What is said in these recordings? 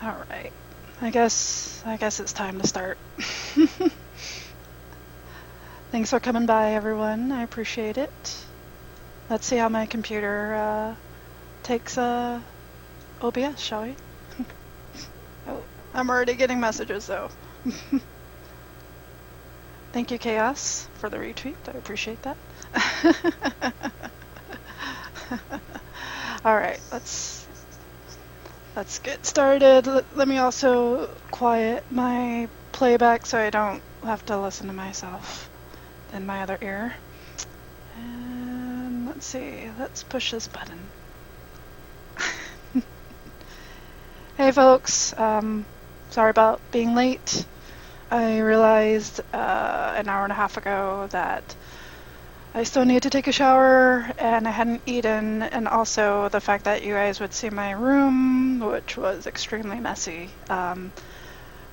All right. I guess it's time to start. Thanks for coming by, everyone. I appreciate it. Let's see how my computer takes OBS, shall we? Oh, I'm already getting messages though. Thank you, Chaos, for the retweet. I appreciate that. All right, let's get started. Let me also quiet my playback so I don't have to listen to myself in my other ear. And let's see, let's push this button. Hey folks, sorry about being late. I realized an hour and a half ago that I still need to take a shower and I hadn't eaten, and also the fact that you guys would see my room, which was extremely messy. The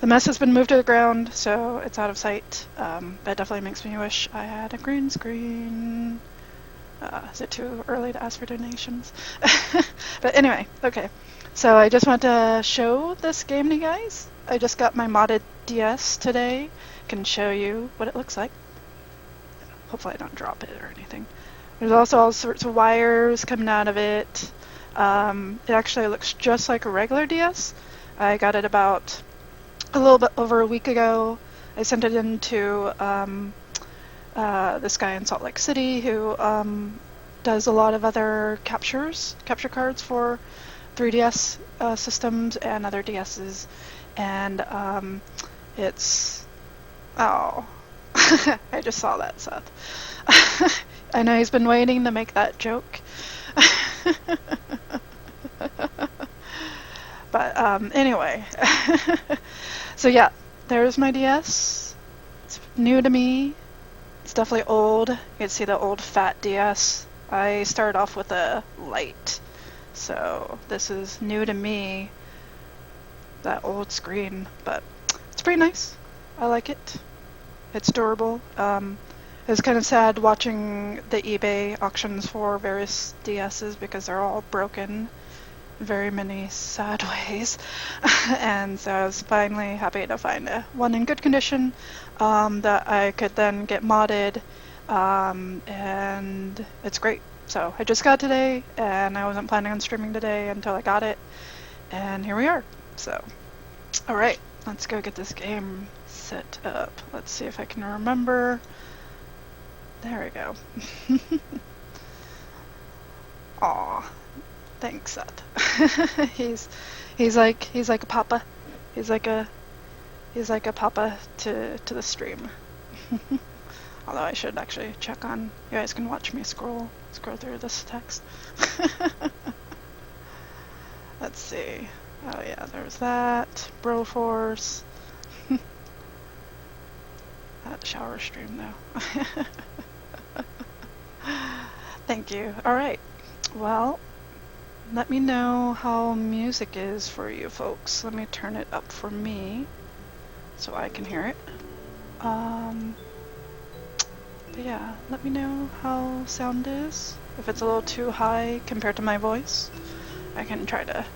mess has been moved to the ground, so it's out of sight. That definitely makes me wish I had a green screen. Is it too early to ask for donations? But anyway, okay. So I just want to show this game to you guys. I just got my modded DS today. Can show you what it looks like. Hopefully I don't drop it or anything. There's also all sorts of wires coming out of it. It actually looks just like a regular DS. I got it about a little bit over a week ago. I sent it in to this guy in Salt Lake City who does a lot of other capture cards for 3DS systems and other DSs. And it's... Oh... I just saw that, Seth. I know he's been waiting to make that joke. But anyway. So yeah, there's my DS. It's new to me. It's definitely old. You can see the old phat DS. I started off with a light. So this is new to me. That old screen. But it's pretty nice. I like it. It's durable. It was kind of sad watching the eBay auctions for various DSs because they're all broken in very many sad ways. And so I was finally happy to find one in good condition that I could then get modded, and it's great. So I just got it today, and I wasn't planning on streaming today until I got it, and here we are. So, alright, let's go get this game set up. Let's see if I can remember. There we go. Aw, thanks, Seth. he's like a papa. He's like a papa to the stream. Although I should actually check on. You guys can watch me scroll through this text. Let's see. Oh yeah, there's that. Broforce. That shower stream though. Thank you. Alright. Well, let me know how music is for you folks. Let me turn it up for me so I can hear it. But yeah, let me know how sound is. If it's a little too high compared to my voice, I can try to...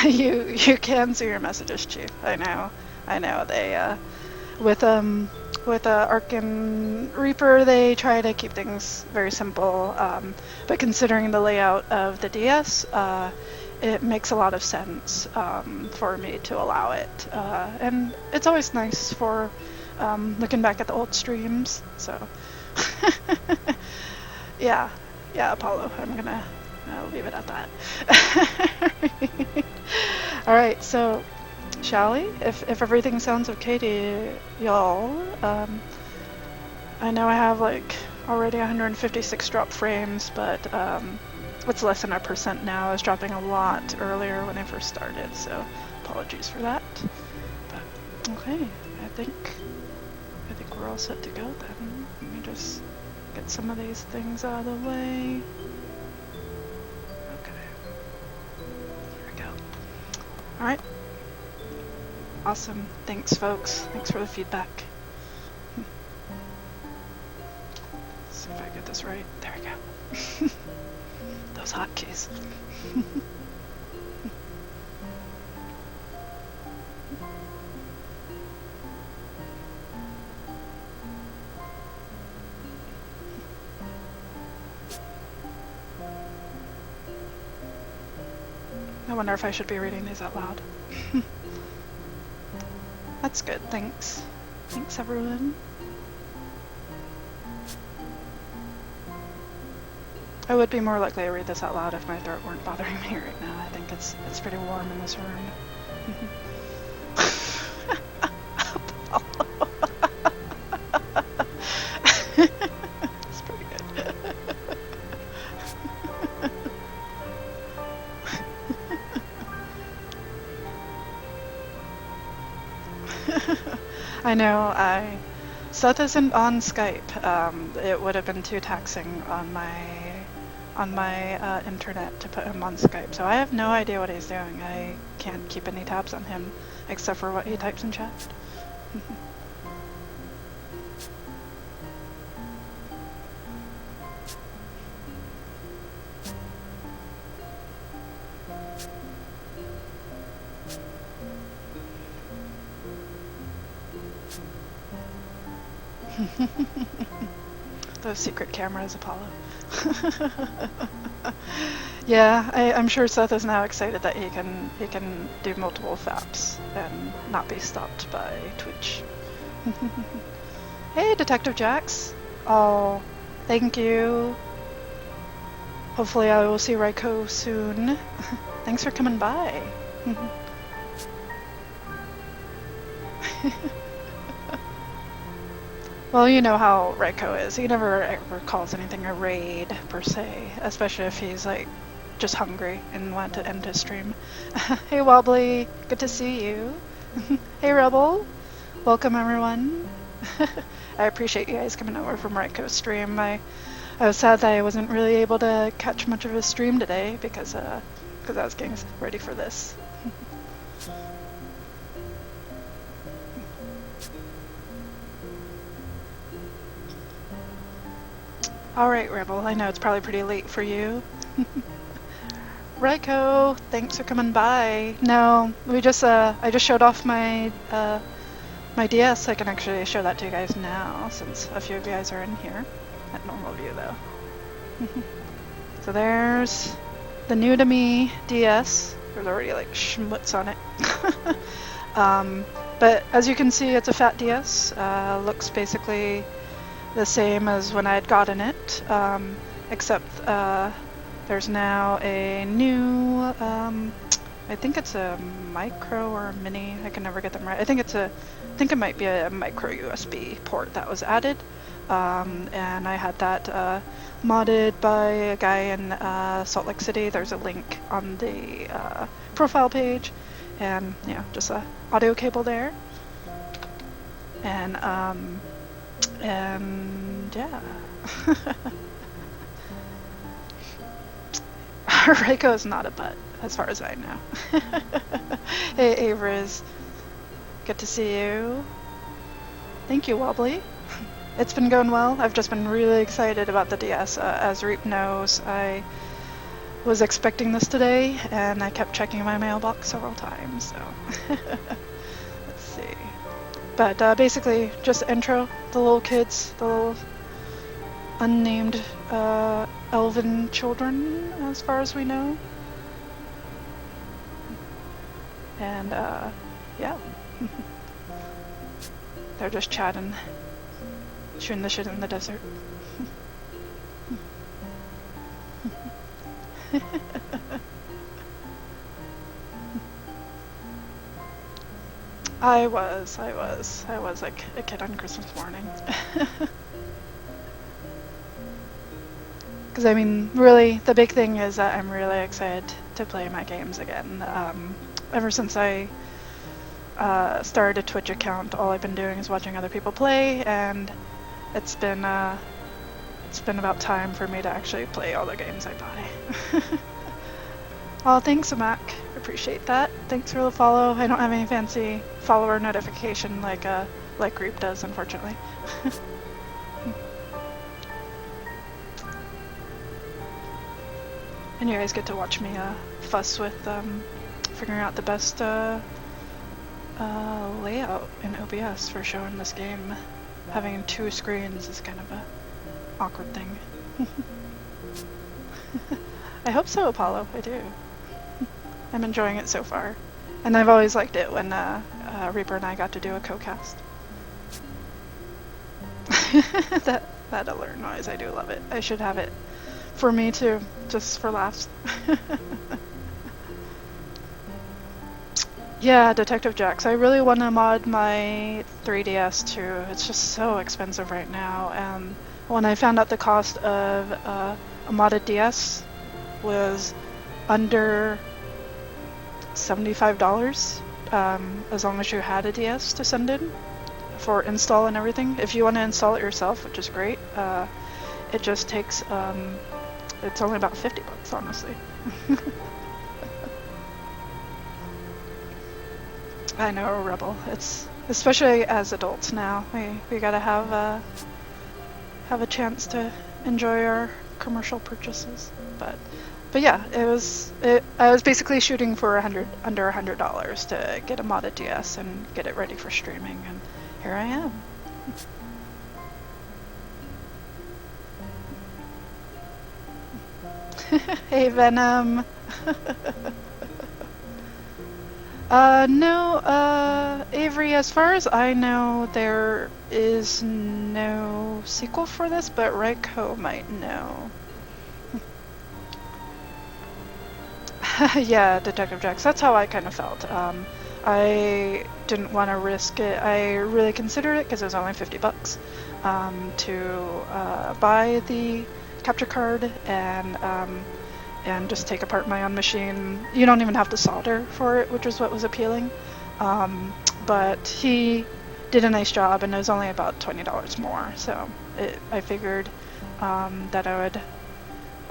you can see your messages, Chief. I know. They, with Arc and Reaper, they try to keep things very simple, but considering the layout of the DS, it makes a lot of sense for me to allow it. And it's always nice for looking back at the old streams, so Yeah, yeah, Apollo. I'll leave it at that. All right, so shall we? If everything sounds okay to y'all, I know I have like already 156 drop frames, but it's less than a percent now. I was dropping a lot earlier when I first started, so apologies for that. But okay, I think we're all set to go then. Let me just get some of these things out of the way. Okay, here we go. All right. Awesome. Thanks, folks. Thanks for the feedback. Let's see if I get this right. There we go. Those hotkeys. I wonder if I should be reading these out loud. That's good, thanks. Thanks, everyone. I would be more likely to read this out loud if my throat weren't bothering me right now. I think it's pretty warm in this room. It's pretty good. I know, Seth isn't on Skype. It would have been too taxing on my internet to put him on Skype, so I have no idea what he's doing. I can't keep any tabs on him except for what he types in chat. Those secret cameras, Apollo. Yeah, I'm sure Seth is now excited that he can do multiple FAPs and not be stopped by Twitch. Hey, Detective Jax. Oh, thank you. Hopefully I will see Raiko soon. Thanks for coming by. Well, you know how Raiko is. He never ever calls anything a raid, per se. Especially if he's, like, just hungry and want to end his stream. Hey, Wobbly. Good to see you. Hey, Rebel. Welcome, everyone. I appreciate you guys coming over from Raiko's stream. I was sad that I wasn't really able to catch much of his stream today because I was getting ready for this. Alright, Rebel, I know it's probably pretty late for you. Raiko, thanks for coming by. No, I just showed off my my DS. I can actually show that to you guys now, since a few of you guys are in here. At normal view, though. So there's the new to me DS. There's already, like, schmutz on it. But as you can see, it's a phat DS. Looks basically the same as when I had gotten it, except there's now a new, I think it's a micro or a mini, I can never get them right. I think it might be a micro USB port that was added, and I had that modded by a guy in Salt Lake City. There's a link on the profile page, and yeah, just a audio cable there, and yeah. Reiko is not a butt, as far as I know. Hey, Avriz. Good to see you. Thank you, Wobbly. It's been going well. I've just been really excited about the DS. As Reap knows, I was expecting this today, and I kept checking my mailbox several times, so... Let's see. But basically, just intro the little kids, the little unnamed elven children, as far as we know. And yeah, they're just chatting. shooting the shit in the desert. I was like a kid on Christmas morning. Because I mean, really, the big thing is that I'm really excited to play my games again. Ever since I started a Twitch account, all I've been doing is watching other people play, and it's been about time for me to actually play all the games I buy. Oh, thanks, Mac. Appreciate that. Thanks for the follow. I don't have any fancy follower notification like Reap does, unfortunately. And you guys get to watch me fuss with figuring out the best layout in OBS for showing this game. Having 2 screens is kind of a awkward thing. I hope so, Apollo. I do. I'm enjoying it so far. And I've always liked it when Reaper and I got to do a co-cast. that alert noise, I do love it. I should have it for me too, just for laughs. Yeah, Detective Jax. I really want to mod my 3DS too. It's just so expensive right now. When I found out the cost of a modded DS was under $75, as long as you had a DS to send in for install and everything. If you want to install it yourself, which is great, it just takes, it's only about $50, honestly. I know, Rebel. It's especially as adults now. We gotta have a chance to enjoy our commercial purchases. But yeah, I was basically shooting for under $100 to get a modded DS and get it ready for streaming, and here I am. Hey, Venom. No, Avery, as far as I know, there is no sequel for this, but Raiko might know. Yeah, Detective Jax, that's how I kind of felt. I didn't want to risk it. I really considered it because it was only $50 to buy the capture card and just take apart my own machine. You don't even have to solder for it, which is what was appealing. But he did a nice job, and it was only about $20 more. So I figured that I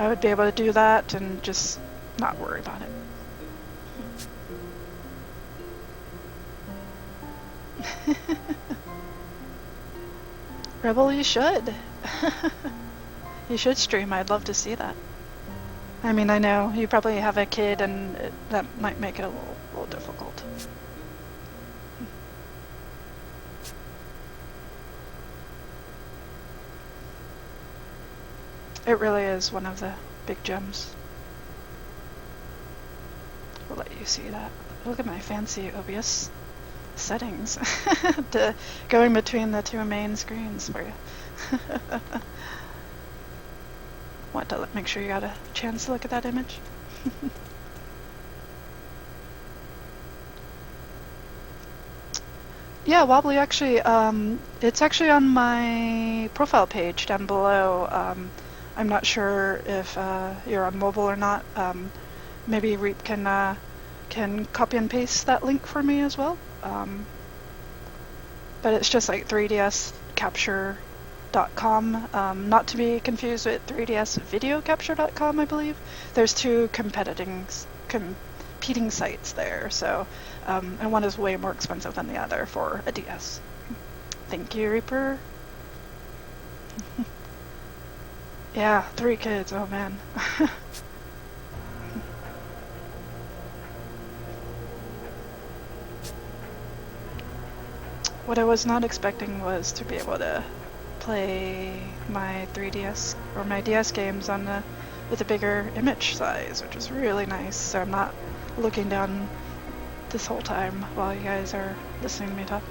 would be able to do that and just not worry about it. Rebel, you should. You should stream. I'd love to see that. I mean, I know you probably have a kid, and that might make it a little difficult. It really is one of the big gems. We'll let you see that. Look at my fancy OBS settings. Going between the 2 main screens for you. Want to make sure you got a chance to look at that image? Yeah, Wobbly, actually, it's actually on my profile page down below. I'm not sure if you're on mobile or not. Maybe Reap can copy and paste that link for me as well. But it's just like 3dscapture.com, not to be confused with 3dsvideocapture.com, I believe. There's 2 competing sites there, so and one is way more expensive than the other for a DS. Thank you, Reaper. Yeah, 3 kids, oh man. What I was not expecting was to be able to play my 3DS or my DS games on with a bigger image size, which is really nice. So I'm not looking down this whole time while you guys are listening to me talk.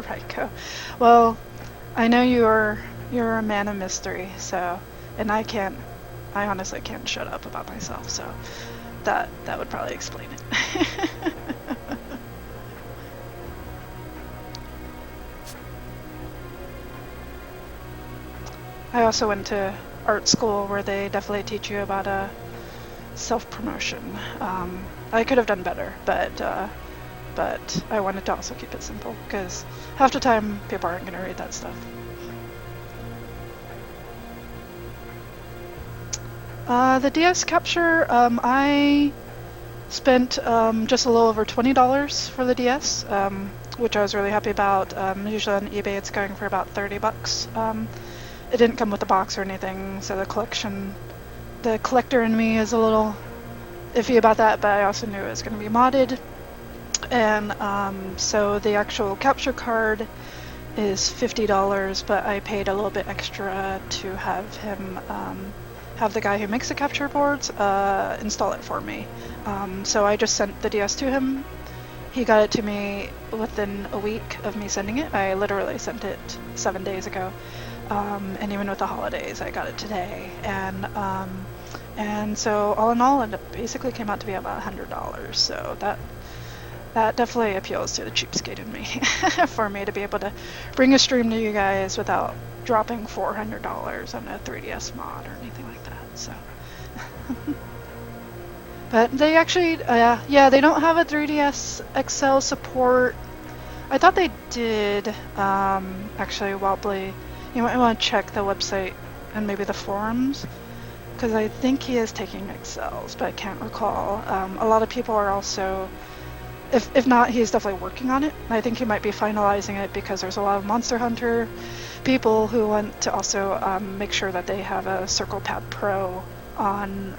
Raiko. Well, I know you're a man of mystery, so, and I honestly can't shut up about myself, so that would probably explain it. I also went to art school where they definitely teach you about self-promotion. I could have done better, but I wanted to also keep it simple because half the time people aren't going to read that stuff. The DS capture, I spent just a little over $20 for the DS, which I was really happy about. Usually on eBay it's going for about $30. It didn't come with a box or anything, so the collector in me is a little iffy about that, but I also knew it was going to be modded. And so the actual capture card is $50, but I paid a little bit extra to have him have the guy who makes the capture boards install it for me. So I just sent the DS to him. He got it to me within a week of me sending it. I literally sent it 7 days ago. And even with the holidays, I got it today. And so all in all, it basically came out to be about $100. So that definitely appeals to the cheapskate in me for me to be able to bring a stream to you guys without dropping $400 on a 3DS mod or anything like that. So, but they actually, yeah, they don't have a 3DS XL support. I thought they did. Actually, Wobbly, you might want to check the website and maybe the forums, because I think he is taking XLs, but I can't recall. A lot of people are also, if not, he's definitely working on it. I think he might be finalizing it because there's a lot of Monster Hunter people who want to also make sure that they have a Circle Pad Pro on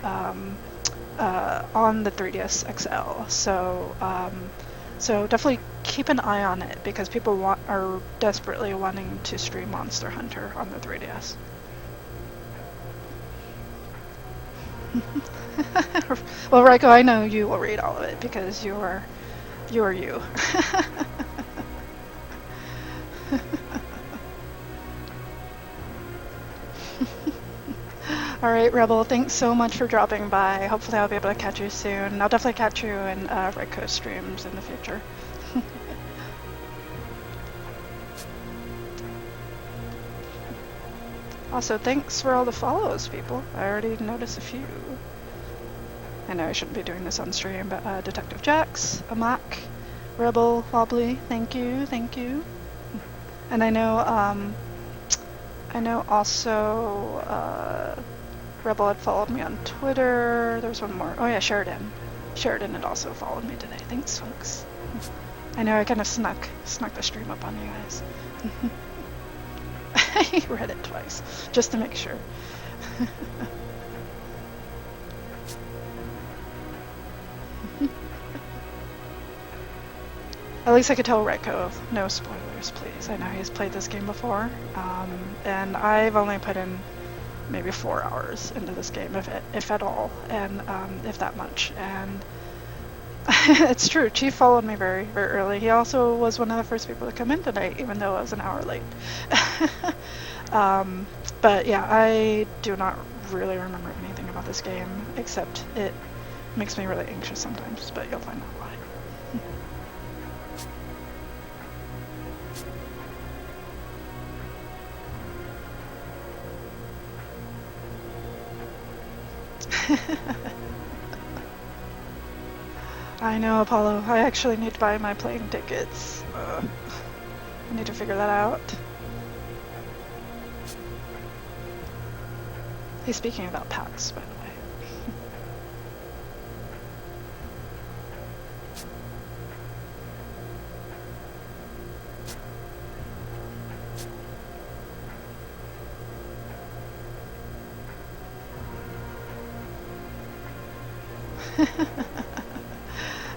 the 3DS XL. So definitely keep an eye on it because people are desperately wanting to stream Monster Hunter on the 3DS. Well, Raiko, I know you will read all of it because you are you. Alright, Rebel, thanks so much for dropping by. Hopefully I'll be able to catch you soon. I'll definitely catch you in Raiko streams in the future. Also, thanks for all the follows, people. I already noticed a few. I know I shouldn't be doing this on stream, but Detective Jax, Amak, Rebel, Wobbly, thank you. And I know also Rebel had followed me on Twitter. There's one more. Oh yeah, Sheridan. Sheridan had also followed me today. Thanks, folks. I know I kind of snuck the stream up on you guys. I read it twice, just to make sure. At least I could tell Raiko, no spoilers, please. I know he's played this game before, and I've only put in maybe 4 hours into this game, if at all, and if that much. And it's true, Chief followed me very, very early. He also was one of the first people to come in tonight, even though I was an hour late. But yeah, I do not really remember anything about this game, except it makes me really anxious sometimes, but you'll find out why. I know, Apollo. I actually need to buy my plane tickets. I need to figure that out. He's speaking about PAX, by the way.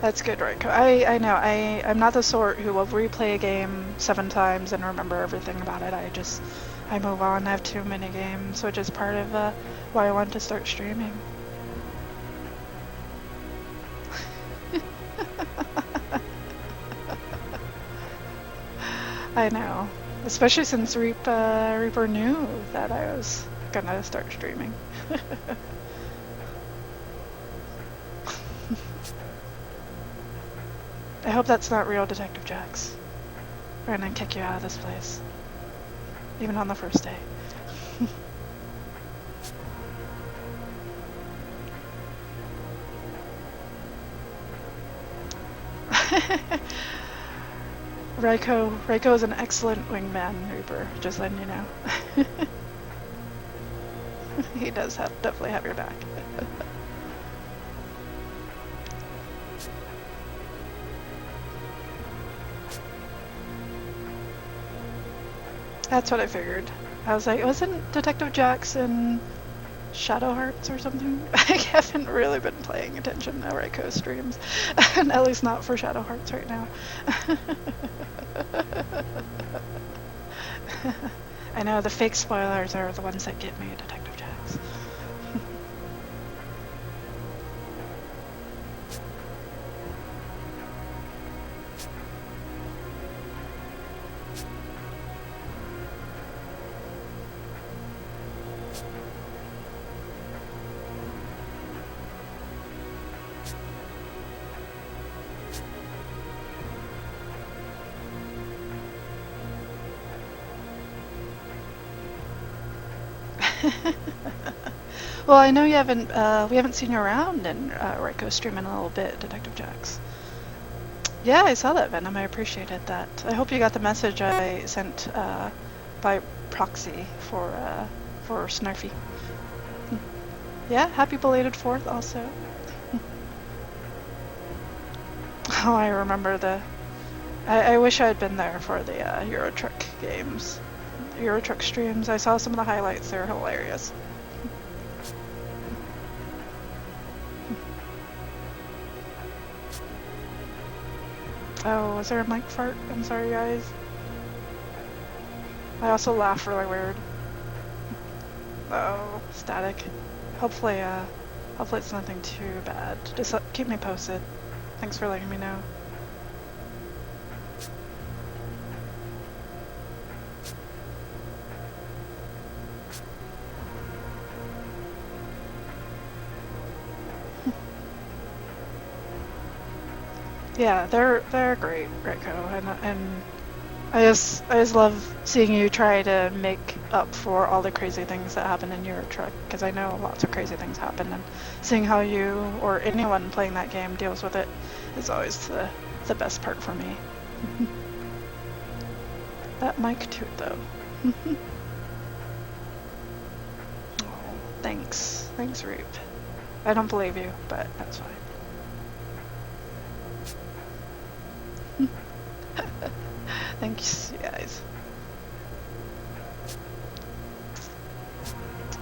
That's good, Raiko. I know. I'm not the sort who will replay a game 7 times and remember everything about it. I move on. I have too many games, which is part of why I wanted to start streaming. I know. Especially since Reaper knew that I was gonna start streaming. I hope that's not real, Detective Jax. We're gonna kick you out of this place. Even on the first day. Raiko is an excellent wingman, Reaper, just letting you know. He does definitely have your back. That's what I figured. I was like, wasn't Detective Jax in Shadow Hearts or something? I haven't really been paying attention to Raiko streams, and at least not for Shadow Hearts right now. I know the fake spoilers are the ones that get me, Detective Jax. Well, I know you haven't. We haven't seen you around in Raiko stream in a little bit, Detective Jax. Yeah, I saw that, Venom. I appreciated that. I hope you got the message I sent by proxy for Snarfy. Yeah, happy belated 4th also. Oh, I remember the. I wish I had been there for the Euro Truck games. Euro Truck streams. I saw some of the highlights. They're hilarious. Oh, was there a mic fart? I'm sorry, guys. I also laugh really weird. Oh, static. Hopefully it's nothing too bad. Just keep me posted. Thanks for letting me know. Yeah, they're great, Raiko, and I just love seeing you try to make up for all the crazy things that happen in your truck, because I know lots of crazy things happen, and seeing how you or anyone playing that game deals with it is always the best part for me. That mic toot though. Oh, thanks, Reap. I don't believe you, but that's fine. Thanks, you guys.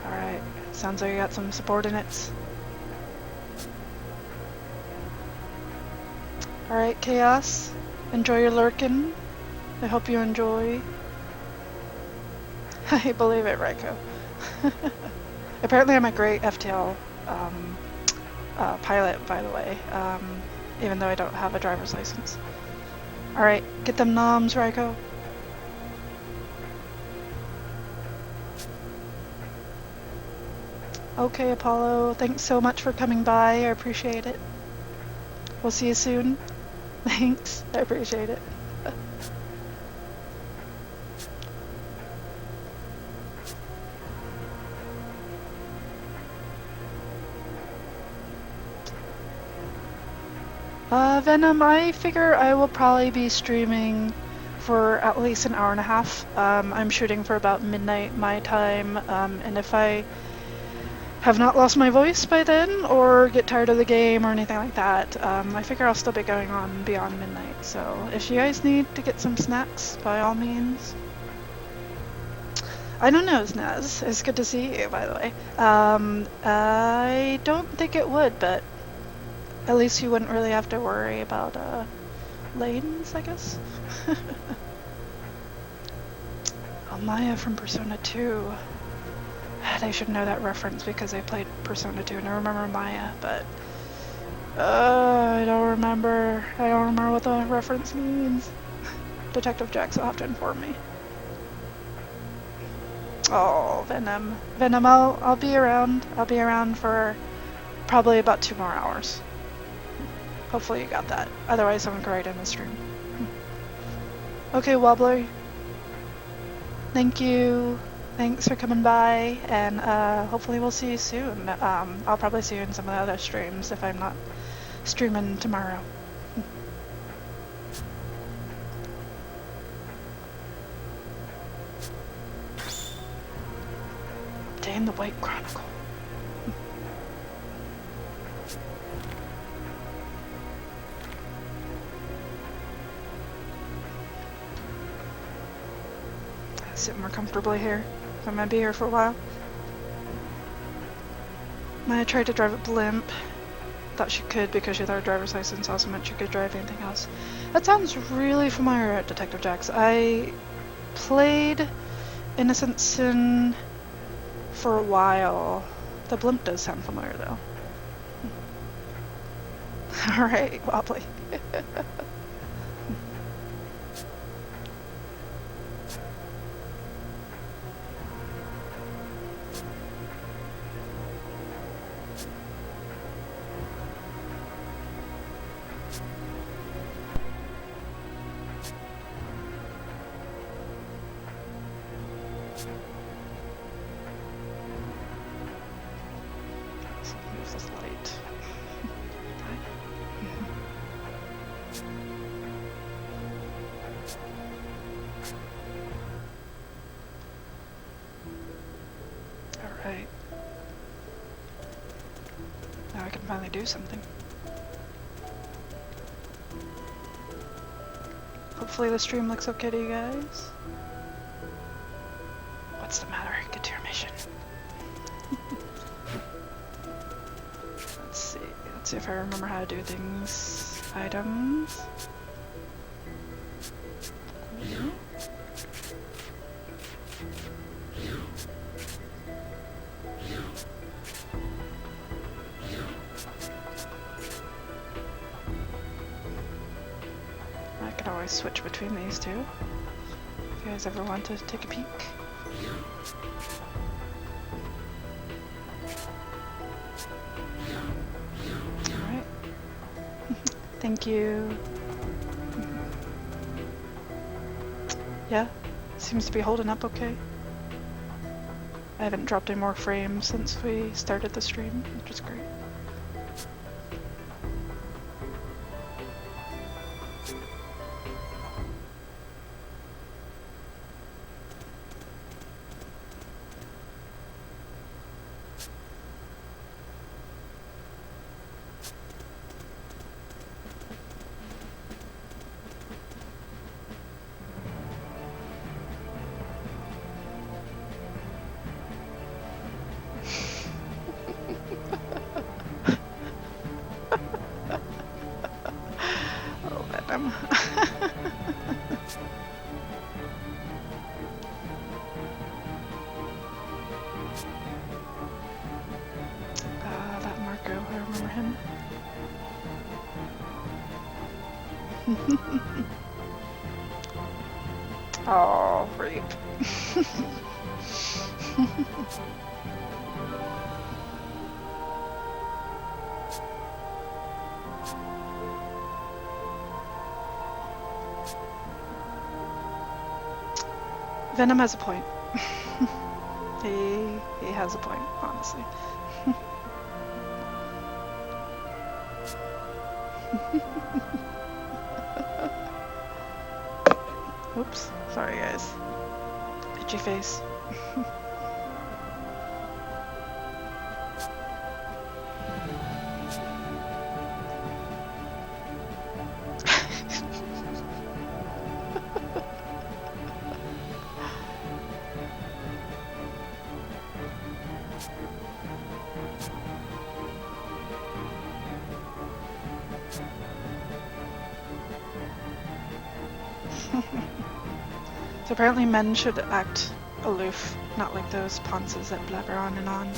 Alright, sounds like you got some subordinates. Alright, Chaos. Enjoy your lurkin'. I hope you enjoy. I believe it, Raiko. Apparently I'm a great FTL pilot, by the way, even though I don't have a driver's license. Alright, get them noms, Raiko. Okay, Apollo, thanks so much for coming by. I appreciate it. We'll see you soon. Thanks, I appreciate it. Venom, I figure I will probably be streaming for at least an hour and a half. I'm shooting for about midnight my time, and if I have not lost my voice by then or get tired of the game or anything like that, I figure I'll still be going on beyond midnight. So if you guys need to get some snacks, by all means. I don't know, Snaz. It's good to see you, by the way. I don't think it would, but at least you wouldn't really have to worry about lanes, I guess. Oh, Maya from Persona 2. They should know that reference because I played Persona 2 and I remember Maya, but I don't remember what the reference means. Detective Jax will have to inform me. Oh, Venom. Venom, I'll be around. I'll be around for probably about 2 more hours. Hopefully you got that. Otherwise, someone could write in the stream. Okay, Wobbler. Thank you. Thanks for coming by, and hopefully we'll see you soon. I'll probably see you in some of the other streams if I'm not streaming tomorrow. Damn the White Chronicle. Sit more comfortably here. I'm gonna be here for a while. I tried to drive a blimp. Thought she could because she had her driver's license also meant she could drive anything else. That sounds really familiar, Detective Jax. I played Innocent Sin for a while. The blimp does sound familiar though. Alright, Wobbly. Alright. Now I can finally do something. Hopefully the stream looks okay to you guys. What's the matter? Get to your mission. Let's see. Let's see if I remember how to do things. Items. I could always switch between these two. If you guys ever want to take a peek. Alright. Thank you. Yeah, seems to be holding up okay. I haven't dropped any more frames since we started the stream, which is great. That Marco, I remember him. Oh, rape. Venom has a point. he has a point, honestly. Oops, sorry guys. Itchy face. So apparently men should act aloof, not like those ponces that blabber on and on.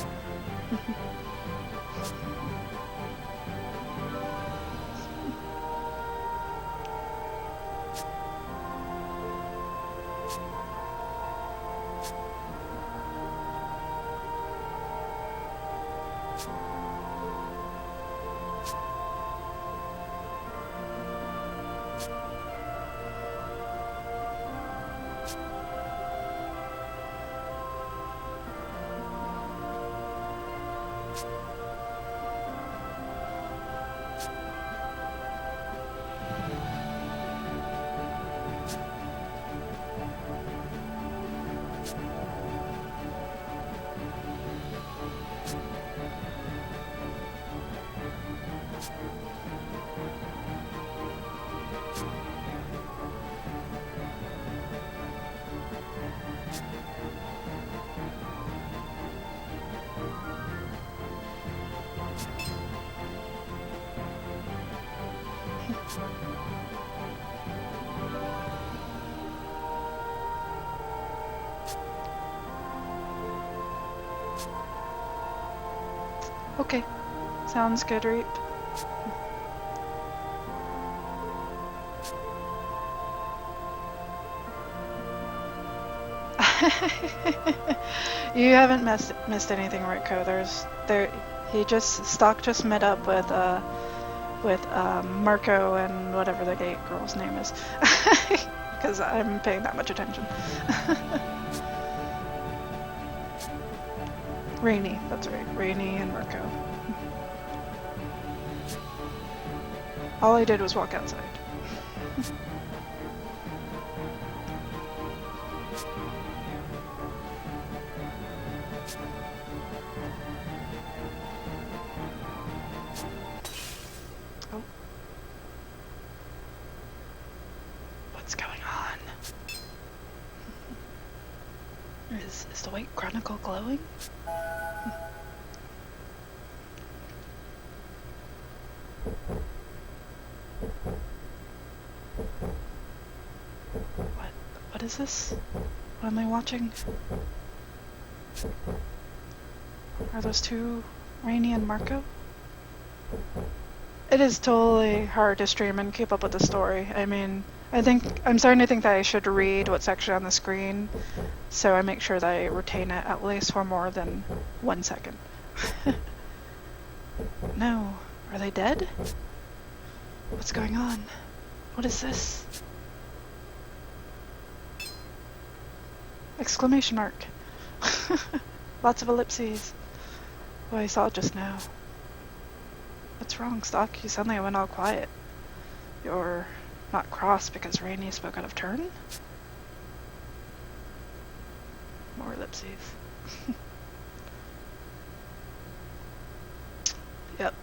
Okay, sounds good, Reap. You haven't missed anything, Rico. Stock just met up with Marco and whatever the gay girl's name is, because I'm paying that much attention. Rainy, that's right, Rainy and Marco. All I did was walk outside. Oh. What's going on? Is the White Chronicle glowing? What is this? What am I watching? Are those two Rainy and Marco? It is totally hard to stream and keep up with the story. I mean, I'm starting to think that I should read what's actually on the screen, so I make sure that I retain it at least for more than 1 second. No. Are they dead? What's going on? What is this? Exclamation mark. Lots of ellipses. Oh, I saw it just now. What's wrong, Stock? You suddenly went all quiet. You're not cross because Rainy spoke out of turn? More ellipses. Yep.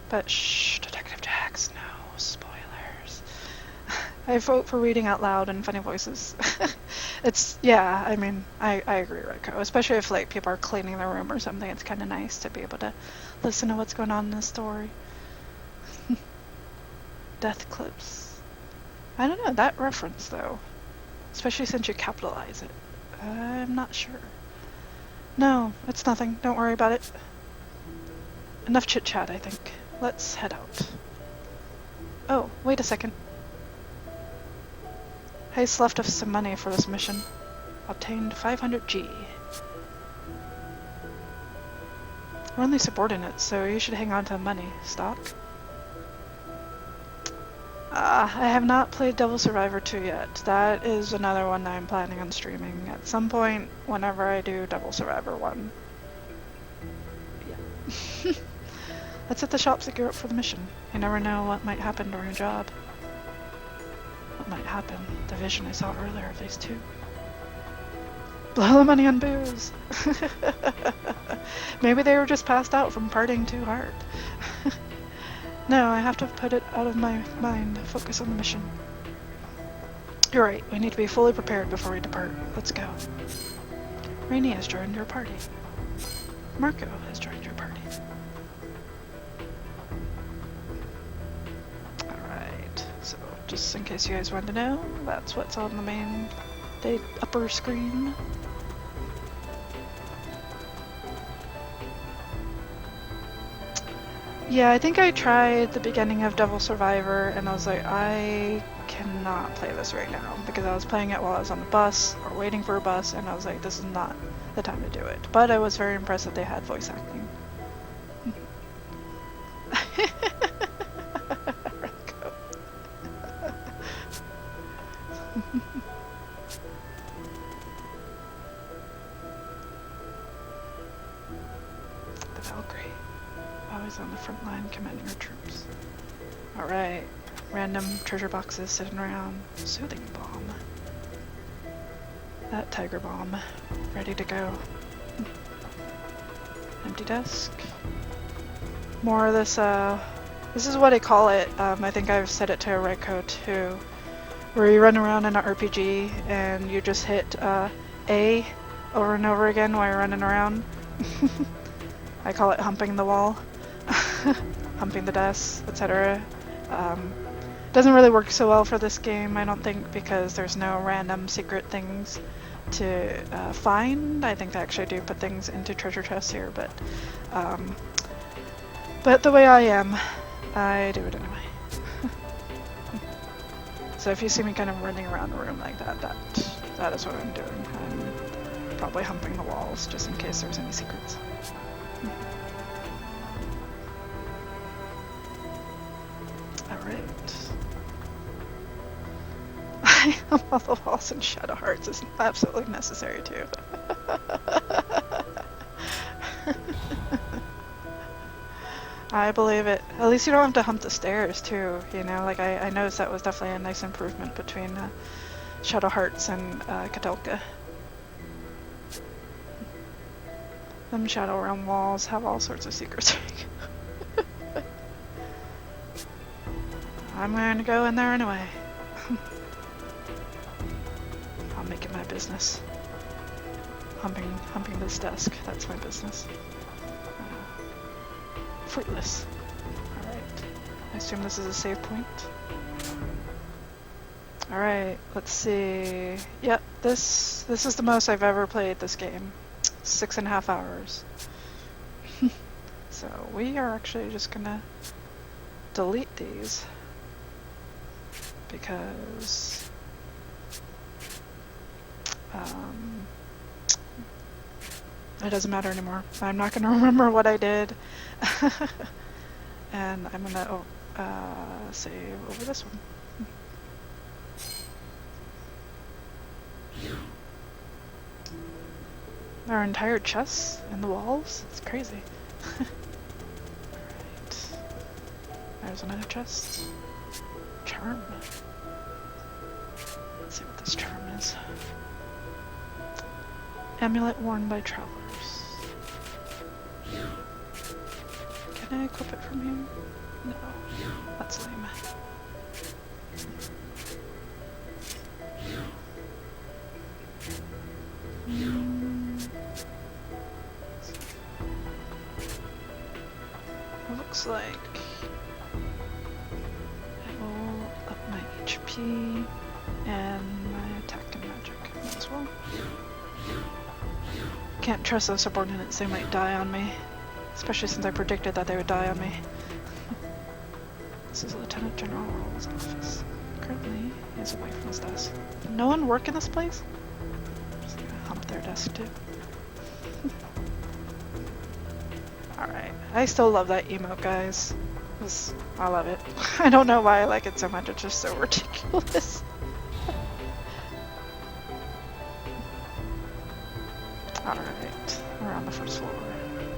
But shh, Detective Jax, no spoilers. I vote for reading out loud and funny voices. Yeah, I mean, I agree, Rico. Especially if, like, people are cleaning their room or something, it's kind of nice to be able to listen to what's going on in the story. Death clips. I don't know, that reference, though. Especially since you capitalize it. I'm not sure. No, it's nothing. Don't worry about it. Enough chit-chat, I think. Let's head out. Oh, wait a second. Hayes left us some money for this mission. Obtained 500G. We're only subordinates, so you should hang on to the money. Stock? I have not played Devil Survivor 2 yet. That is another one that I'm planning on streaming at some point whenever I do Devil Survivor 1. Yeah. Let's hit the shops to gear up for the mission. You never know what might happen during a job. What might happen? The vision I saw earlier of these two. Blow the money on booze. Maybe they were just passed out from partying too hard. No, I have to put it out of my mind. Focus on the mission. You're right. We need to be fully prepared before we depart. Let's go. Rainy has joined your party. Marco has joined your party. Alright, so just in case you guys wanted to know, that's what's on the upper screen. Yeah, I think I tried the beginning of Devil Survivor and I was like, I cannot play this right now because I was playing it while I was on the bus or waiting for a bus and I was like, this is not the time to do it. But I was very impressed that they had voice acting. The Valkyrie. Always on the front line commanding her troops. Alright. Random treasure boxes sitting around. Soothing bomb. That tiger bomb. Ready to go. Empty desk. More of this, this is what I call it. I think I've said it to Reiko too. Where you run around in an RPG and you just hit A over and over again while you're running around. I call it humping the wall, humping the desk, etc. Doesn't really work so well for this game, I don't think, because there's no random secret things to find. I think they actually do put things into treasure chests here, but the way I am, I do it anyway. So if you see me kind of running around the room like that, that is what I'm doing. I'm probably humping the walls just in case there's any secrets. Alright. I hump all the walls in Shadow Hearts is absolutely necessary too. I believe it. At least you don't have to hump the stairs too, you know, like I noticed that was definitely a nice improvement between Shadow Hearts and Kadelka. Them Shadow Realm walls have all sorts of secrets. I'm going to go in there anyway. I'll make it my business. Humping this desk, that's my business. Fruitless. Alright. I assume this is a save point. Alright, let's see. Yep, this is the most I've ever played this game. 6.5 hours. So we are actually just gonna delete these because it doesn't matter anymore. I'm not gonna remember what I did. And I'm gonna save over this one. There are entire chests in the walls? It's crazy. Alright. There's another chest. Charm. Let's see what this charm is. Amulet worn by travelers. Can I equip it from here? No. That's lame. It looks like it will up my HP and my attack and magic as well. Can't trust those subordinates, they might die on me. Especially since I predicted that they would die on me. This is Lieutenant General Orwell's office. Currently, he is away from his desk. No one work in this place? I'm just gonna hump their desk too. Alright, I still love that emote, guys. I love it. I don't know why I like it so much, it's just so ridiculous. Alright, we're on the first floor.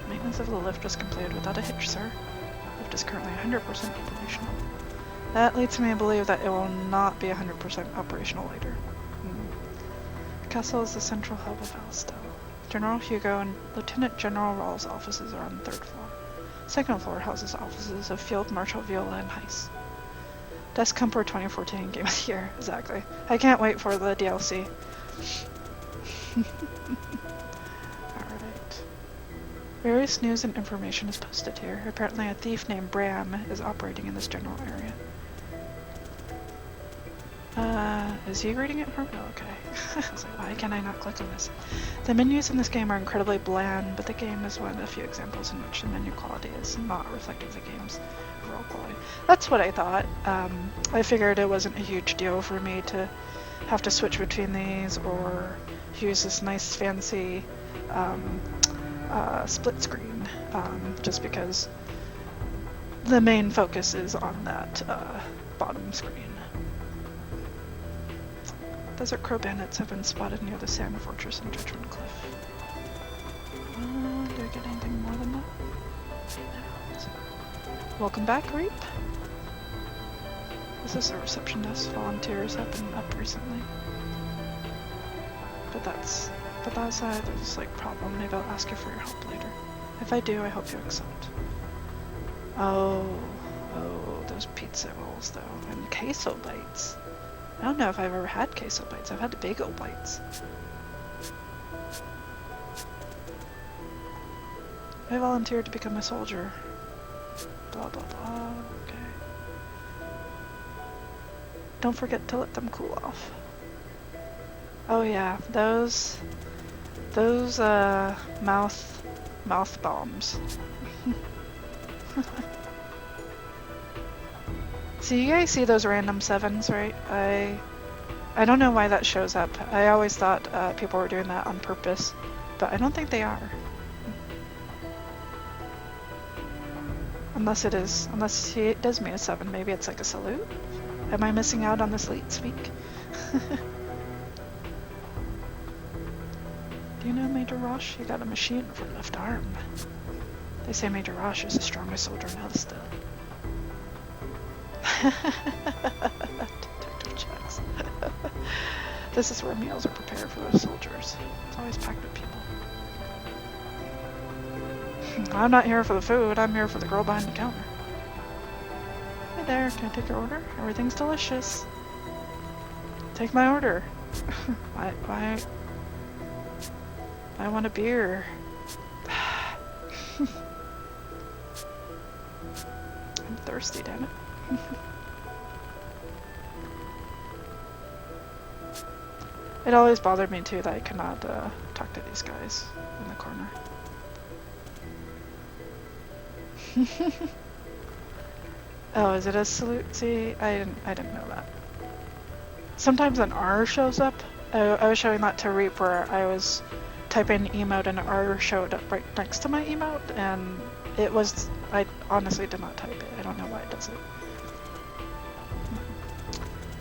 Maintenance of the lift was completed without a hitch, sir. Lift is currently 100% operational. That leads me to believe that it will not be 100% operational later. The castle is the central hub of Alstel. General Hugo and Lieutenant General Rawls' offices are on the 3rd floor. Second floor houses offices of Field Marshal Viola and Heiss. Desk Comfort 2014 Game of the Year, exactly. I can't wait for the DLC. Various news and information is posted here. Apparently a thief named Bram is operating in this general area. Is he reading it from? Oh, okay. I was like, why can I not click on this? The menus in this game are incredibly bland, but the game is one of the few examples in which the menu quality is not reflective of the game's overall quality. That's what I thought. I figured it wasn't a huge deal for me to have to switch between these or use this nice fancy split screen, just because the main focus is on that bottom screen. Desert Crow bandits have been spotted near the Sand Fortress and Judgment Cliff. Do I get anything more than that? No. Welcome back, Reap. This is a reception desk. Volunteers have been up recently. But that's a like problem. Maybe I'll ask you for your help later. If I do, I hope you accept. Oh, oh, those pizza rolls though, and queso bites. I don't know if I've ever had queso bites. I've had the bagel bites. I volunteered to become a soldier. Blah blah blah. Okay. Don't forget to let them cool off. Oh yeah, those mouth bombs. So you guys see those random 7s, right? I don't know why that shows up. I always thought people were doing that on purpose, but I don't think they are. Unless he does mean a 7, maybe it's like a salute? Am I missing out on this late speak? Do you know Major Rosh? He got a machine for left arm. They say Major Rosh is the strongest soldier in Elsta. Detective checks. This is where meals are prepared for the soldiers. It's always packed with people. I'm not here for the food, I'm here for the girl behind the counter. Hey there, can I take your order? Everything's delicious. Take my order. Why? I want a beer. I'm thirsty, damn it. It always bothered me too that I could not talk to these guys in the corner. Oh, is it a salute? See, I didn't know that. Sometimes an R shows up. I was showing that to Reap where I was typing emote and an R showed up right next to my emote, and it was, I honestly did not type it. I don't know why it does it.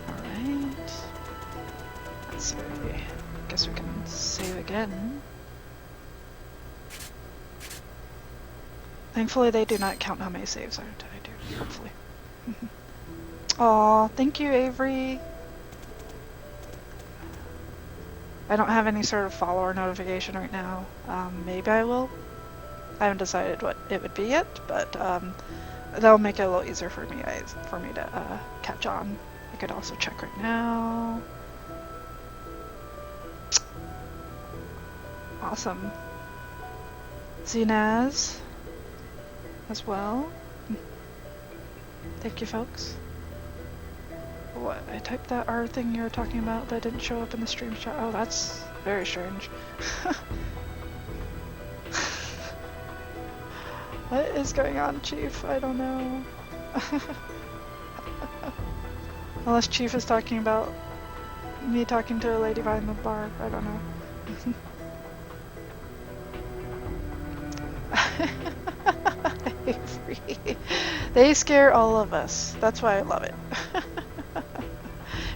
Alright. Let's see. Guess we can save again. Thankfully they do not count how many saves I do, hopefully. Aw, thank you, Avery. I don't have any sort of follower notification right now. Maybe I will. I haven't decided what it would be yet, but that'll make it a little easier for me to catch on. I could also check right now. Awesome. Zinaz as well. Thank you, folks. What? I typed that R thing you were talking about that didn't show up in the stream chat. Oh, that's very strange. What is going on, Chief? I don't know. Unless Chief is talking about me talking to a lady behind the bar. I don't know. They scare all of us. That's why I love it.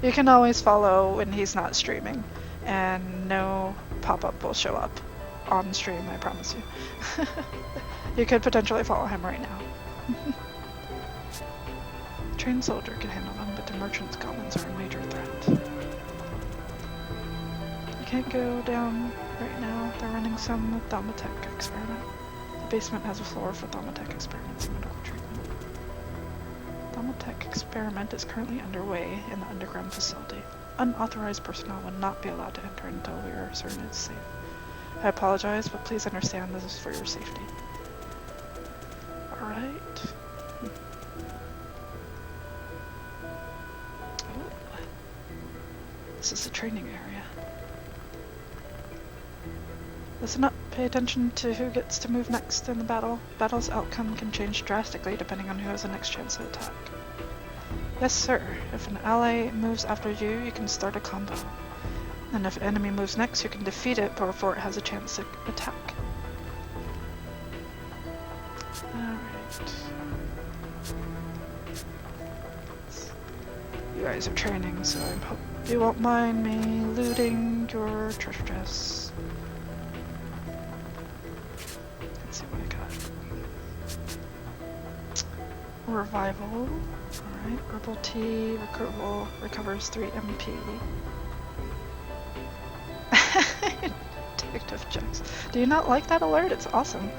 You can always follow when he's not streaming, and no pop-up will show up on stream, I promise you. You could potentially follow him right now. Trained soldier can handle them, but the merchant's goblins are a major threat. You can't go down right now. They're running some Thaumatech experiment. The basement has a floor for Thaumatech experiments and medical treatment. Thaumatech experiment is currently underway in the underground facility. Unauthorized personnel will not be allowed to enter until we are certain it's safe. I apologize, but please understand this is for your safety. Alright. Oh. This is the training area. Listen up, pay attention to who gets to move next in the battle. Battle's outcome can change drastically depending on who has the next chance to attack. Yes, sir. If an ally moves after you, you can start a combo. And if an enemy moves next, you can defeat it before it has a chance to attack. Alright. You guys are training, so I hope you won't mind me looting your treasure chests. Let's see what I got. Revival. Alright, herbal tea, recovers 3 MP. Detective checks. Do you not like that alert? It's awesome.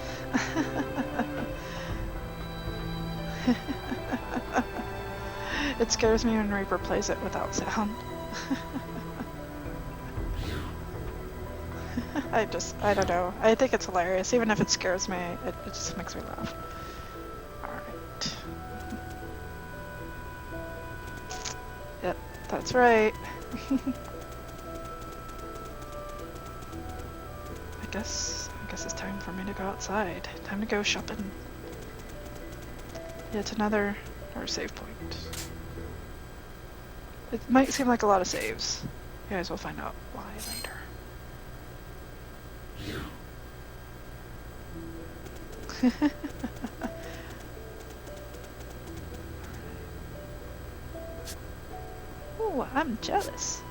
It scares me when Reaper plays it without sound. I don't know. I think it's hilarious. Even if it scares me, it just makes me laugh. Alright. Yep, that's right. I guess it's time for me to go outside. Time to go shopping. Yet another save point. It might seem like a lot of saves. You guys will find out why later. Ooh, I'm jealous.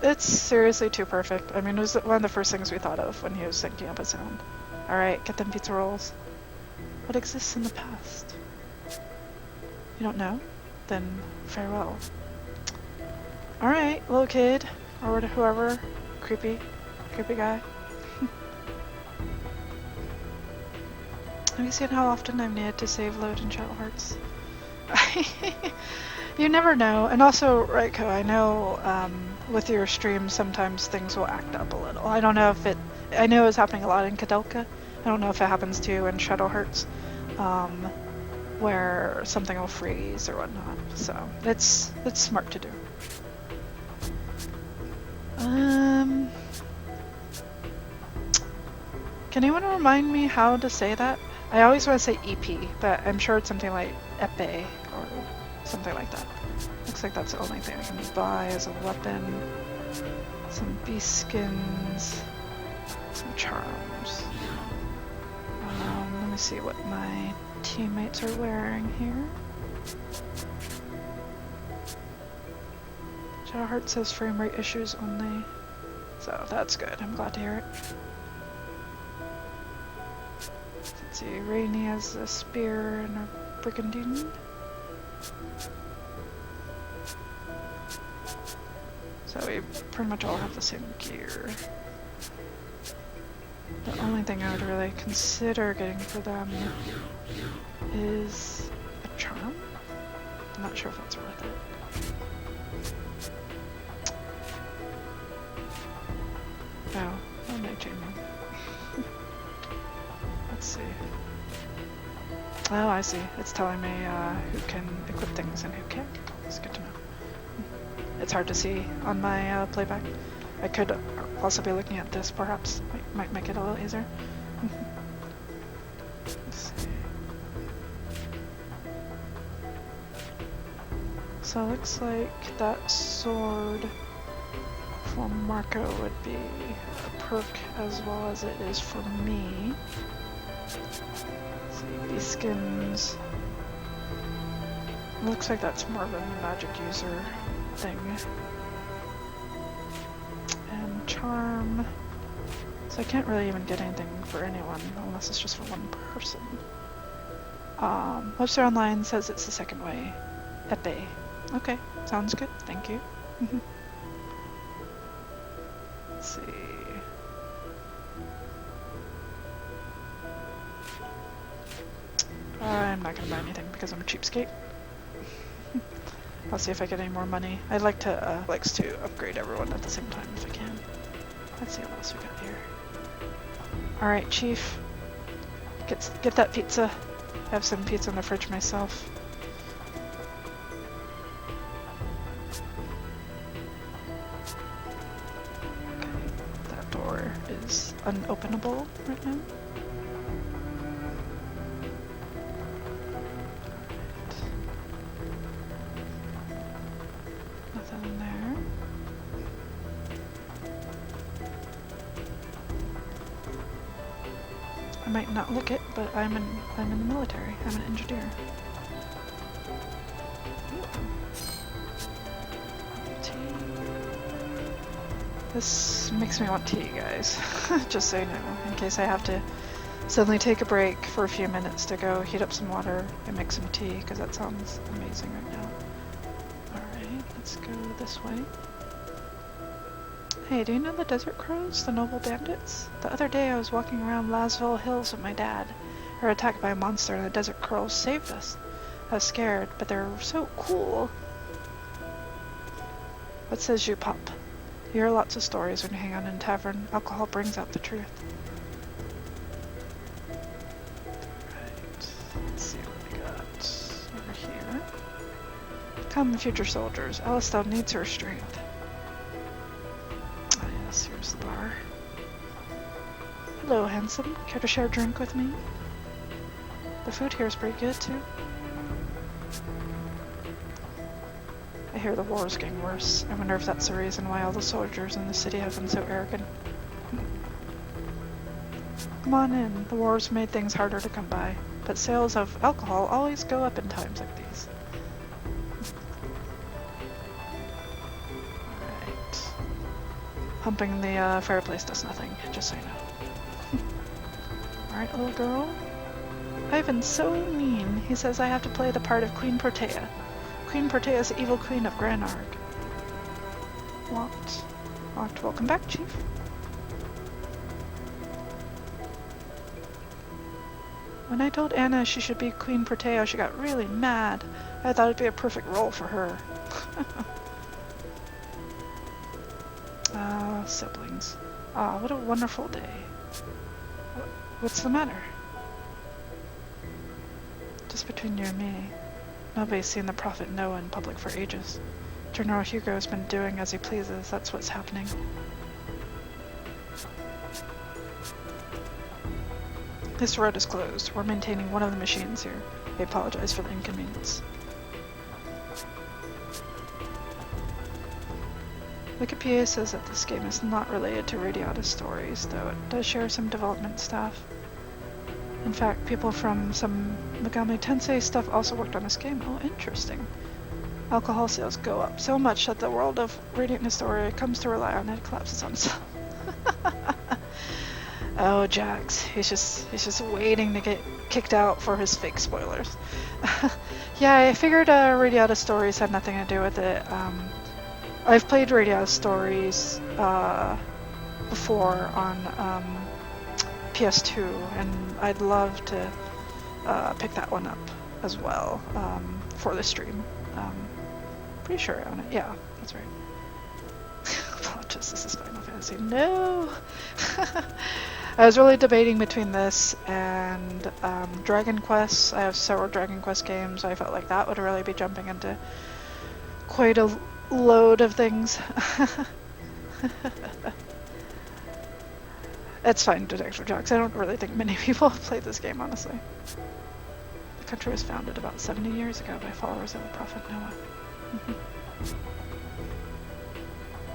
It's seriously too perfect. I mean, it was one of the first things we thought of when he was syncing up a sound. Alright, get them pizza rolls. What exists in the past? You don't know? Then farewell. Alright, little kid, or whoever, creepy guy. Have you seen how often I've needed to save load in Shadow Hearts? You never know. And also, Raiko, I know with your stream sometimes things will act up a little. I don't know if I know it's happening a lot in Kadelka. I don't know if it happens to you in Shadow Hearts, where something will freeze or whatnot. So it's smart to do. Can anyone remind me how to say that? I always want to say EP, but I'm sure it's something like epee or something like that. Looks like that's the only thing I can buy as a weapon. Some beast skins, some charms. Let me see what my teammates are wearing here. Shadow Heart says frame rate issues only, so that's good. I'm glad to hear it. Let's see, Rainy has a spear and a brigandine. So we pretty much all have the same gear. The only thing I would really consider getting for them is a charm. I'm not sure if that's worth it. Oh, I'm night changing. Let's see. Oh, I see. It's telling me who can equip things and who can't. It's good to know. It's hard to see on my playback. I could also be looking at this, perhaps. Might make it a little easier. Let's see. So it looks like that sword for Marco would be a perk as well as it is for me. Let's see, these skins. It looks like that's more of a magic user thing. And charm. So I can't really even get anything for anyone unless it's just for one person. Webster Online says it's the second way. Epee. Okay, sounds good. Thank you. Let's see. I'm not gonna buy anything because I'm a cheapskate. I'll see if I get any more money. I'd like to likes to upgrade everyone at the same time if I can. Let's see what else we got here. Alright, Chief. Get that pizza. I have some pizza in the fridge myself. Okay, that door is unopenable right now. Nothing in there. I might not look it, but I'm in the military. I'm an engineer. Tea. This makes me want tea, guys. Just so you know, in case I have to suddenly take a break for a few minutes to go heat up some water and make some tea, because that sounds amazing right now. Alright, let's go this way. Hey, do you know the Desert Crows, the noble bandits? The other day I was walking around Lasville Hills with my dad. We were attacked by a monster and the Desert Crows saved us. I was scared, but they're so cool. What says you, Pop? You hear lots of stories when you hang out in a tavern. Alcohol brings out the truth. Right. Let's see what we got over here. Come, future soldiers. Alistair needs her strength. Ah, yes, here's the bar. Hello, handsome. Care to share a drink with me? The food here is pretty good, too. I hear the war is getting worse. I wonder if that's the reason why all the soldiers in the city have been so arrogant. Come on in. The war's made things harder to come by, but sales of alcohol always go up in times like these. Alright. Humping the fireplace does nothing, just so you know. Alright, little girl. Ivan's so mean. He says I have to play the part of Queen Protea. Queen Protea is the evil queen of Granarg. Locked. Locked. Welcome back, Chief. When I told Anna she should be Queen Protea, she got really mad. I thought it'd be a perfect role for her. Ah, siblings. Ah, what a wonderful day. What's the matter? Just between you and me. Nobody's seen the Prophet Noah in public for ages. General Hugo's been doing as he pleases. That's what's happening. This road is closed. We're maintaining one of the machines here. I apologize for the inconvenience. Wikipedia says that this game is not related to Radiata stories, though it does share some development staff. In fact, people from some Megami Tensei stuff also worked on this game. Oh, interesting. Alcohol sales go up so much that the world of Radiant Historia comes to rely on it collapses on itself. Oh, Jax. He's just waiting to get kicked out for his fake spoilers. Yeah, I figured Radiata Stories had nothing to do with it. I've played Radiata Stories before on PS2, and I'd love to pick that one up as well for the stream. Pretty sure I own it. Yeah, that's right. Apologies, this is Final Fantasy. No! I was really debating between this and Dragon Quest. I have several Dragon Quest games. I felt like that would really be jumping into quite a load of things. It's fine, Detective Jax. I don't really think many people have played this game, honestly. The country was founded about 70 years ago by followers of the Prophet Noah.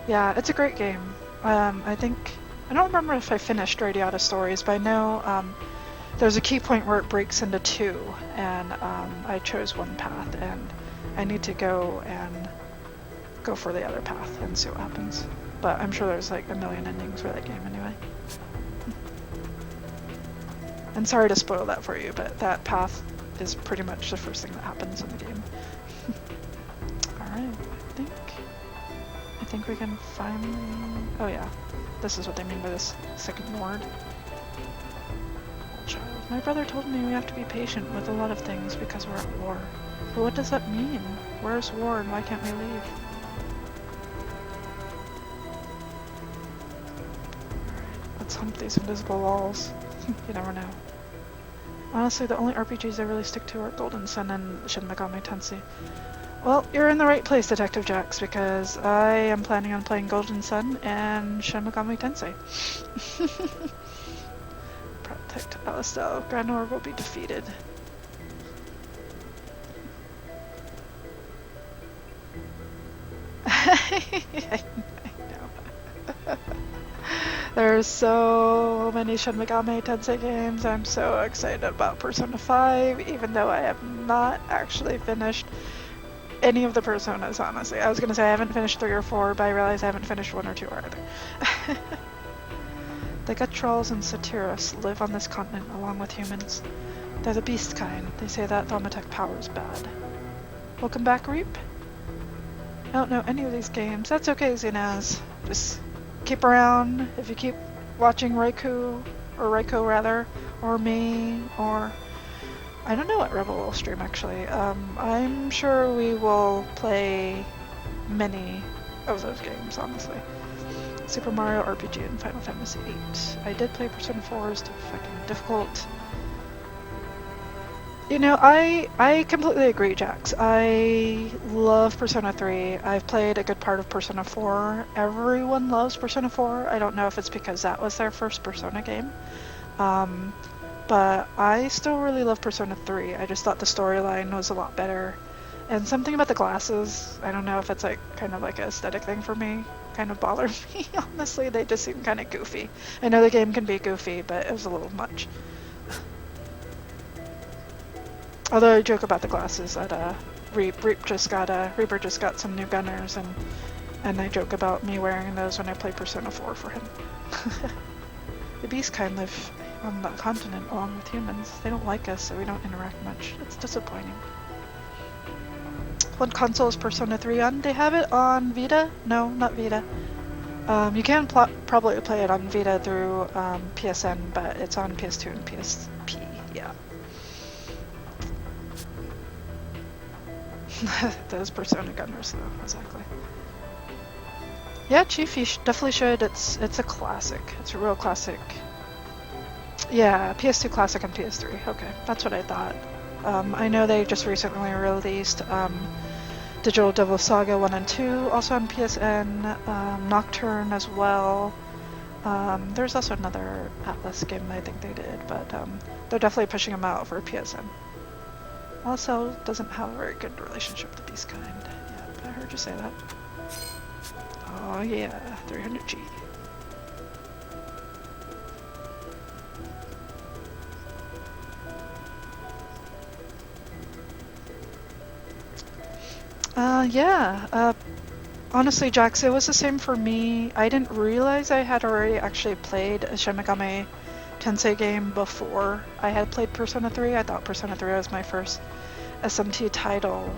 Yeah, it's a great game. I don't remember if I finished Radiata Stories, but I know there's a key point where it breaks into two, and I chose one path, and I need to go for the other path and see what happens. But I'm sure there's like a million endings for that game anyway. And sorry to spoil that for you, but that path is pretty much the first thing that happens in the game. Alright, I think we can finally... Oh yeah, this is what they mean by this second ward. Child. My brother told me we have to be patient with a lot of things because we're at war. But what does that mean? Where's war and why can't we leave? Let's hump these invisible walls. You never know. Honestly, the only RPGs I really stick to are Golden Sun and Shin Megami Tensei. Well, you're in the right place, Detective Jax, because I am planning on playing Golden Sun and Shin Megami Tensei. Protect Alistair. Granor will be defeated. I know. There's so many Shin Megami Tensei games. I'm so excited about Persona 5, even though I have not actually finished any of the Personas, honestly. I was gonna say I haven't finished 3 or 4, but I realize I haven't finished 1 or 2 either. The Guttrolls and Satyrs live on this continent along with humans. They're the beast kind. They say that Thaumaturg power is bad. Welcome back, Reap. I don't know any of these games. That's okay, Zinaz. Just keep around, if you keep watching Raiko rather, or me, or I don't know what Rebel will stream actually. I'm sure we will play many of those games, honestly. Super Mario RPG and Final Fantasy VIII. I did play Persona 4, it's too fucking difficult. You know, I completely agree, Jax. I love Persona 3. I've played a good part of Persona 4. Everyone loves Persona 4. I don't know if it's because that was their first Persona game. But I still really love Persona 3. I just thought the storyline was a lot better. And something about the glasses, I don't know if it's like kind of like an aesthetic thing for me, kind of bothered me, honestly. They just seem kind of goofy. I know the game can be goofy, but it was a little much. Although I joke about the glasses that Reaper just got some new gunners, and I joke about me wearing those when I play Persona 4 for him. The beast kind live on the continent along with humans. They don't like us, so we don't interact much. It's disappointing. What console is Persona 3 on? They have it on Vita? No, not Vita. You can probably play it on Vita through PSN, but it's on PS2 and PSP, yeah. Those Persona gunners, though, exactly. Yeah, Chief, you definitely should. It's a classic. It's a real classic. Yeah, PS2 classic and PS3. Okay, that's what I thought. I know they just recently released Digital Devil Saga 1 and 2, also on PSN, Nocturne as well. There's also another Atlas game I think they did, but they're definitely pushing them out for PSN. Also, doesn't have a very good relationship with the Beast kind. Yeah, I heard you say that. Oh yeah, 300G. Yeah. Honestly, Jax, it was the same for me. I didn't realize I had already actually played a Shin Megami Tensei game before I had played Persona 3. I thought Persona 3 was my first SMT title,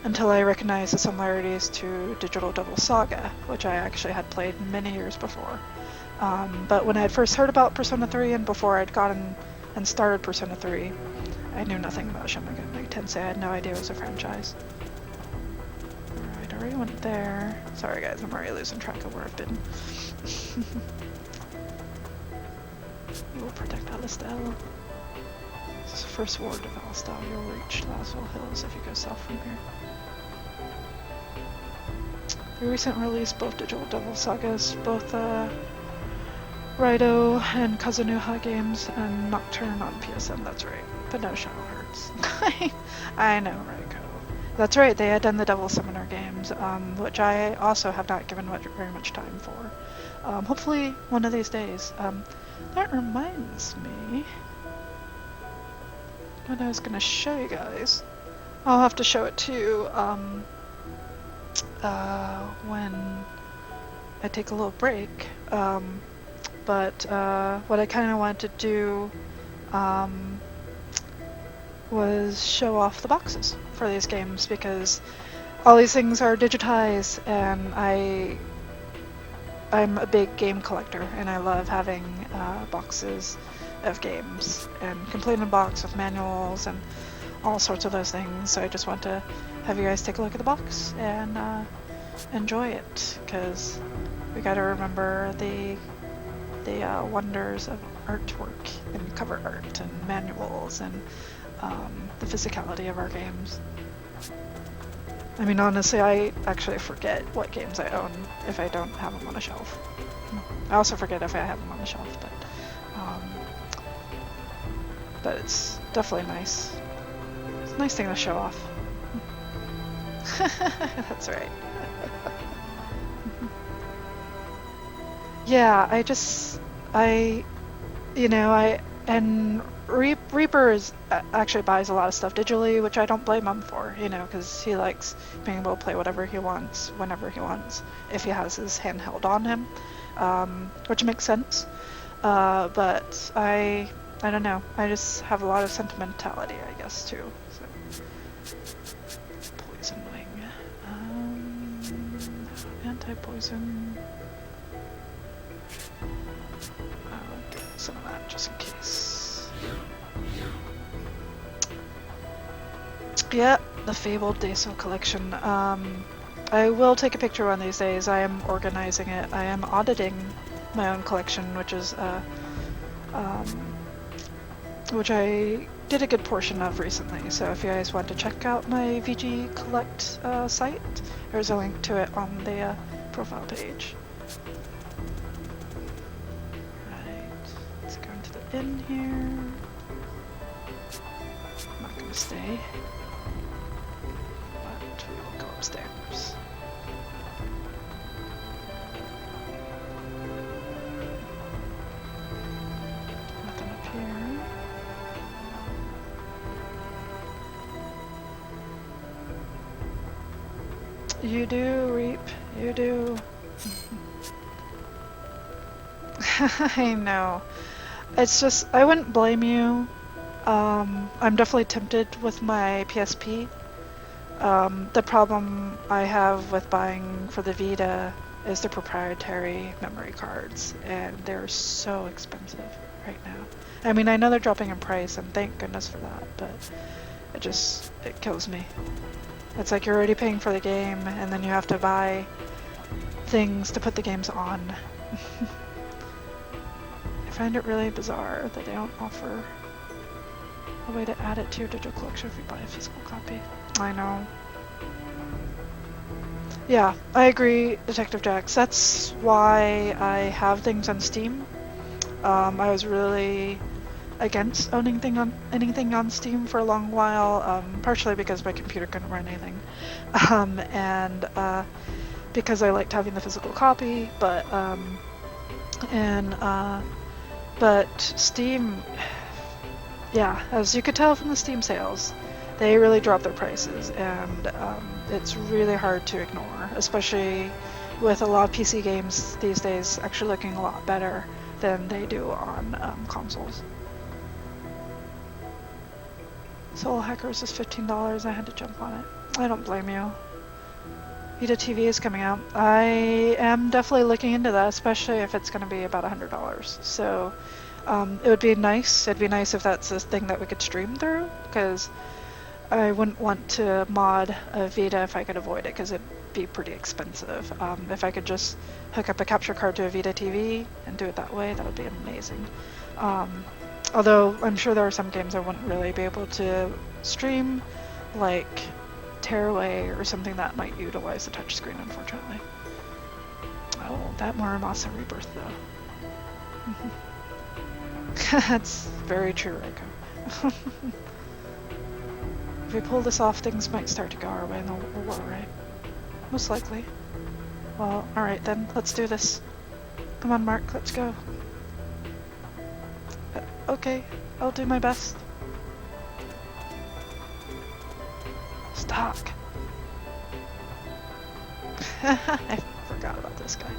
until I recognized the similarities to Digital Devil Saga, which I actually had played many years before. But when I had first heard about Persona 3 and before I'd gotten and started Persona 3, I knew nothing about Shin Megami Tensei. I had no idea it was a franchise. Alright, I already went there. Sorry guys, I'm already losing track of where I've been. You will protect Alistel. This is the first ward of Alistel. You'll reach Laswell Hills if you go south from here. We recently released both Digital Devil Sagas, both Raido and Kazunuha games, and Nocturne on PSN, that's right. But no Shadow Hearts. I know, Raiko. That's right, they had done the Devil Summoner games, which I also have not given very much time for. Hopefully one of these days. That reminds me what I was going to show you guys. I'll have to show it too when I take a little break. But what I kind of wanted to do was show off the boxes for these games, because all these things are digitized, and I'm a big game collector, and I love having boxes of games, and complete a box with manuals and all sorts of those things. So I just want to have you guys take a look at the box and enjoy it, because we got to remember the wonders of artwork and cover art and manuals and the physicality of our games. I mean, honestly, I actually forget what games I own if I don't have them on a shelf. I also forget if I have them on the shelf, but it's definitely nice. It's a nice thing to show off. That's right. Yeah, and Reaper actually buys a lot of stuff digitally, which I don't blame him for, because he likes being able to play whatever he wants, whenever he wants, if he has his handheld on him, which makes sense. But I don't know, I just have a lot of sentimentality, I guess, too. So. Poison Wing. Anti-poison. I'll do some of that just in case. Yeah, the fabled Daso collection. I will take a picture one of these days. I am organizing it. I am auditing my own collection, which I did a good portion of recently. So if you guys want to check out my VG Collect site, there's a link to it on the profile page. Right, let's go into the inn here. I'm not gonna stay, but we'll go upstairs. Nothing up here. You do, Reap. You do. I know. It's just, I wouldn't blame you. I'm definitely tempted with my PSP. The problem I have with buying for the Vita is the proprietary memory cards, and they're so expensive right now. I mean, I know they're dropping in price, and thank goodness for that, but it kills me. It's like you're already paying for the game, and then you have to buy things to put the games on. I find it really bizarre that they don't offer a way to add it to your digital collection if you buy a physical copy. I know. Yeah, I agree, Detective Jax. That's why I have things on Steam. I was really against owning anything on Steam for a long while, partially because my computer couldn't run anything, and because I liked having the physical copy, but Steam, yeah, as you could tell from the Steam sales, they really dropped their prices, and it's really hard to ignore, especially with a lot of PC games these days actually looking a lot better than they do on consoles. Soul Hackers is $15. I had to jump on it. I don't blame you. Vita TV is coming out. I am definitely looking into that, especially if it's going to be about $100. So it would be nice. It'd be nice if that's a thing that we could stream through, because I wouldn't want to mod a Vita if I could avoid it, because it'd be pretty expensive. If I could just hook up a capture card to a Vita TV and do it that way, that would be amazing. Although I'm sure there are some games I wouldn't really be able to stream, like Tearaway or something that might utilize the touchscreen, unfortunately. Oh, that Muramasa Rebirth, though. That's very true, Reiko. If we pull this off, things might start to go our way in the war, right? Most likely. Well, alright then, let's do this. Come on, Mark, let's go. Okay, I'll do my best. Stock. I forgot about this guy.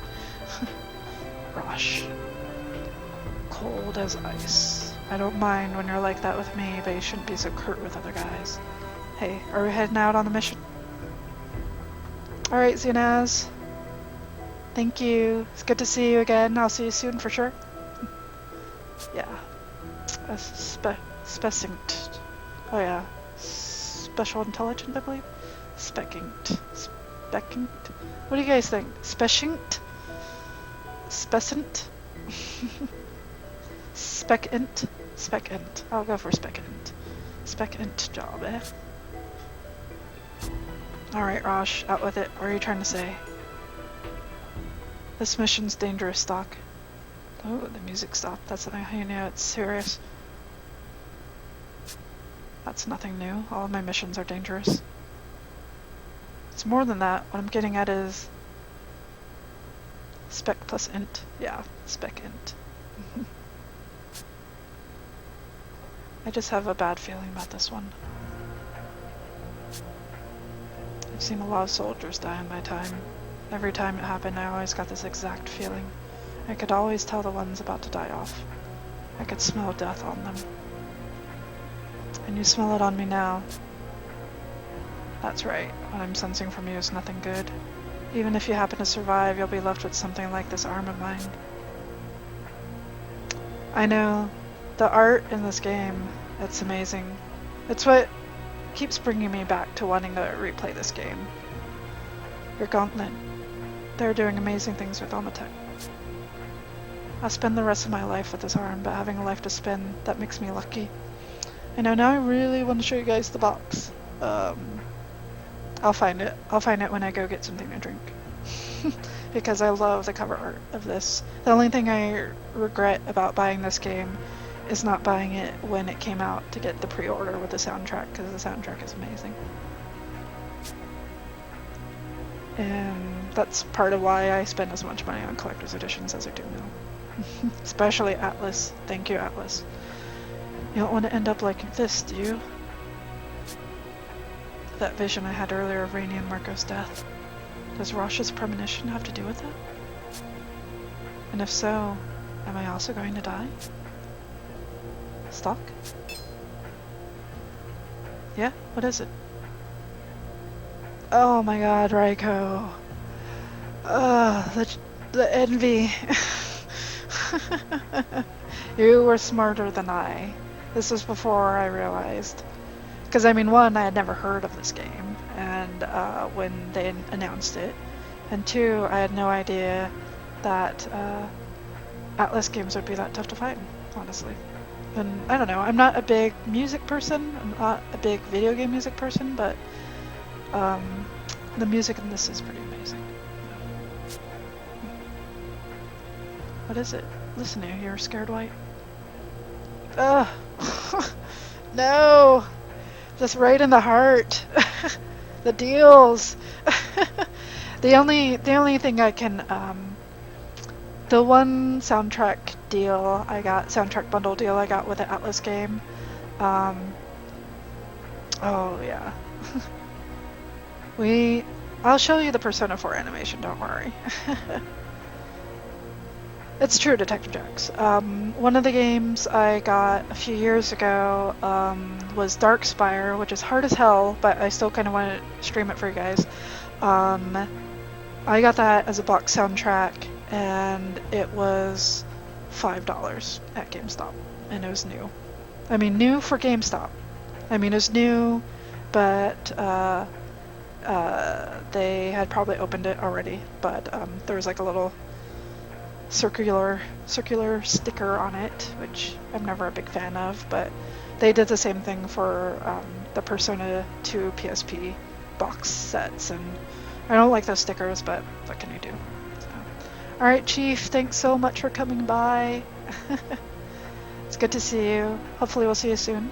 Rosh. Cold as ice. I don't mind when you're like that with me, but you shouldn't be so curt with other guys. Hey, are we heading out on the mission? Alright, Zinaz. Thank you. It's good to see you again. I'll see you soon for sure. Yeah. Specinct. Oh yeah. Special intelligence, I believe? Specinct. What do you guys think? Specinct? Specint? Specint? Specint. I'll go for Specint. Specint job, eh? Alright, Rosh, out with it. What are you trying to say? This mission's dangerous, Stock. Oh, the music stopped. That's how you know it's serious. That's nothing new. All of my missions are dangerous. It's more than that. What I'm getting at is spec plus int. Yeah, spec int. I just have a bad feeling about this one. I've seen a lot of soldiers die in my time. Every time it happened, I always got this exact feeling. I could always tell the ones about to die off. I could smell death on them. And you smell it on me now. That's right. What I'm sensing from you is nothing good. Even if you happen to survive, you'll be left with something like this arm of mine. I know. The art in this game, it's amazing. It's what keeps bringing me back to wanting to replay this game. Your Gauntlet. They're doing amazing things with Omatech. I'll spend the rest of my life with this arm, but having a life to spend, that makes me lucky. I know, now I really want to show you guys the box. I'll find it. I'll find it when I go get something to drink. Because I love the cover art of this. The only thing I regret about buying this game is not buying it when it came out to get the pre-order with the soundtrack, because the soundtrack is amazing. And that's part of why I spend as much money on collector's editions as I do now. Especially Atlas. Thank you, Atlas. You don't want to end up like this, do you? That vision I had earlier of Rainey and Marco's death. Does Rosh's premonition have to do with it? And if so, am I also going to die? Stock? Yeah? What is it? Oh my god, Raiko. The envy. You were smarter than I. This was before I realized. Because, I mean, one, I had never heard of this game, and when they announced it. And two, I had no idea that Atlas games would be that tough to find, honestly. And I don't know, I'm not a big music person, I'm not a big video game music person, but the music in this is pretty amazing. What is it? Listen to you, you're scared white. Ugh. No! Just right in the heart. The deals. The only thing I can the one soundtrack deal I got, soundtrack bundle deal I got with the Atlas game. Oh yeah. I'll show you the Persona 4 animation, don't worry. It's true, Detective Jokes. One of the games I got a few years ago was Darkspire, which is hard as hell, but I still kind of want to stream it for you guys. I got that as a box soundtrack, and it was $5 at GameStop, and it was new. I mean, new for GameStop. I mean, it was new, but they had probably opened it already, but there was like a little circular sticker on it, which I'm never a big fan of, but they did the same thing for the Persona 2 PSP box sets, and I don't like those stickers, but what can you do? So. Alright, Chief, thanks so much for coming by. It's good to see you. Hopefully we'll see you soon.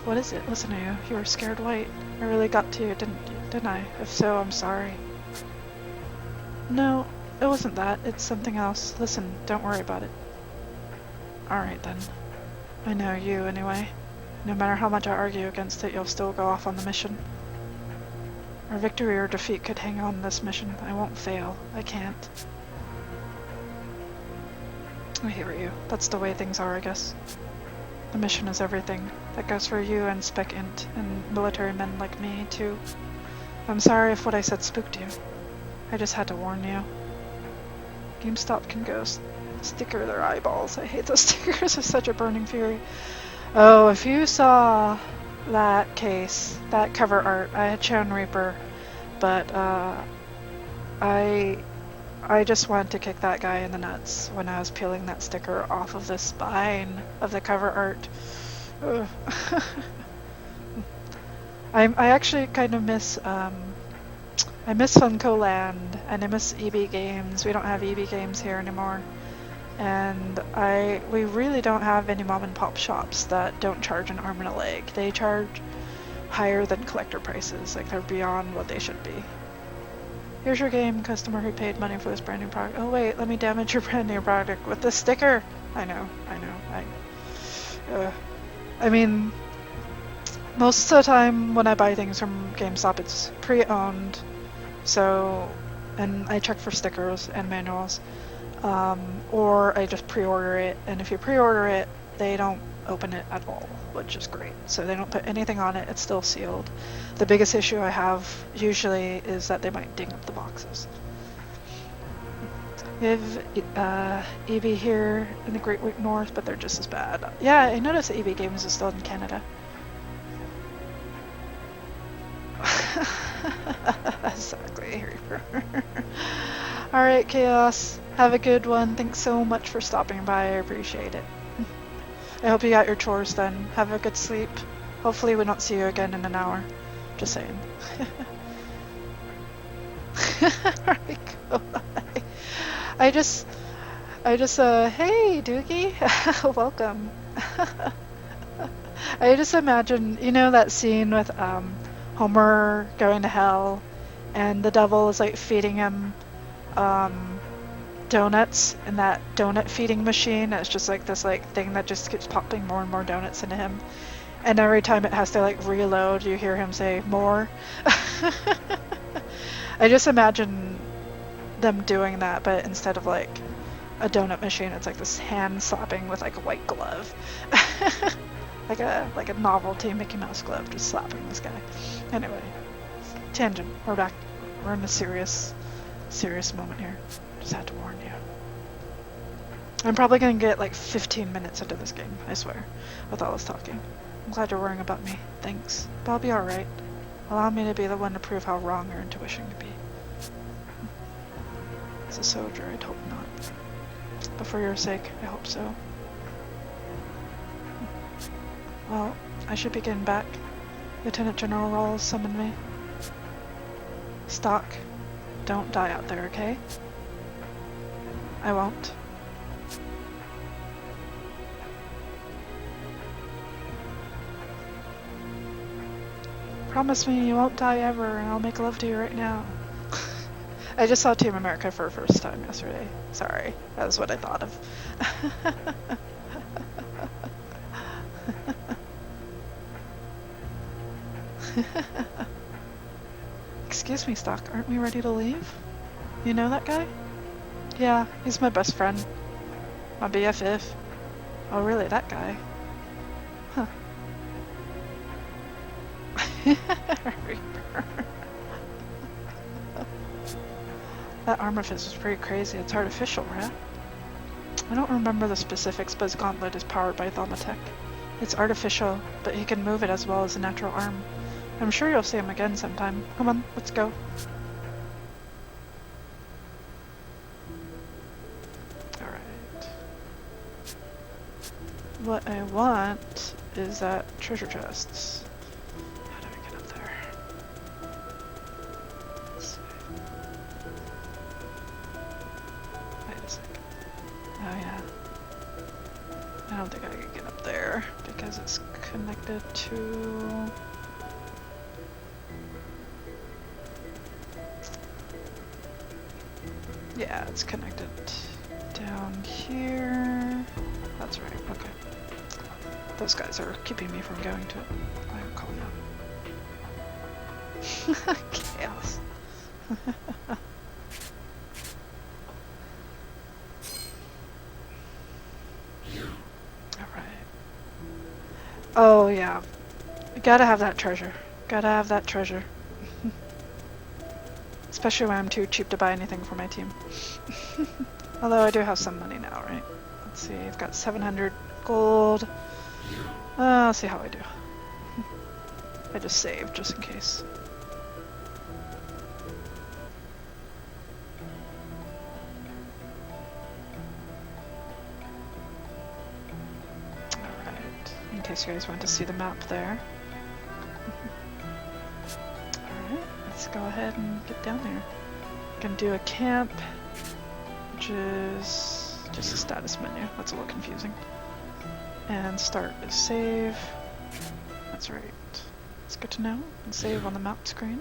What is it? Listen to you. You were scared white. I really got to you, didn't I? If so, I'm sorry. No, it wasn't that. It's something else. Listen, don't worry about it. Alright then. I know you, anyway. No matter how much I argue against it, you'll still go off on the mission. Our victory or defeat could hang on this mission. I won't fail. I can't. I hear you. That's the way things are, I guess. The mission is everything. That goes for you and Spec Int, and military men like me, too. I'm sorry if what I said spooked you. I just had to warn you. GameStop can go sticker their eyeballs. I hate those stickers with such a burning fury. Oh, if you saw that case, that cover art, I had shown Reaper, but I just wanted to kick that guy in the nuts when I was peeling that sticker off of the spine of the cover art. I actually kind of miss I miss Funko Land, and I miss EB Games. We don't have EB Games here anymore. And we really don't have any mom and pop shops that don't charge an arm and a leg. They charge higher than collector prices, like they're beyond what they should be. Here's your game, customer who paid money for this brand new product. Oh wait, let me damage your brand new product with this sticker. I know. I mean, most of the time when I buy things from GameStop, it's pre-owned. So, and I check for stickers and manuals, or I just pre-order it, and if you pre-order it, they don't open it at all, which is great. So they don't put anything on it, it's still sealed. The biggest issue I have usually is that they might ding up the boxes. We have EB here in the Great White North, but they're just as bad. Yeah, I noticed the EB Games is still in Canada. Exactly. Alright, Chaos. Have a good one. Thanks so much for stopping by. I appreciate it. I hope you got your chores done. Have a good sleep. Hopefully we don't see you again in an hour. Just saying. Alright, cool. I just, hey, Doogie. Welcome. I just imagine, you know that scene with Homer going to hell and the devil is like feeding him donuts in that donut feeding machine. It's just like this like thing that just keeps popping more and more donuts into him. And every time it has to like reload, you hear him say more. I just imagine them doing that, but instead of like a donut machine, it's like this hand slapping with like a white glove. like a novelty Mickey Mouse glove just slapping this guy. Anyway, tangent. We're back. We're in a serious moment here. Just had to warn you. I'm probably gonna get like 15 minutes into this game, I swear, with all this talking. I'm glad you're worrying about me. Thanks. But I'll be alright. Allow me to be the one to prove how wrong your intuition can be. As a soldier, I'd hope not. But for your sake, I hope so. Well, I should be getting back. Lieutenant General Rawls summoned me. Stock, don't die out there, okay? I won't. Promise me you won't die ever, and I'll make love to you right now. I just saw Team America for the first time yesterday. Sorry, that was what I thought of. Excuse me, Stock, aren't we ready to leave? You know that guy? Yeah, he's my best friend. My BFF. Oh really, that guy? Huh. That armor fist is pretty crazy. It's artificial, right? I don't remember the specifics, but his gauntlet is powered by Thaumatek. It's artificial, but he can move it as well as a natural arm. I'm sure you'll see him again sometime. Come on, let's go. Alright. What I want is that treasure chests. How do I get up there? Let's see. Wait a second. Oh yeah. I don't think I can get up there because it's connected to... Yeah, it's connected down here. That's right, okay. Those guys are keeping me from going to it. I'm calling out. Chaos. Alright. Oh yeah. Gotta have that treasure. Gotta have that treasure. Especially when I'm too cheap to buy anything for my team. Although I do have some money now, right? Let's see, I've got 700 gold. I'll see how I do. I just saved, just in case. Alright, in case you guys want to see the map there. Let's go ahead and get down there. Gonna do a camp, which is just a status menu. That's a little confusing. And start is save. That's right. It's good to know. And save on the map screen.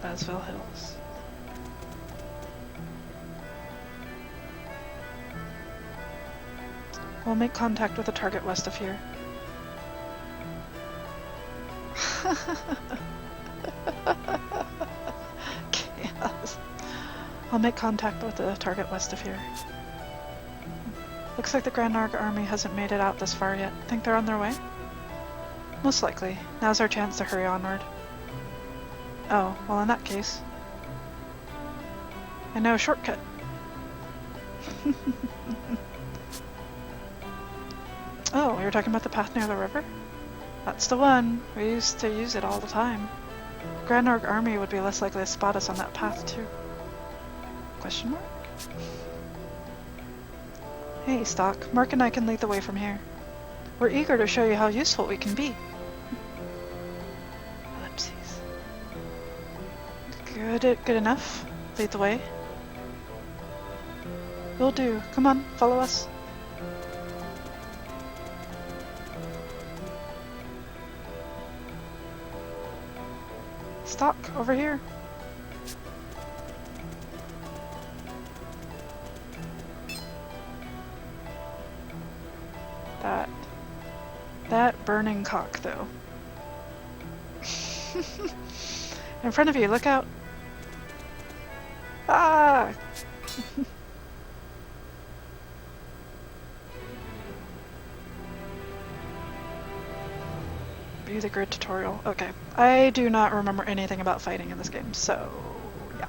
Lasville Hills. We'll make contact with a target west of here. Chaos. I'll make contact with the target west of here. Looks like the Grand Arc army hasn't made it out this far yet. Think they're on their way? Most likely. Now's our chance to hurry onward. Oh, well in that case. I know a shortcut. Oh, you're talking about the path near the river? That's the one. We used to use it all the time. Grand Orc army would be less likely to spot us on that path too. Question mark? Hey, Stock. Mark and I can lead the way from here. We're eager to show you how useful we can be. Ellipses. Good enough. Lead the way. Will do. Come on, follow us. Stock, over here. That burning cock, though. In front of you, look out. Ah! View the grid tutorial. Okay. I do not remember anything about fighting in this game, so yeah.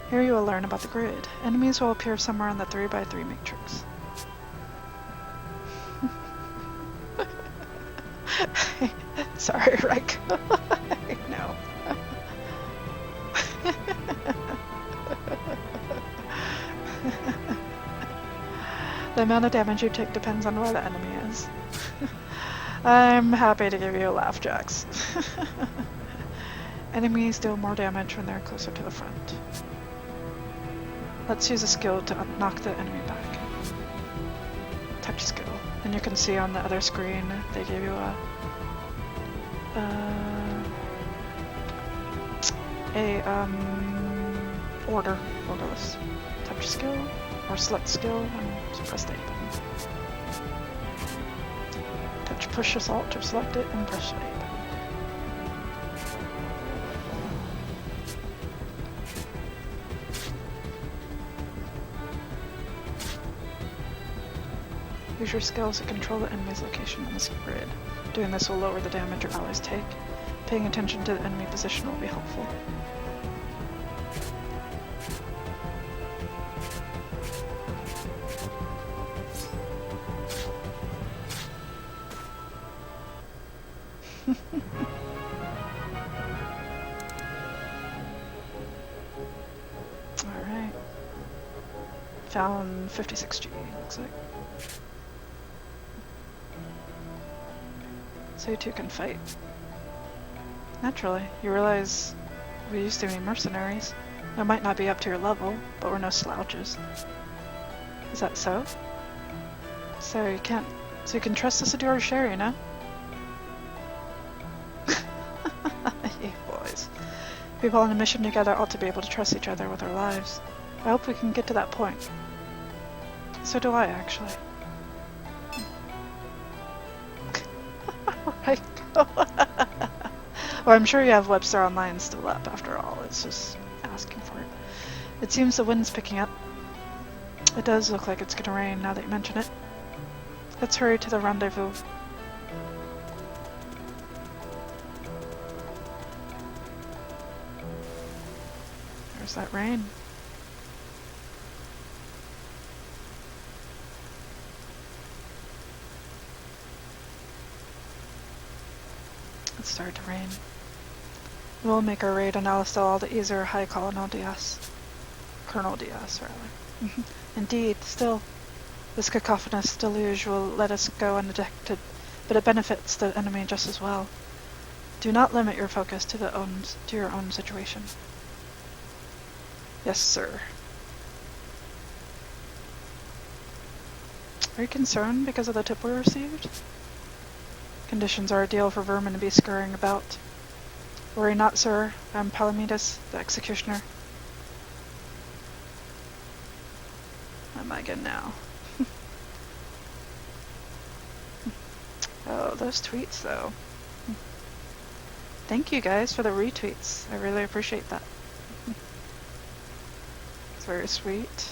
Here you will learn about the grid. Enemies will appear somewhere on the 3x3 matrix. Sorry, Rick. No. The amount of damage you take depends on where the enemy is. I'm happy to give you a laugh, Jax. Enemies deal more damage when they're closer to the front. Let's use a skill to knock the enemy back. Touch skill. And you can see on the other screen they give you a orderless touch skill or select skill and press the A button. Touch push assault or select it and press the A button. Use your skills to control the enemy's location on this grid. Doing this will lower the damage your allies take. Paying attention to the enemy position will be helpful. Alright. Found 56G, looks like. So you two can fight. Naturally, you realize we used to be mercenaries. It might not be up to your level, but we're no slouches. Is that so? So you can trust us to do our share, you know? You boys. People on a mission together ought to be able to trust each other with our lives. I hope we can get to that point. So do I, actually. Right. Well, I'm sure you have Webster Online still up after all. It's just asking for it. It seems the wind's picking up. It does look like it's gonna rain now that you mention it. Let's hurry to the rendezvous. There's that rain. It started to rain. We'll make our raid on Alistel the easier High Colonel Diaz. Colonel Diaz, rather. Indeed, still, this cacophonous deluge will let us go undetected, but it benefits the enemy just as well. Do not limit your focus to your own situation. Yes, sir. Are you concerned because of the tip we received? Conditions are ideal for vermin to be scurrying about. Worry not, sir. I am Palamedes, the executioner. Am I good now? Oh, those tweets, though. Thank you guys for the retweets. I really appreciate that. It's very sweet.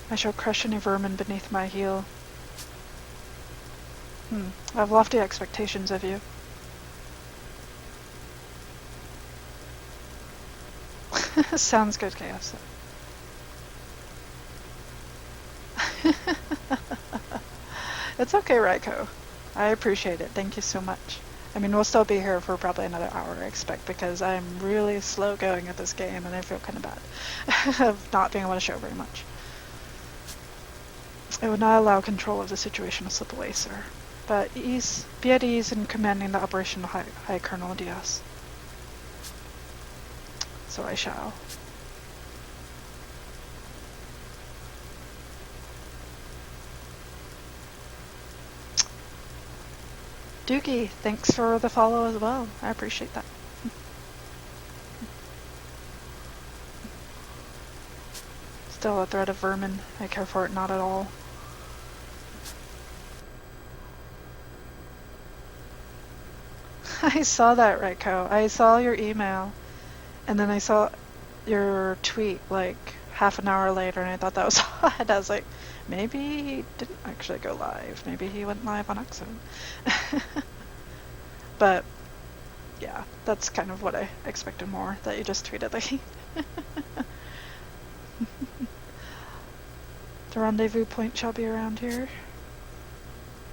I shall crush any vermin beneath my heel. I have lofty expectations of you. Sounds good, Chaos. It's okay, Raiko. I appreciate it. Thank you so much. I mean, we'll still be here for probably another hour, I expect, because I'm really slow going at this game, and I feel kind of bad of not being able to show very much. I would not allow control of the situation to slip away, sir. But be at ease in commanding the operation of High Colonel Diaz. So I shall. Doogie, thanks for the follow as well. I appreciate that. Still a threat of vermin. I care for it not at all. I saw that, Raiko. I saw your email, and then I saw your tweet like half an hour later, and I thought that was odd. I was like, maybe he didn't actually go live. Maybe he went live on accident. But yeah, that's kind of what I expected more, that you just tweeted like the rendezvous point shall be around here.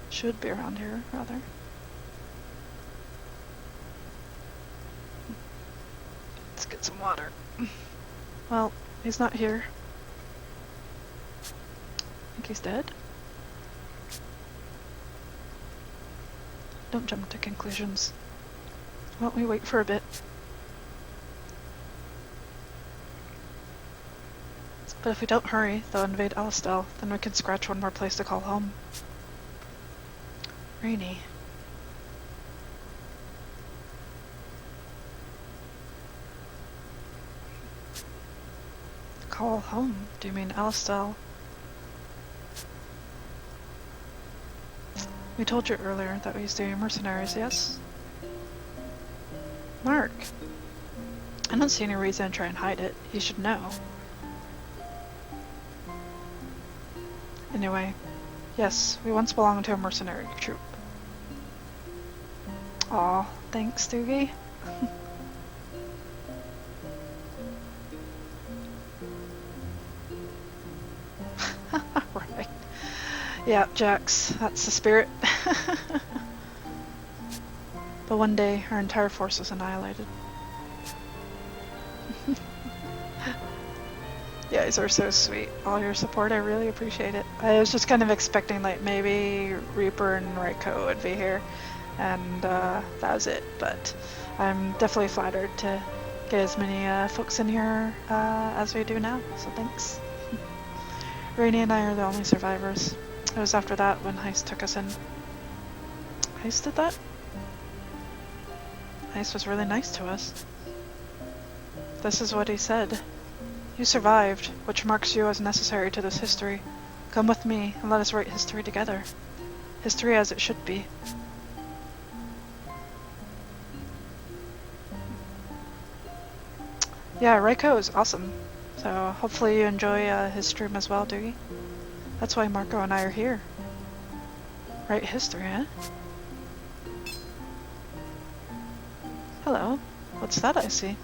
Should be around here, rather. Let's get some water. Well, he's not here. I think he's dead. Don't jump to conclusions. Why don't we wait for a bit? But if we don't hurry, they'll invade Alistel. Then we can scratch one more place to call home. Rainy. Call home? Do you mean Alistel? We told you earlier that we used to be mercenaries, yes? Mark! I don't see any reason to try and hide it. You should know. Anyway, yes, we once belonged to a mercenary troop. Aw, thanks, Doogie. Right. Yeah, Jax, that's the spirit. But one day, our entire force was annihilated. You guys are so sweet. All your support, I really appreciate it. I was just kind of expecting, like, maybe Reaper and Raiko would be here, and that was it. But I'm definitely flattered to get as many folks in here as we do now, so thanks. Rainy and I are the only survivors. It was after that when Heist took us in. Heist did that? Heist was really nice to us. This is what he said. You survived, which marks you as necessary to this history. Come with me and let us write history together. History as it should be. Yeah, Raiko is awesome. So hopefully you enjoy his stream as well, Doogie. That's why Marco and I are here. Write history, eh? Hello. What's that I see?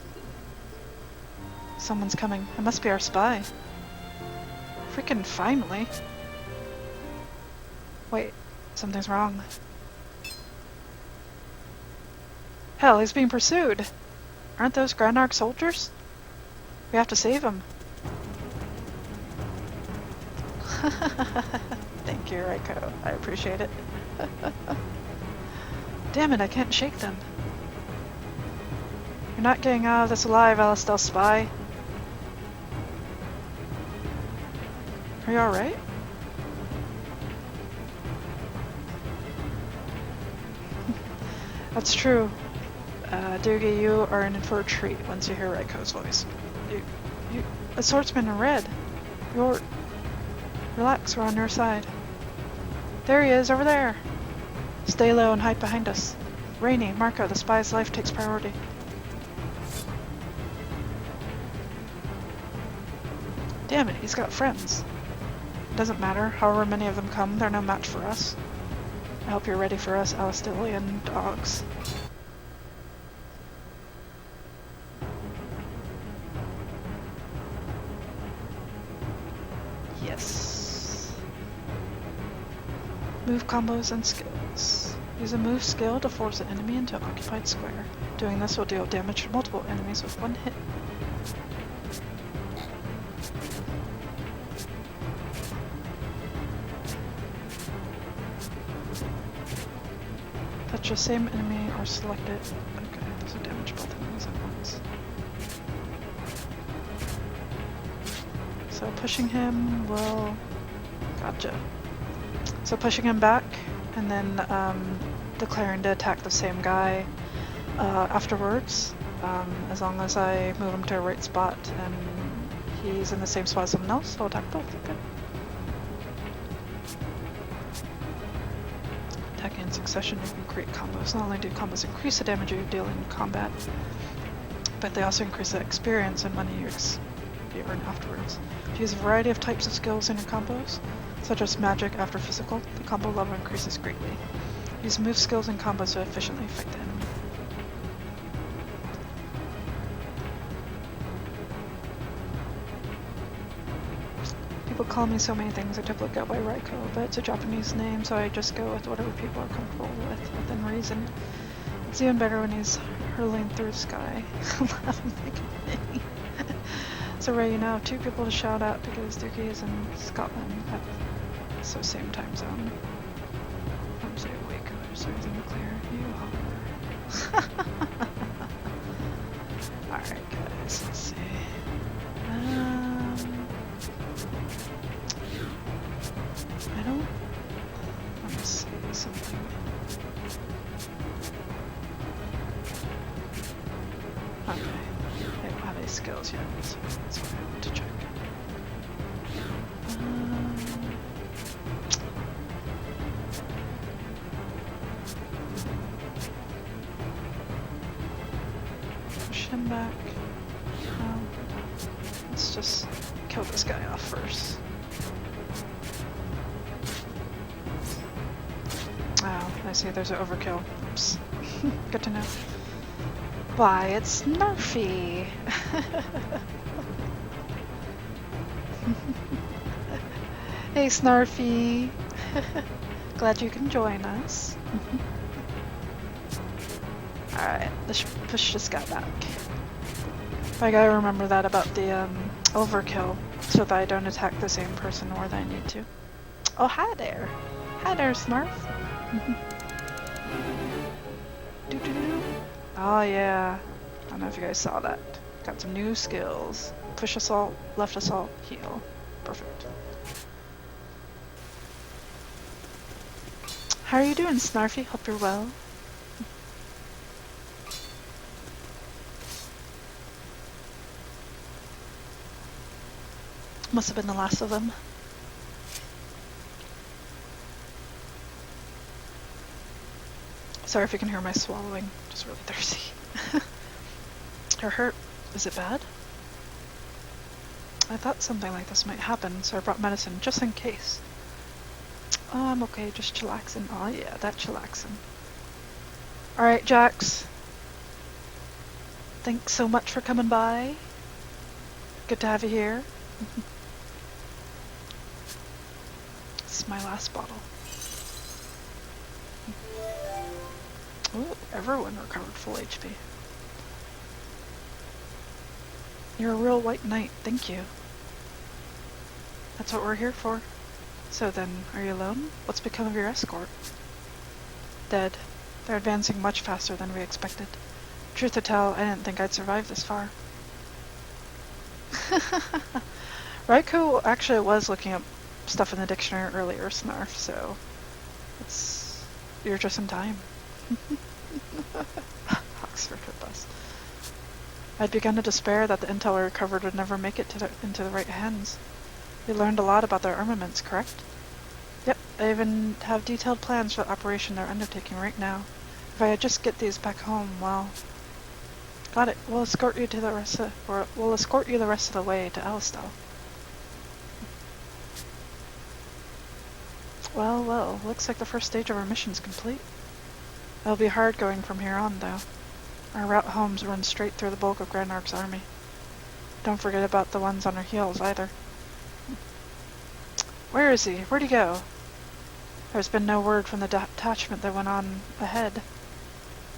Someone's coming. It must be our spy. Freaking finally. Wait, something's wrong. Hell, he's being pursued. Aren't those Grand Arc soldiers? We have to save him. Thank you, Raiko. I appreciate it. Damn it, I can't shake them. You're not getting out of this alive, Alistel spy. Are you alright? That's true. Doogie, you are in for a treat once you hear Raiko's voice. A swordsman in red. Relax, we're on your side. There he is, over there. Stay low and hide behind us. Rainy, Marco, the spy's life takes priority. Damn it, he's got friends. Doesn't matter, however many of them come, they're no match for us. I hope you're ready for us Alastilian dogs. Yes. Move combos and skills. Use a move skill to force an enemy into an occupied square. Doing this will deal damage to multiple enemies with one hit. Touch the same enemy or select it. Okay, so damage both enemies at once. So pushing him will... Gotcha. So pushing him back and then declaring to attack the same guy afterwards, as long as I move him to a right spot and he's in the same spot as someone else, I'll attack both. Okay. Attacking in succession, you can create combos. Not only do combos increase the damage you deal in combat, but they also increase the experience and money you earn afterwards. If you use a variety of types of skills in your combos, such as magic after physical, the combo level increases greatly. Use move skills and combos to efficiently affect the enemy. People call me so many things, I typically go by Raiko, but it's a Japanese name, so I just go with whatever people are comfortable with, within reason. It's even better when he's hurtling through the sky. Laughing like a baby. So Ray, you now have two people to shout at because Dookie is in Scotland at the same time zone. I'm so awake, so he's in the clear. You holler. Alright guys, let's see. I don't... Let me see something. Okay. They don't have any skills yet, so that's what I want to check. Push him back. Let's just kill this guy off first. Oh, I see there's an overkill. Oops. Good to know. Why, it's Snarfy! Hey Snarfy! Glad you can join us. Alright, let's push this guy back. I gotta remember that about the overkill, so that I don't attack the same person more than I need to. Oh, hi there! Hi there, Snarf! Doo-doo-doo. Oh yeah, I don't know if you guys saw that. Got some new skills. Push assault, left assault, heal. Perfect. How are you doing, Snarfy? Hope you're well. Must have been the last of them. Sorry if you can hear my swallowing. Just really thirsty. You're hurt. Is it bad? I thought something like this might happen, so I brought medicine just in case. Oh, I'm okay. Just chillaxing. Oh yeah, that chillaxing. Alright, Jax. Thanks so much for coming by. Good to have you here. This is my last bottle. Ooh, everyone recovered full HP. You're a real white knight, thank you. That's what we're here for. So then, are you alone? What's become of your escort? Dead. They're advancing much faster than we expected. Truth to tell, I didn't think I'd survive this far. Raiko actually was looking up stuff in the dictionary earlier, Snarf, so you're just in time. Oxford with us. I'd begun to despair that the intel I recovered would never make it into the right hands. We learned a lot about their armaments, correct? Yep, I even have detailed plans for the operation they're undertaking right now. If I just get these back home, well... Got it. We'll escort you the rest of the way to Alistal. Well, well, looks like the first stage of our mission's complete. It'll be hard going from here on, though. Our route home runs straight through the bulk of Granark's army. Don't forget about the ones on our heels, either. Where is he? Where'd he go? There's been no word from the detachment that went on ahead.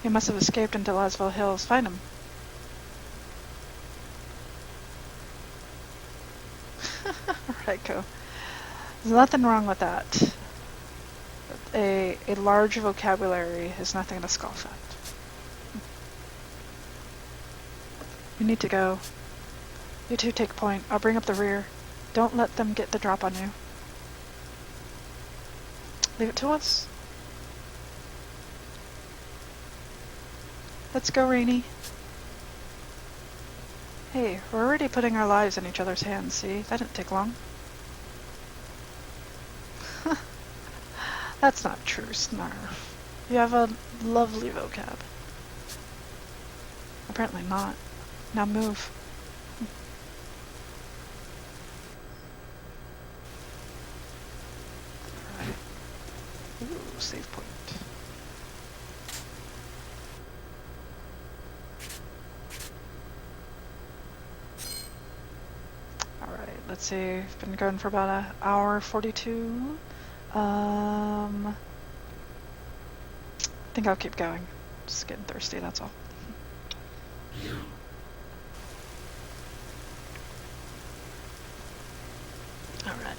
He must have escaped into Lasville Hills. Find him. Right, go. There's nothing wrong with that. A large vocabulary is nothing to scoff at. You need to go. You two take point. I'll bring up the rear. Don't let them get the drop on you. Leave it to us. Let's go, Rainy. Hey, we're already putting our lives in each other's hands, see? That didn't take long. That's not true, Snarf. You have a lovely vocab. Apparently not. Now move. Alright. Ooh, save point. Alright, let's see. I've been going for about an hour 42. I think I'll keep going. Just getting thirsty, that's all. Alright.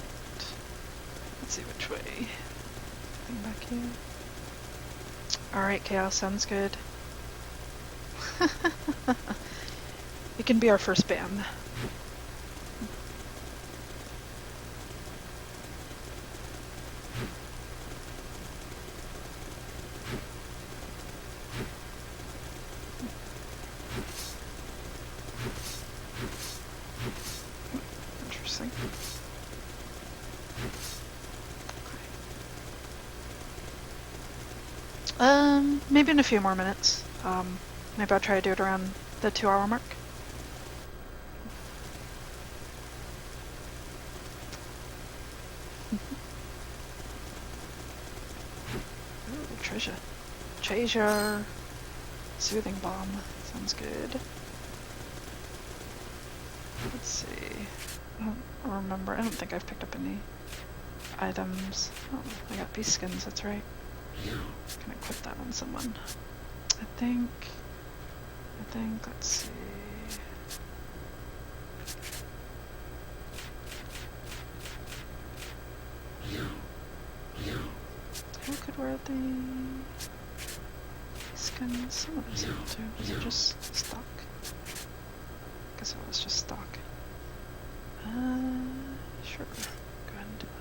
Let's see which way. Thing back here. Alright, Chaos, sounds good. You can be our first band. Interesting. Maybe in a few more minutes. Maybe I'll try to do it around the 2-hour mark. Ooh, treasure. Treasure. Soothing bomb. Sounds good. Let's see. I don't remember. I don't think I've picked up any items. Oh, I got beast skins, that's right. Can I equip that on someone? I think, let's see. Who could wear the skins? Someone was able to. Was it just stock? I guess it was just stock. Sure. Go ahead and do that.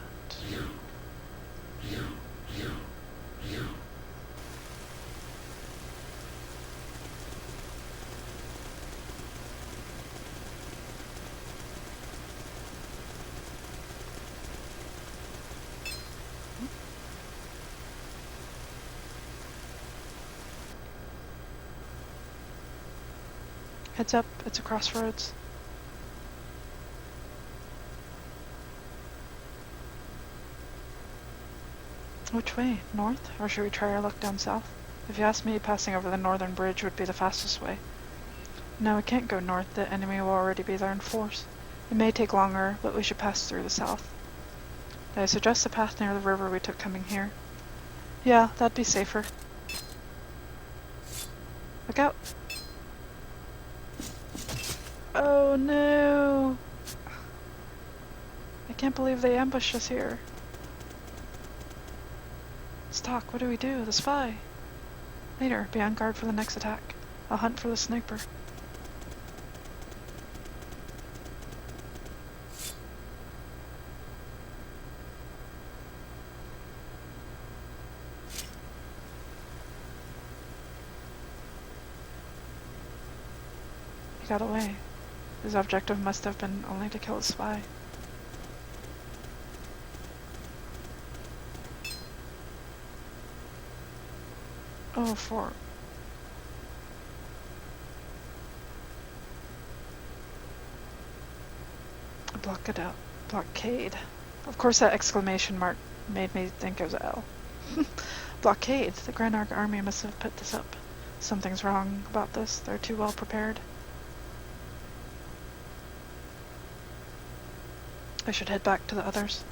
Heads up, it's a crossroads. Which way? North? Or should we try our luck down south? If you ask me, passing over the northern bridge would be the fastest way. No, we can't go north. The enemy will already be there in force. It may take longer, but we should pass through the south. I suggest the path near the river we took coming here. Yeah, that'd be safer. Look out! Oh no! I can't believe they ambushed us here. Stock, what do we do? The spy! Later, be on guard for the next attack. I'll hunt for the sniper. He got away. His objective must have been only to kill a spy. Oh, 4. Blockade. Of course that exclamation mark Made me think it was L. Blockade. The Grand Arc Army must have put this up. Something's wrong about this. They're too well prepared. I should head back to the others.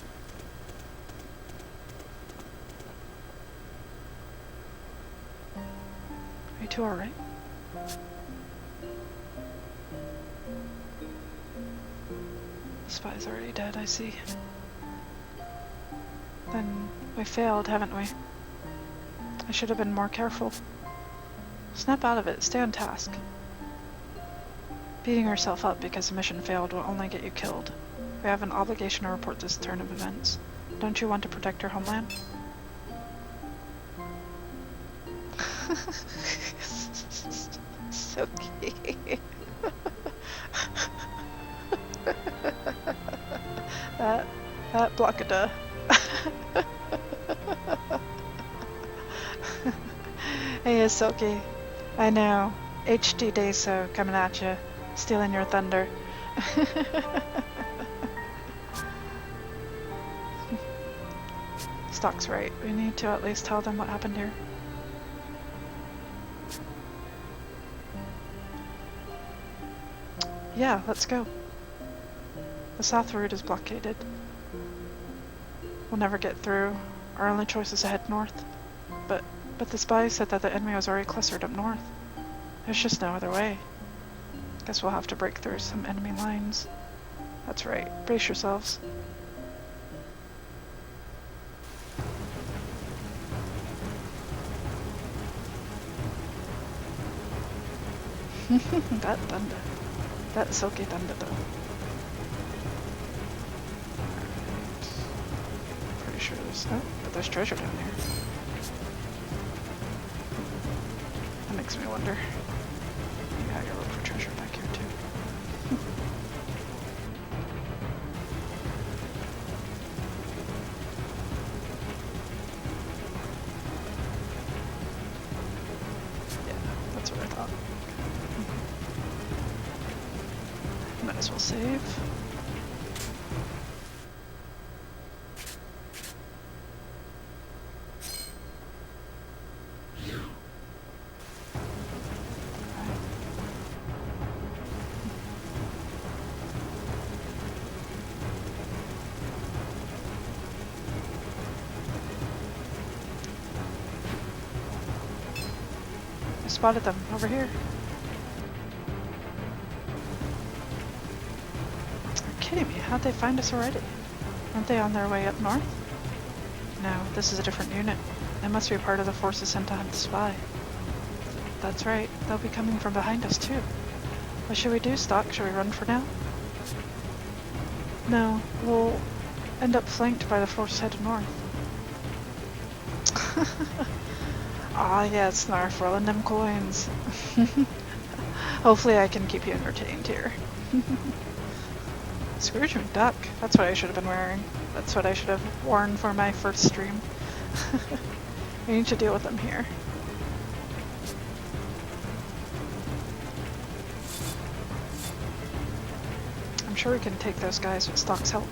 Are you two alright? The spy's already dead, I see. Then we failed, haven't we? I should have been more careful. Snap out of it. Stay on task. Beating yourself up because the mission failed will only get you killed. We have an obligation to report this turn of events. Don't you want to protect your homeland? So cute. that blockada. Hey, Silky. I know. HD Deso coming at you, stealing your thunder. Stock's right. We need to at least tell them what happened here. Yeah, let's go. The south route is blockaded. We'll never get through. Our only choice is to head north. But the spy said that the enemy was already clustered up north. There's just no other way. Guess we'll have to break through some enemy lines. That's right. Brace yourselves. That thunder. That silky thunder though. Pretty sure there's... Oh, but there's treasure down here. That makes me wonder. Yeah, you look for treasure back here too. Yeah, that's what I thought. Might as well save. I spotted them over here. Kidding me, how'd they find us already? Aren't they on their way up north? No, this is a different unit. They must be part of the forces sent to hunt the spy. That's right, they'll be coming from behind us too. What should we do, Stock? Should we run for now? No, we'll end up flanked by the force headed north. Ah yes, Snarf, rolling them coins. Hopefully I can keep you entertained here. Scrooge McDuck. That's what I should have been wearing. That's what I should have worn for my first stream. We need to deal with them here. I'm sure we can take those guys with Stock's help.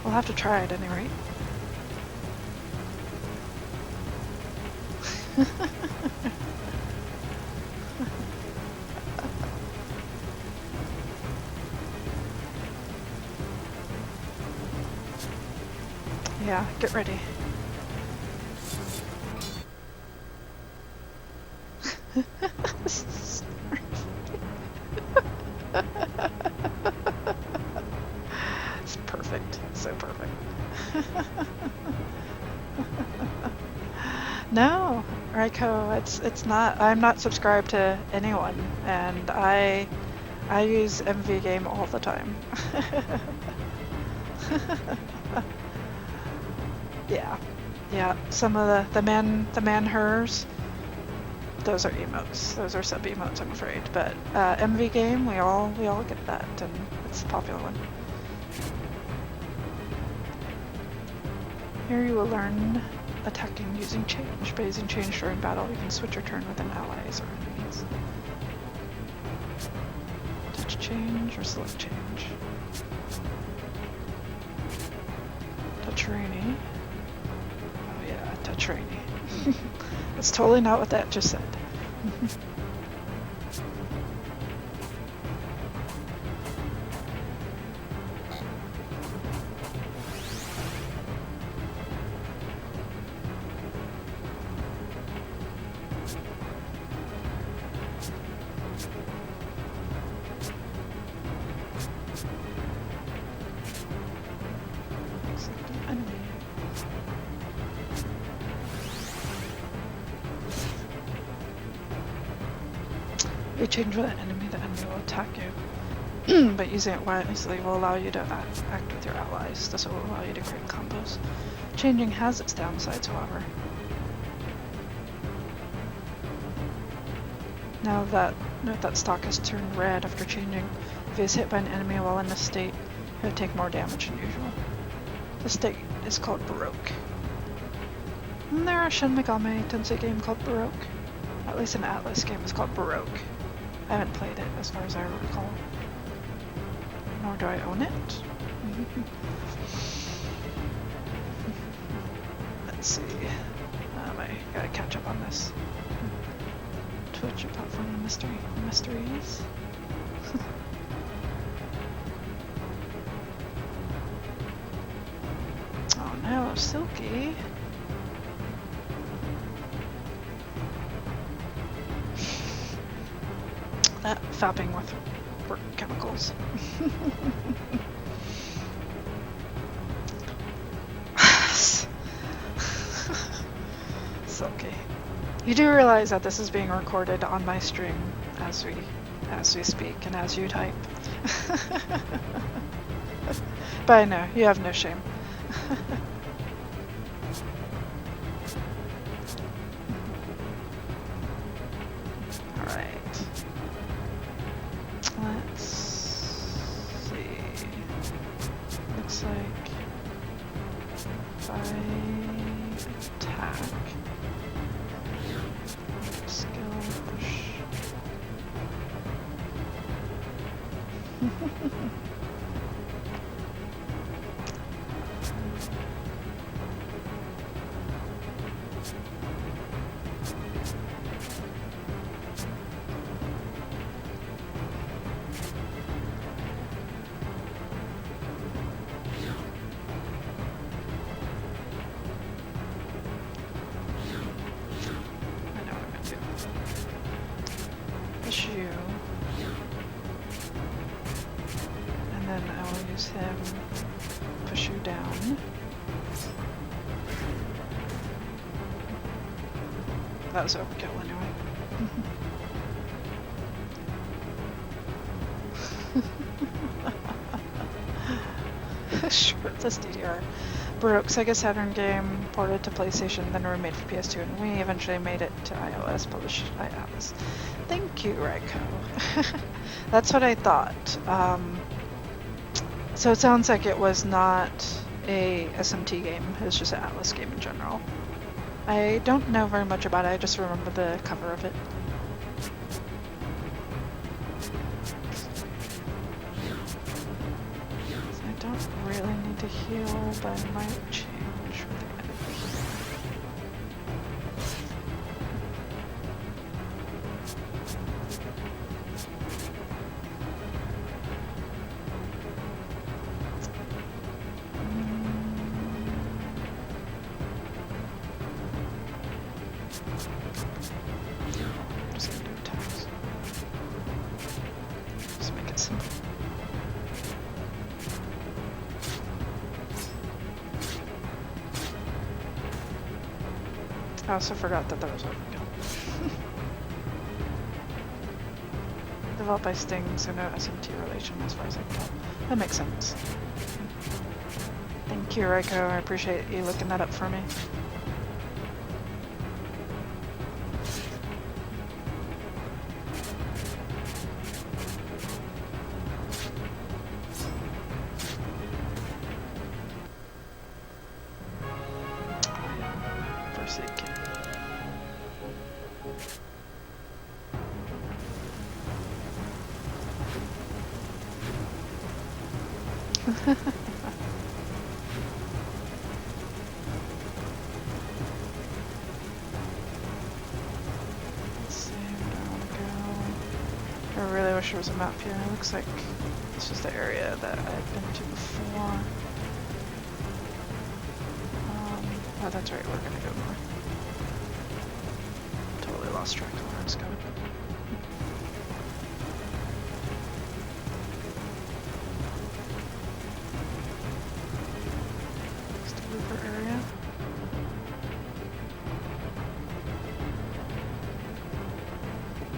We'll have to try at any rate. Yeah, get ready. It's perfect. So perfect. No, Raiko, it's not. I'm not subscribed to anyone, and I use MV Game all the time. Yeah. Some of the man hers. Those are emotes. Those are sub emotes, I'm afraid. But MV Game, we all get that, and it's a popular one. Here you will learn attacking using change. By using change during battle, you can switch your turn with an allies or enemies. Touch change or select change. Touch Rainy. trainee. That's totally not what that just said. You change with an enemy, the enemy will attack you. But using it wisely will allow you to act with your allies. This will allow you to create combos. Changing has its downsides, however. Now that note that stock has turned red after changing. If he is hit by an enemy while in this state, he will take more damage than usual. This state is called Baroque. Isn't there a Shin Megami Tensei game called Baroque? At least an Atlas game is called Baroque. I haven't played it as far as I recall. Nor do I own it. Let's see. I gotta catch up on this. Twitch apart from the mysteries. Oh no, Silky. That fapping with work chemicals. Silky. You do realize that this is being recorded on my stream as we speak and as you type. But I know, you have no shame. That was overkill anyway. Short this DDR. Baroque Sega Saturn game, ported to PlayStation, then remade for PS2 and Wii, eventually made it to iOS, published by Atlas. Thank you, Raiko. That's what I thought. So it sounds like it was not a SMT game, it was just an Atlas game in general. I don't know very much about it, I just remember the cover of it. So I don't really need to heal, but I might change with the enemy. I also forgot that there was overkill. Developed by Sting, so no SMT relation as far as I can tell. That makes sense. Thank you, Raiko. I appreciate you looking that up for me. really wish there was a map here. It looks like this is the area that I've been to before. Oh, that's right, we're gonna go north. Totally lost track of where I was going. It's the river area.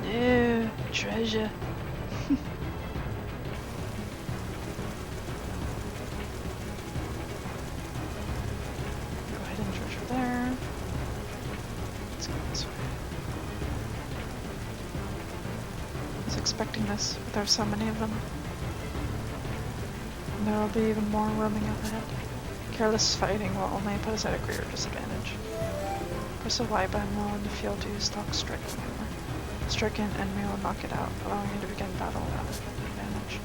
No, treasure. There. Let's go this way. I was expecting this, but there's so many of them. And there will be even more roaming up ahead. Careless fighting will only put us at a greater disadvantage. Press a Y button while in the field to use stock strike maneuver. Strike an enemy will knock it out, allowing you to begin battle at advantage.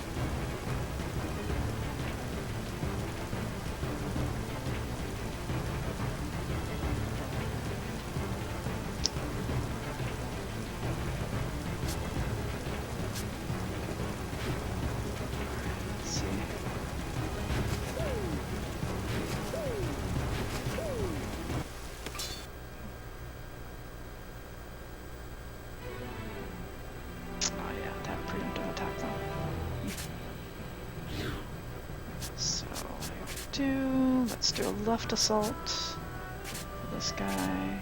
Let's do a left assault for this guy.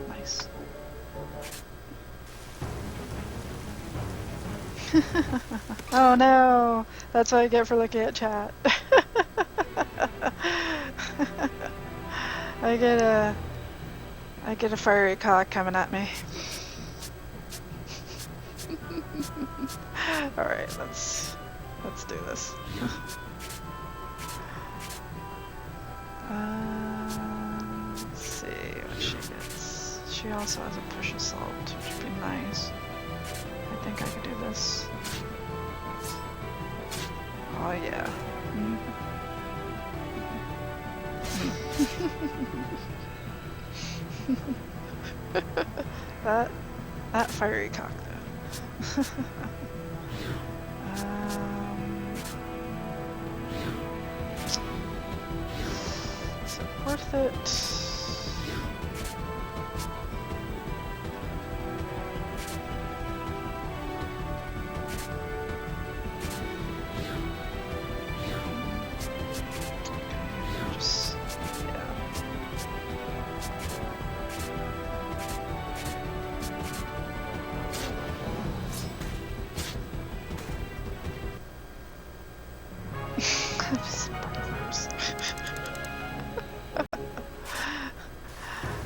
Nice. Oh no! That's what I get for looking at chat. I get a fiery cock coming at me. Alright, let's do this. Let's see what she gets. She also has a push assault, which would be nice. I think I could do this. Oh yeah. that fiery cock though. Is it worth it?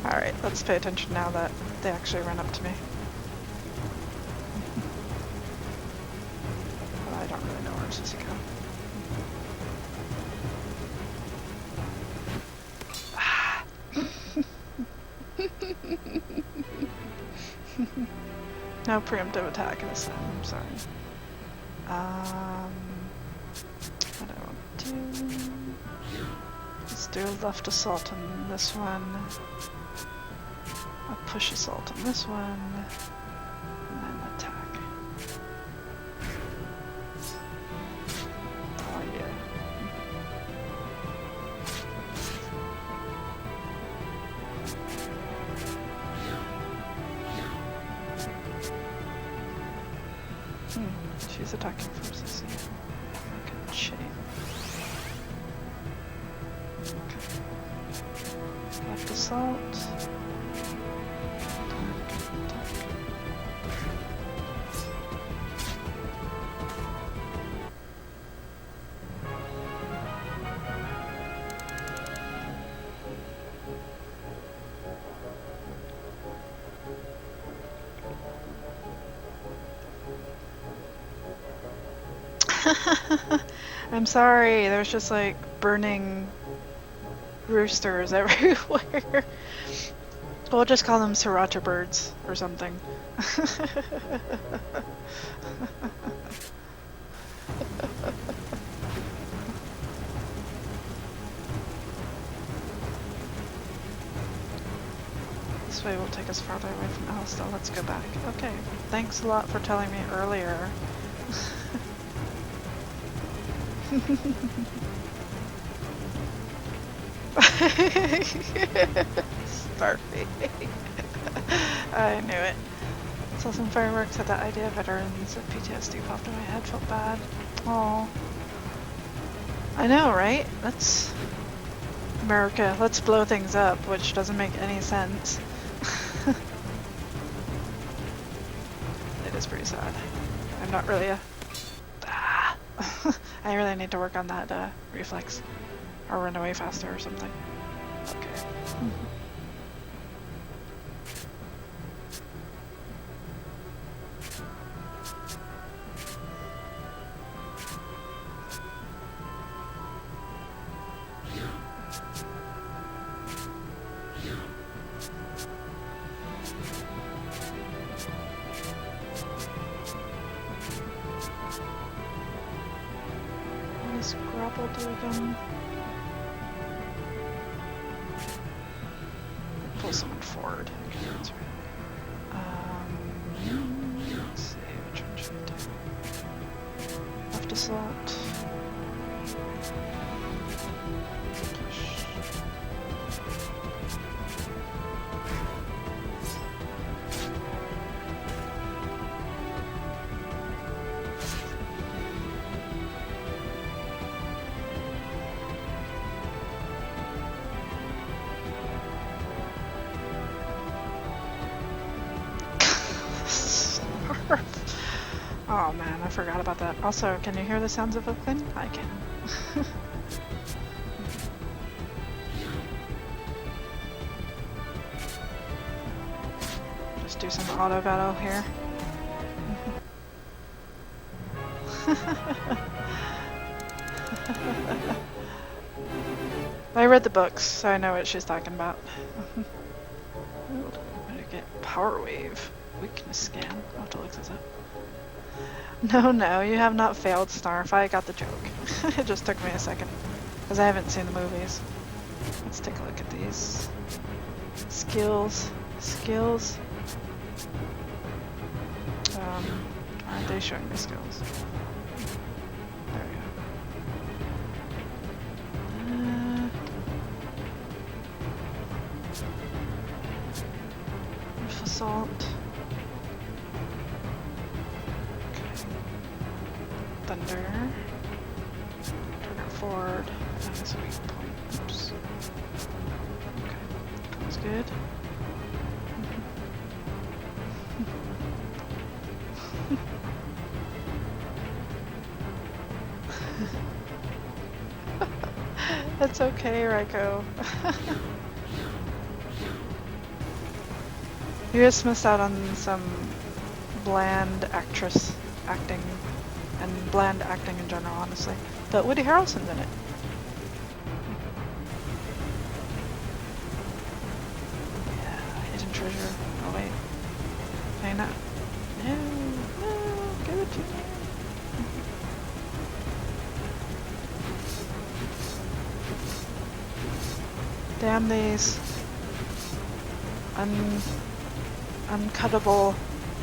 Alright, let's pay attention now that they actually run up to me. Well, I don't really know where I'm supposed to go. No preemptive attack this time, I'm sorry. What do I want to do? Let's do a left assault on this one. A push assault on this one. And then attack. Oh yeah. She's attacking first, I see. I can chain. Okay. Left assault. I'm sorry, there's just like burning roosters everywhere. We'll just call them sriracha birds or something. This way will take us farther away from Alistair. Let's go back. Okay, thanks a lot for telling me earlier. Starving. I knew it. Saw some fireworks, had that idea of veterans with PTSD popped in my head, felt bad. Oh, I know, right? That's America. Let's blow things up, which doesn't make any sense. It is pretty sad. I'm not really a... Ah. I really need to work on that reflex. Or run away faster or something. Okay. What does grapple do again? Pull someone forward. Okay, that's right. Let's see, which one should I do? Left a slot. Push. Oh man, I forgot about that. Also, can you hear the sounds of Oakland? I can. Just do some auto battle here. I read the books, so I know what she's talking about. Ooh, I'm gonna get power wave. Weakness scan. I'll have to look this up. No, you have not failed, Snarf. I got the joke. It just took me a second, because I haven't seen the movies. Let's take a look at these. Skills. Aren't they showing me skills? There we go. Roof assault. Thunder. Trigger forward. That's a weak point. Oops. Okay. That was good. That's okay, Raiko. You just missed out on some bland actress acting. And bland acting in general, honestly. But Woody Harrelson's in it. Yeah, hidden treasure. Oh wait. Can I not? No, give it to me. Damn these uncuttable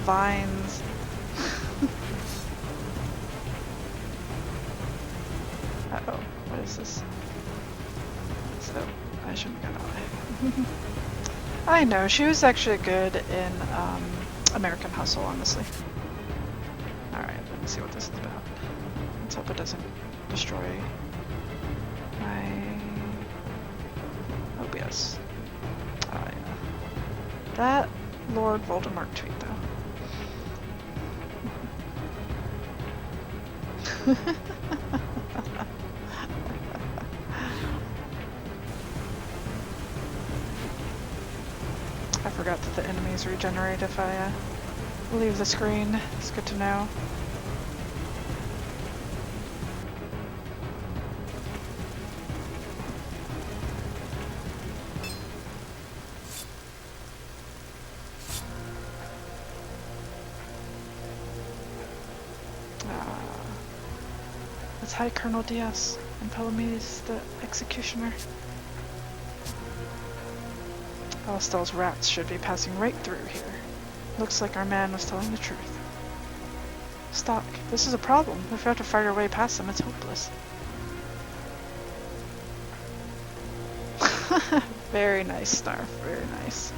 vines. Uh-oh, what is this? So, I shouldn't have got out. I know, she was actually good in American Hustle, honestly. Alright, let me see what this is about. Let's hope it doesn't destroy my OBS. Oh yeah. That Lord Voldemort tweet, though. I forgot that the enemies regenerate if I leave the screen. It's good to know. It's High Colonel Diaz and Palamedes, the executioner. Alistair's rats should be passing right through here. Looks like our man was telling the truth. Stock, this is a problem. If we have to fight our way past them, it's hopeless. Very nice, Snarf. Very nice.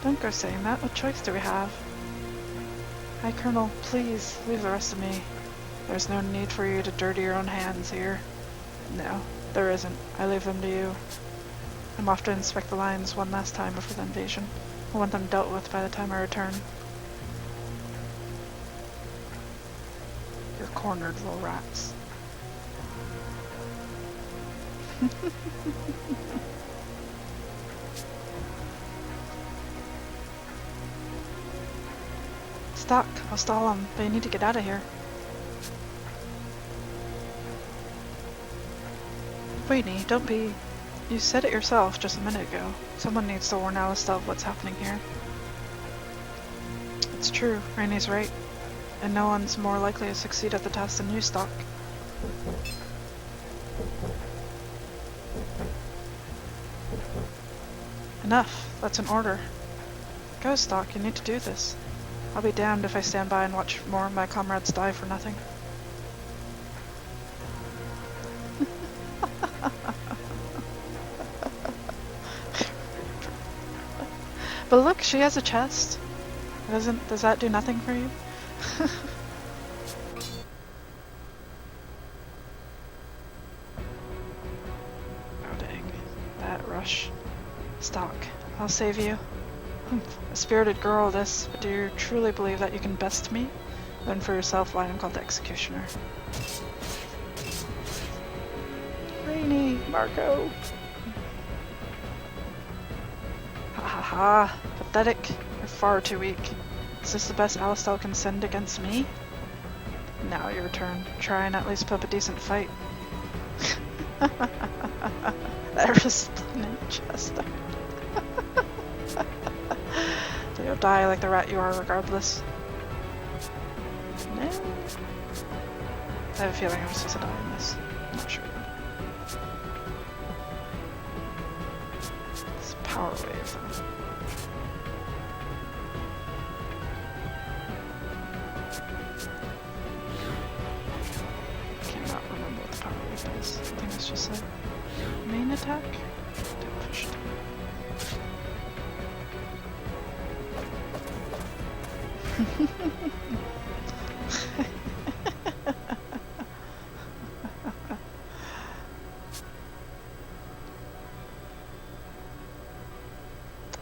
Don't go saying that. What choice do we have? Hi, Colonel. Please, leave the rest to me. There's no need for you to dirty your own hands here. No, there isn't. I leave them to you. I'm off to inspect the lines one last time before the invasion. I want them dealt with by the time I return. You're cornered, little rats. Stock, I'll stall them, but you need to get out of here. Brainy, don't be... You said it yourself just a minute ago. Someone needs to warn Alistair of what's happening here. It's true, Rainey's right. And no one's more likely to succeed at the task than you, Stock. Enough. That's an order. Go, Stock. You need to do this. I'll be damned if I stand by and watch more of my comrades die for nothing. But look, she has a chest. Does that do nothing for you? Oh dang. That rush. Stock. I'll save you. A spirited girl this, but do you truly believe that you can best me? Then for yourself, why I'm called the executioner. Rainy, Marco. Ha ha ha. Pathetic. You're far too weak. Is this the best Alistair can send against me? Now your turn. Try and at least put up a decent fight. That resplendent chest. You'll die like the rat you are regardless. No. I have a feeling I'm supposed to die in this. I'm not sure. It's a power wave. Cannot remember what the power wave does. I think it's just a main attack. Don't push it.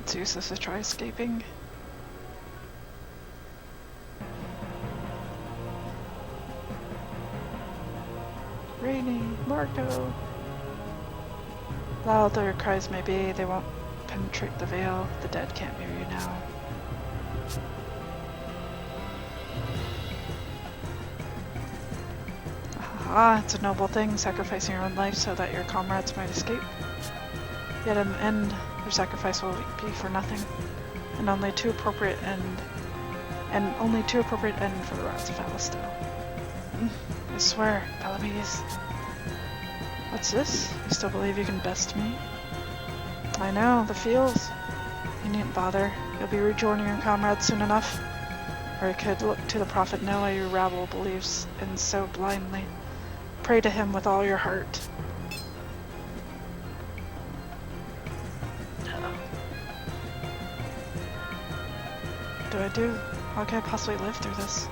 It's useless to try escaping. Rainy, Marco. Loud their cries may be, they won't penetrate the veil. The dead can't hear you now. Ah, it's a noble thing, sacrificing your own life so that your comrades might escape. Yet in the end, your sacrifice will be for nothing, and only too appropriate end for the rats of Alistair. I swear, Palamedes. What's this? You still believe you can best me? I know, the feels. You needn't bother. You'll be rejoining your comrades soon enough. Or you could look to the prophet Noah your rabble believes in so blindly. Pray to him with all your heart. What do I do? How can I possibly live through this?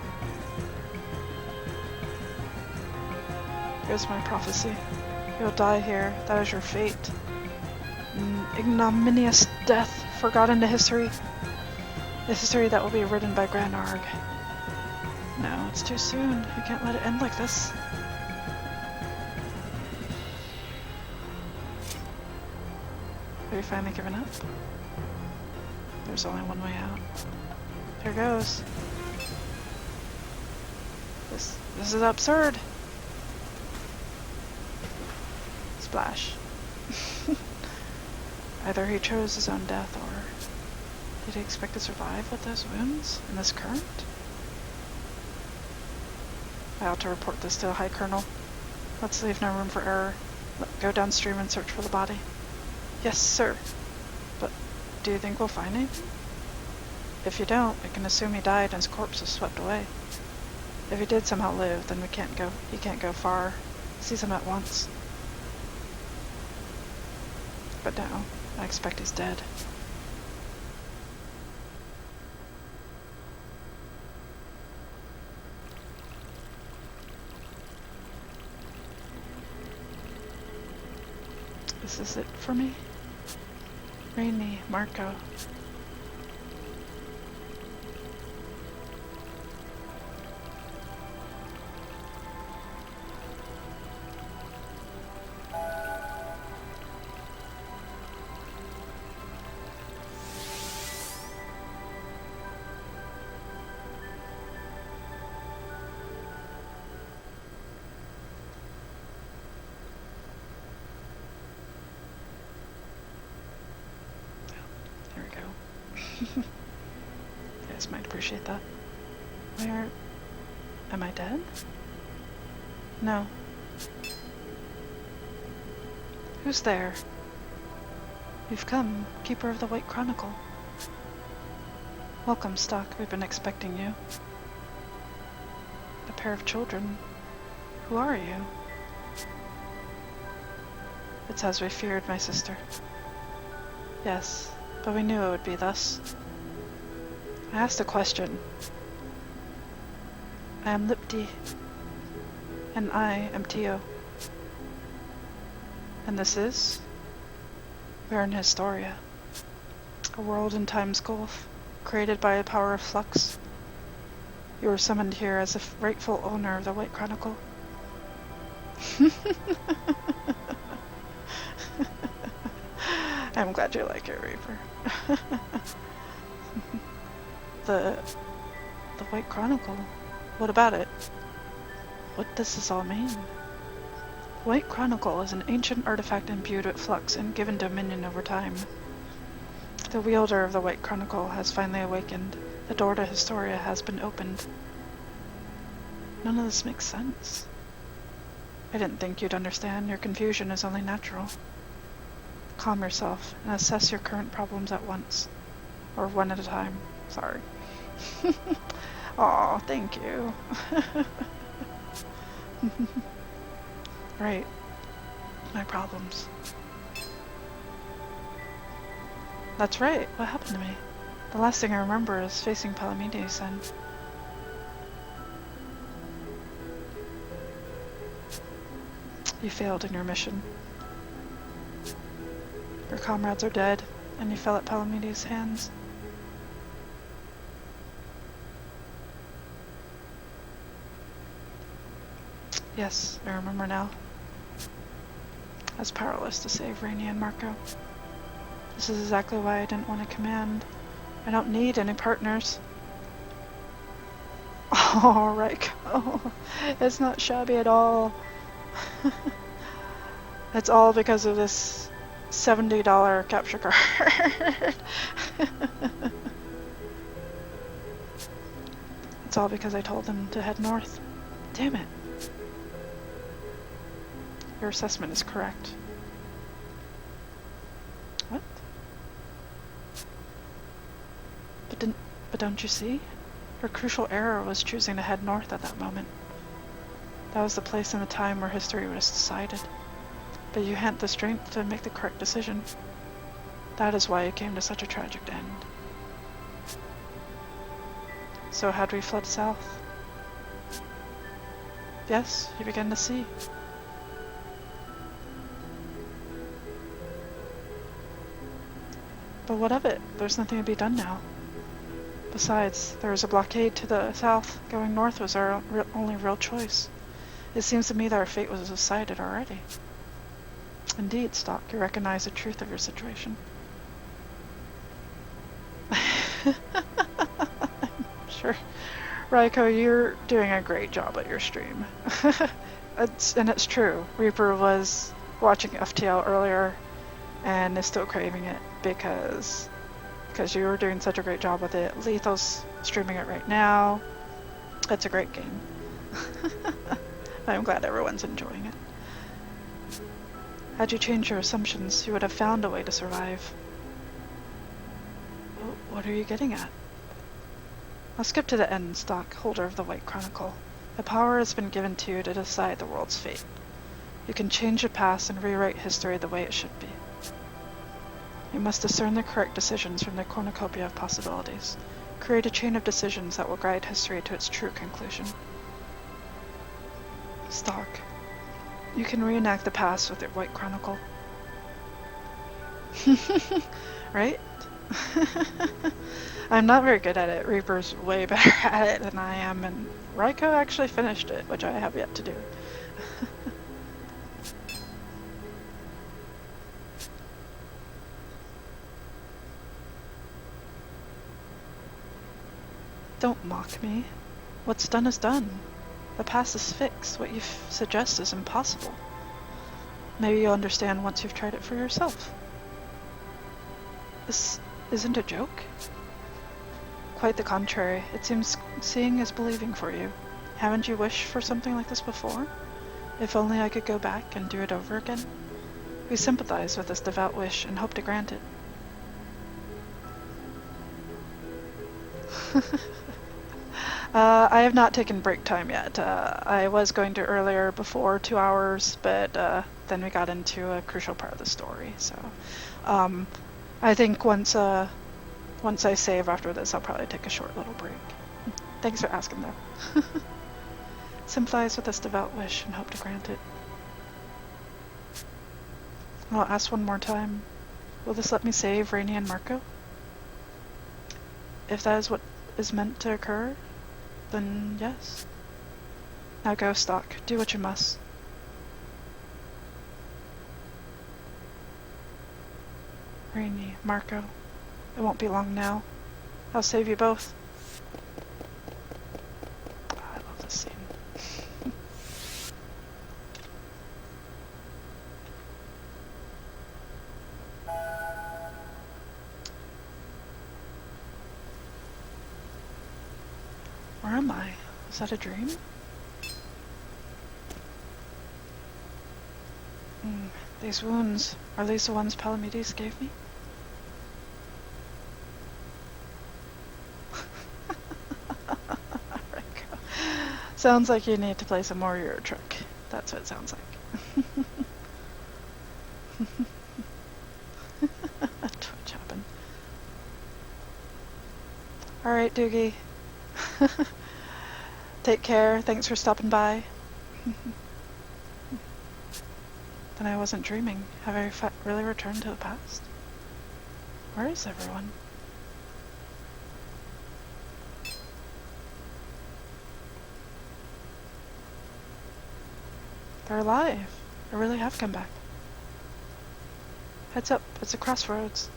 Here's my prophecy. You'll die here. That is your fate. An ignominious death, forgotten to history. The history that will be written by Grand Arg. No, it's too soon. I can't let it end like this. Have you finally given up? There's only one way out. Here goes. This is absurd. Splash. Either he chose his own death, or did he expect to survive with those wounds and this current? I ought to report this to the High Colonel. Let's leave no room for error. Go downstream and search for the body. Yes, sir. But do you think we'll find anything? If you don't, we can assume he died and his corpse was swept away. If he did somehow live, then he can't go far. Seize him at once. But now, I expect he's dead. Is this it for me? Rainy, Marco. There we go. You guys might appreciate that. Where... am I dead? No. Who's there? You've come, Keeper of the White Chronicle. Welcome, Stock. We've been expecting you. A pair of children. Who are you? It's as we feared, my sister. Yes, but we knew it would be thus. I asked a question. I am Loopy, and I am Tio. And this is? We are in Historia, a world in time's gulf, created by a power of flux. You were summoned here as the rightful owner of the White Chronicle. I'm glad you like it, Reaper. The White Chronicle? What about it? What does this all mean? The White Chronicle is an ancient artifact imbued with flux and given dominion over time. The wielder of the White Chronicle has finally awakened. The door to Historia has been opened. None of this makes sense. I didn't think you'd understand. Your confusion is only natural. Calm yourself and assess your current problems at once. Or one at a time. Sorry. Aw, thank you. Right. My problems. That's right. What happened to me? The last thing I remember is facing Palamedes and... You failed in your mission. Your comrades are dead, and you fell at Palamedes' hands. Yes, I remember now. I was powerless to save Rainy and Marco. This is exactly why I didn't want to command. I don't need any partners. Oh, Raiko. It's not shabby at all. It's all because of this $70 capture card. It's all because I told them to head north. Damn it. Your assessment is correct. What? But don't you see? Your crucial error was choosing to head north at that moment. That was the place and the time where history was decided. But you hadn't the strength to make the correct decision. That is why it came to such a tragic end. So had we fled south? Yes, you began to see. But what of it? There's nothing to be done now. Besides, there was a blockade to the south. Going north was our only real choice. It seems to me that our fate was decided already. Indeed, Stock, you recognize the truth of your situation. Sure. Raiko, you're doing a great job at your stream. It's true. Reaper was watching FTL earlier and is still craving it because you were doing such a great job with it. Lethal's streaming it right now. It's a great game. I'm glad everyone's enjoying it. Had you changed your assumptions, you would have found a way to survive. What are you getting at? I'll skip to the end, Stock, holder of the White Chronicle. The power has been given to you to decide the world's fate. You can change the past and rewrite history the way it should be. You must discern the correct decisions from the cornucopia of possibilities. Create a chain of decisions that will guide history to its true conclusion. Stock, you can reenact the past with your White Chronicle. Right? I'm not very good at it. Reaper's way better at it than I am, and Raiko actually finished it, which I have yet to do. Don't mock me. What's done is done. The past is fixed. What you suggest is impossible. Maybe you'll understand once you've tried it for yourself. This isn't a joke? Quite the contrary. It seems seeing is believing for you. Haven't you wished for something like this before? If only I could go back and do it over again. We sympathize with this devout wish and hope to grant it. I have not taken break time yet. I was going to earlier before 2 hours, but then we got into a crucial part of the story. So I think once I save after this, I'll probably take a short little break. Thanks for asking, though. Sympathize with this devout wish and hope to grant it. I'll ask one more time. Will this let me save Rainy and Marco? If that is what is meant to occur, then yes. Now go, Stock. Do what you must. Rainy, Marco. It won't be long now. I'll save you both. Oh, I love this scene. Where am I? Was that a dream? These wounds, are these the ones Palamedes gave me? Sounds like you need to play some more Euro Truck. That's what it sounds like. Twitch happen. Alright, Doogie. Take care. Thanks for stopping by. Then I wasn't dreaming. Have I really returned to the past? Where is everyone? They're alive. I really have come back. Heads up. It's a crossroads.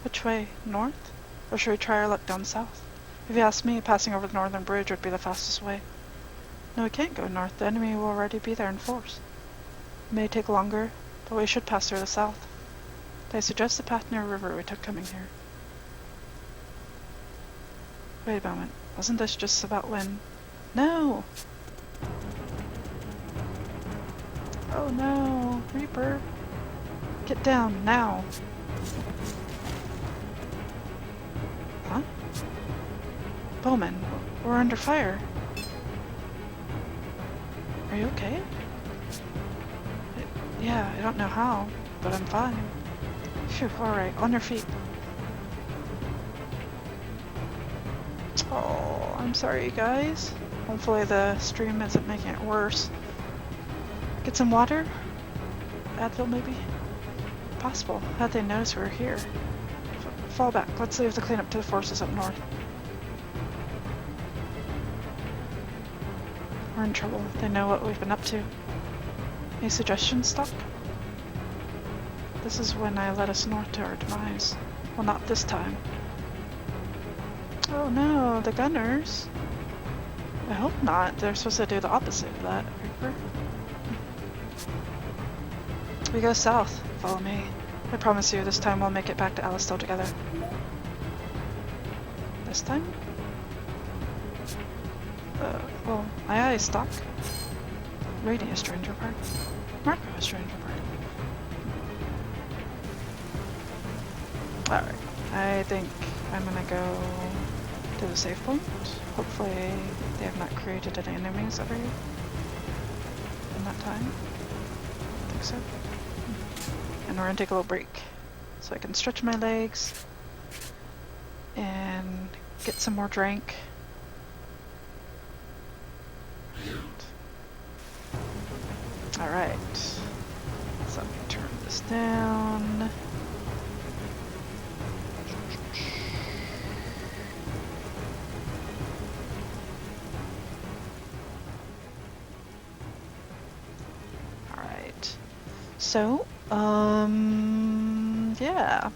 Which way? North? Or should we try our luck down south? If you ask me, passing over the northern bridge would be the fastest way. No, we can't go north. The enemy will already be there in force. It may take longer, but we should pass through the south. They suggest the path near a river we took coming here. Wait a moment. Wasn't this just about when... No! Oh no! Reaper! Get down, now! Huh? Bowman, we're under fire. Are you okay? Yeah, I don't know how, but I'm fine. Phew, alright, on your feet. Oh, I'm sorry, you guys. Hopefully the stream isn't making it worse. Get some water? Advil, maybe? Possible. How'd they notice we were here? Fall back. Let's leave the cleanup to the forces up north. We're in trouble. They know what we've been up to. Any suggestions, Stock? This is when I led us north to our demise. Well, not this time. Oh no, the gunners. I hope not. They're supposed to do the opposite of that, Reaper. We go south. Follow me. I promise you, this time we'll make it back to Alistel together. This time? Well... Aye aye, stock. Radio stranger part. Marco stranger part. Alright. I think I'm gonna go to the save point. Hopefully they have not created any enemies over here in that time. I think so. And we're gonna take a little break so I can stretch my legs and get some more drink. Alright. So let me turn this down. Alright. So, yeah.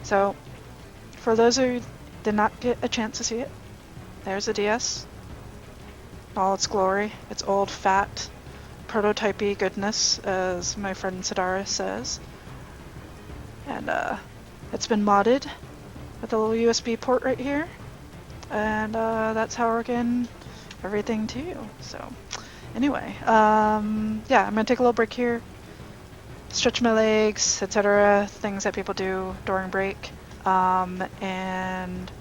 So, for those who did not get a chance to see it, there's a DS. All its glory, its old, fat, prototypey goodness, as my friend Sidara says. And it's been modded with a little USB port right here. And that's how we're getting everything to you. So, anyway, yeah, I'm gonna take a little break here, stretch my legs, etc. Things that people do during break. And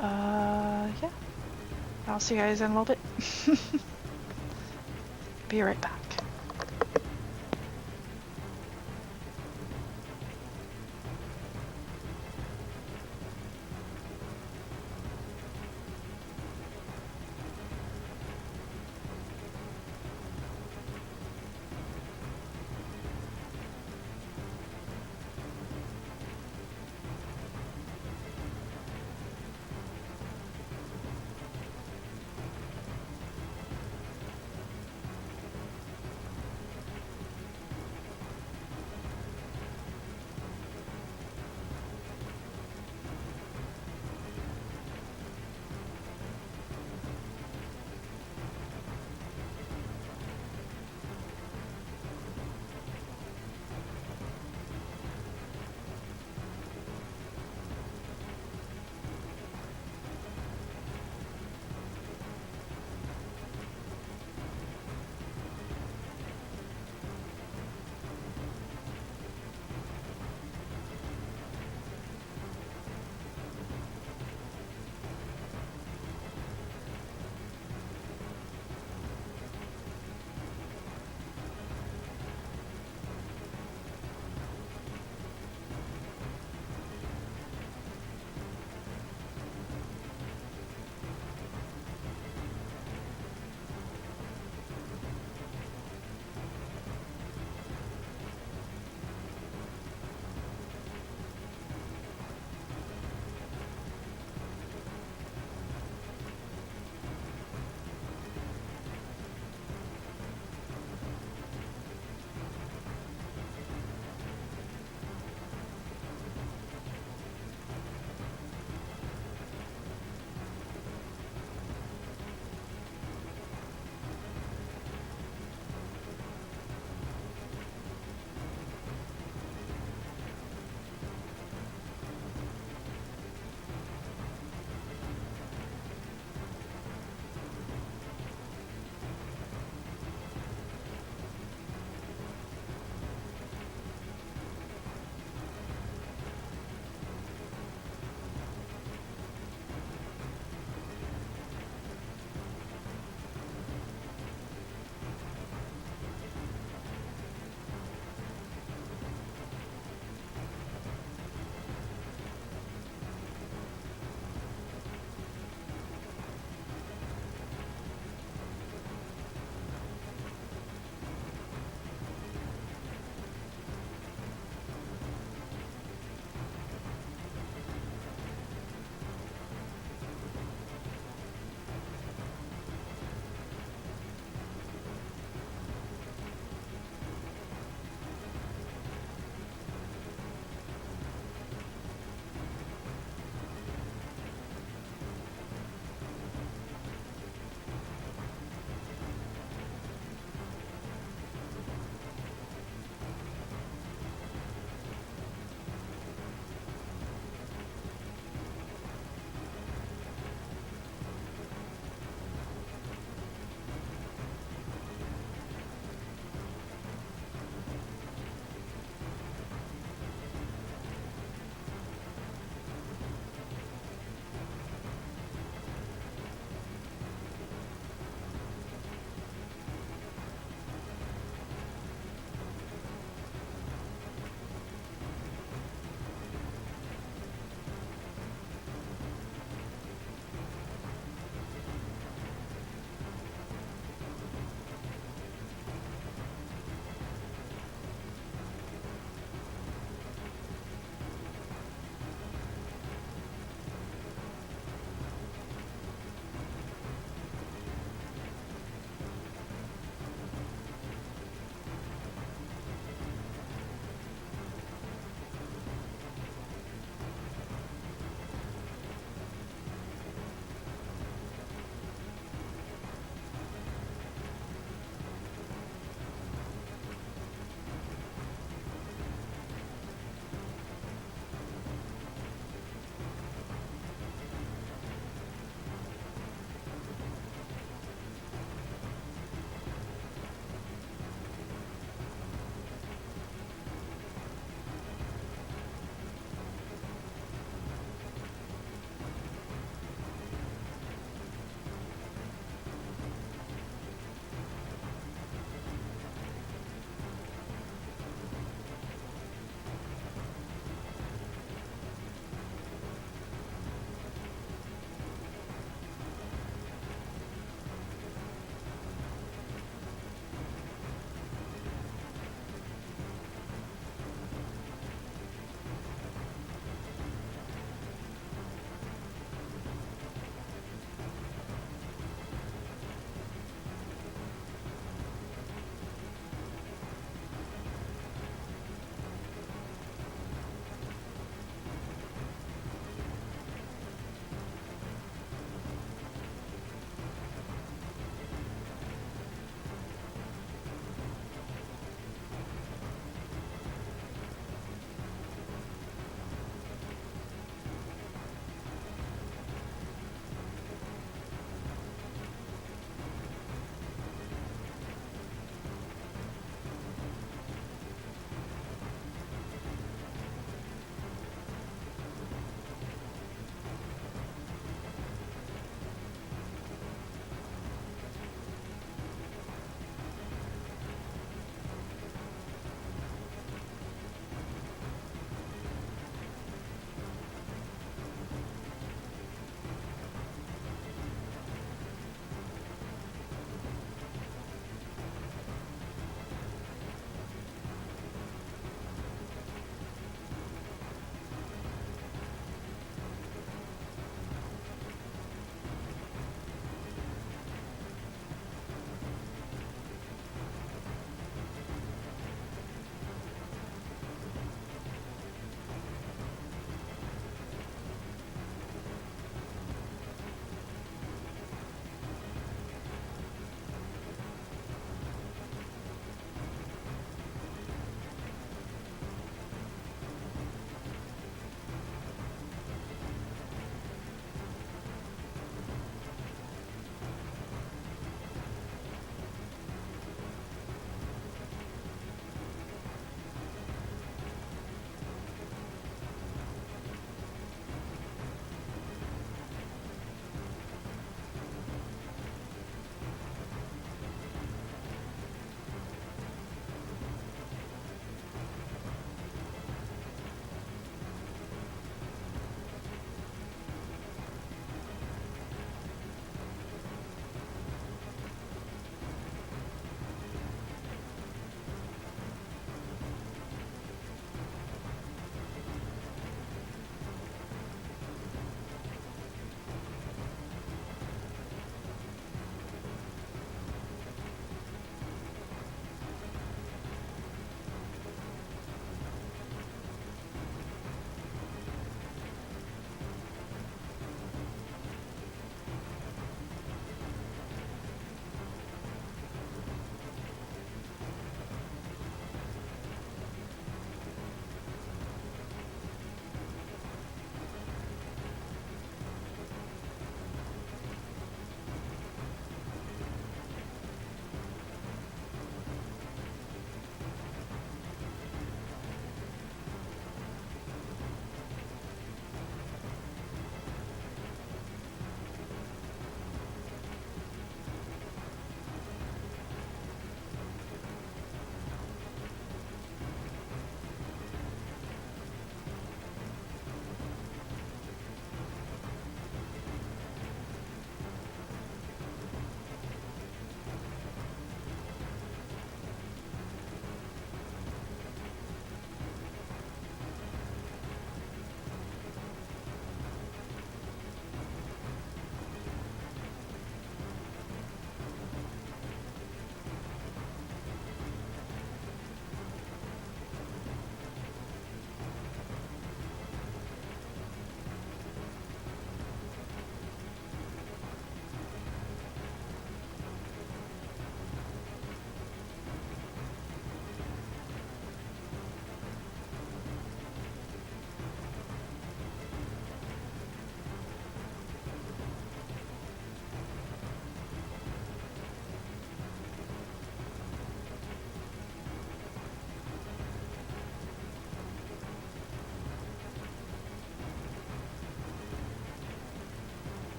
yeah, I'll see you guys in a little bit. Be right back.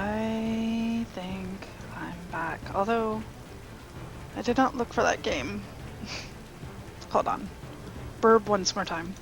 I think I'm back. Although, I did not look for that game. Hold on. Burb once more time.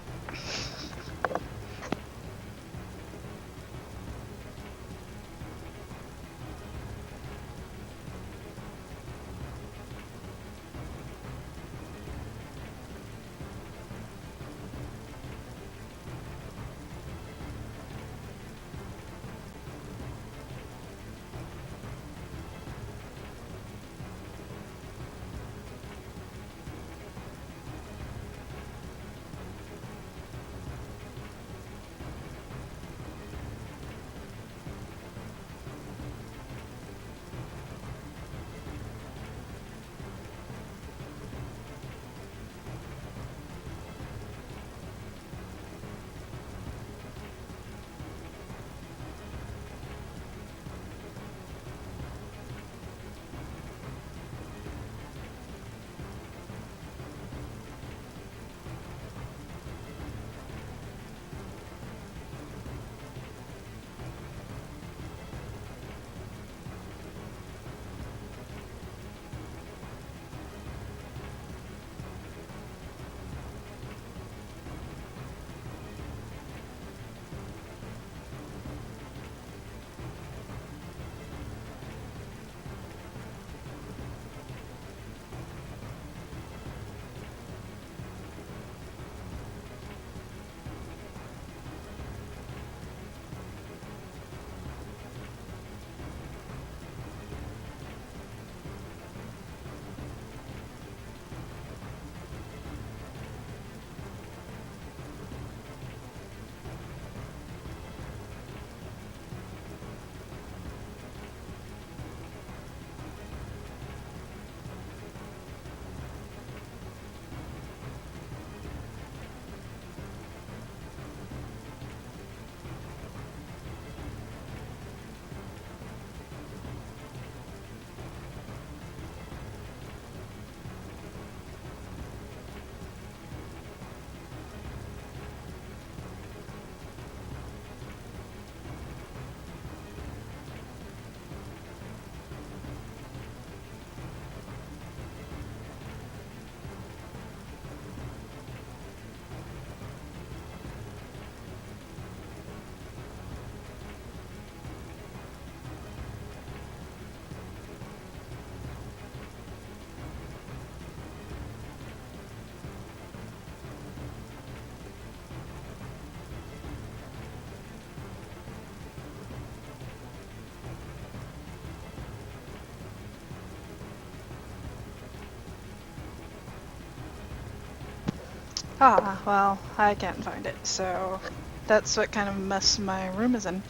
Ah, well, I can't find it, so that's what kind of mess my room is in.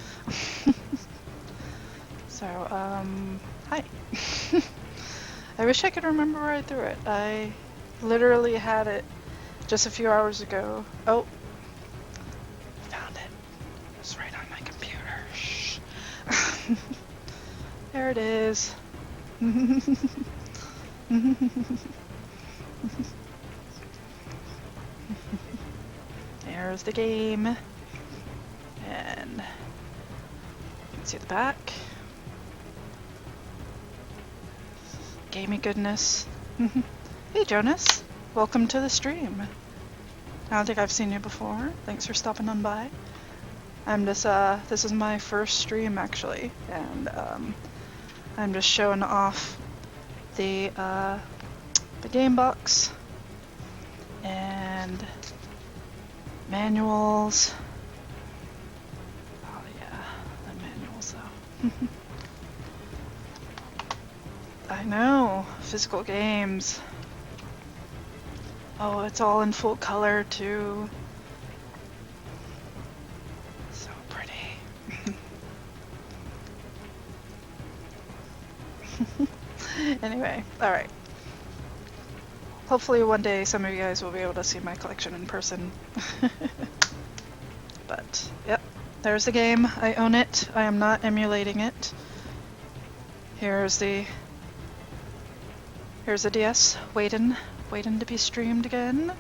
So, hi. I wish I could remember where I threw it. I literally had it just a few hours ago. Oh, found it. It's right on my computer. Shh. There it is. There's the game. And you can see the back. Gamey goodness. Hey Jonas, welcome to the stream. I don't think I've seen you before. Thanks for stopping on by. I'm just, this is my first stream actually, and I'm just showing off the game box and manuals. Oh yeah, the manuals though. I know, physical games. Oh, it's all in full color too. So pretty. Anyway, alright. Hopefully one day some of you guys will be able to see my collection in person. But, yep, there's the game. I own it. I am not emulating it. Here's the DS, waiting to be streamed again.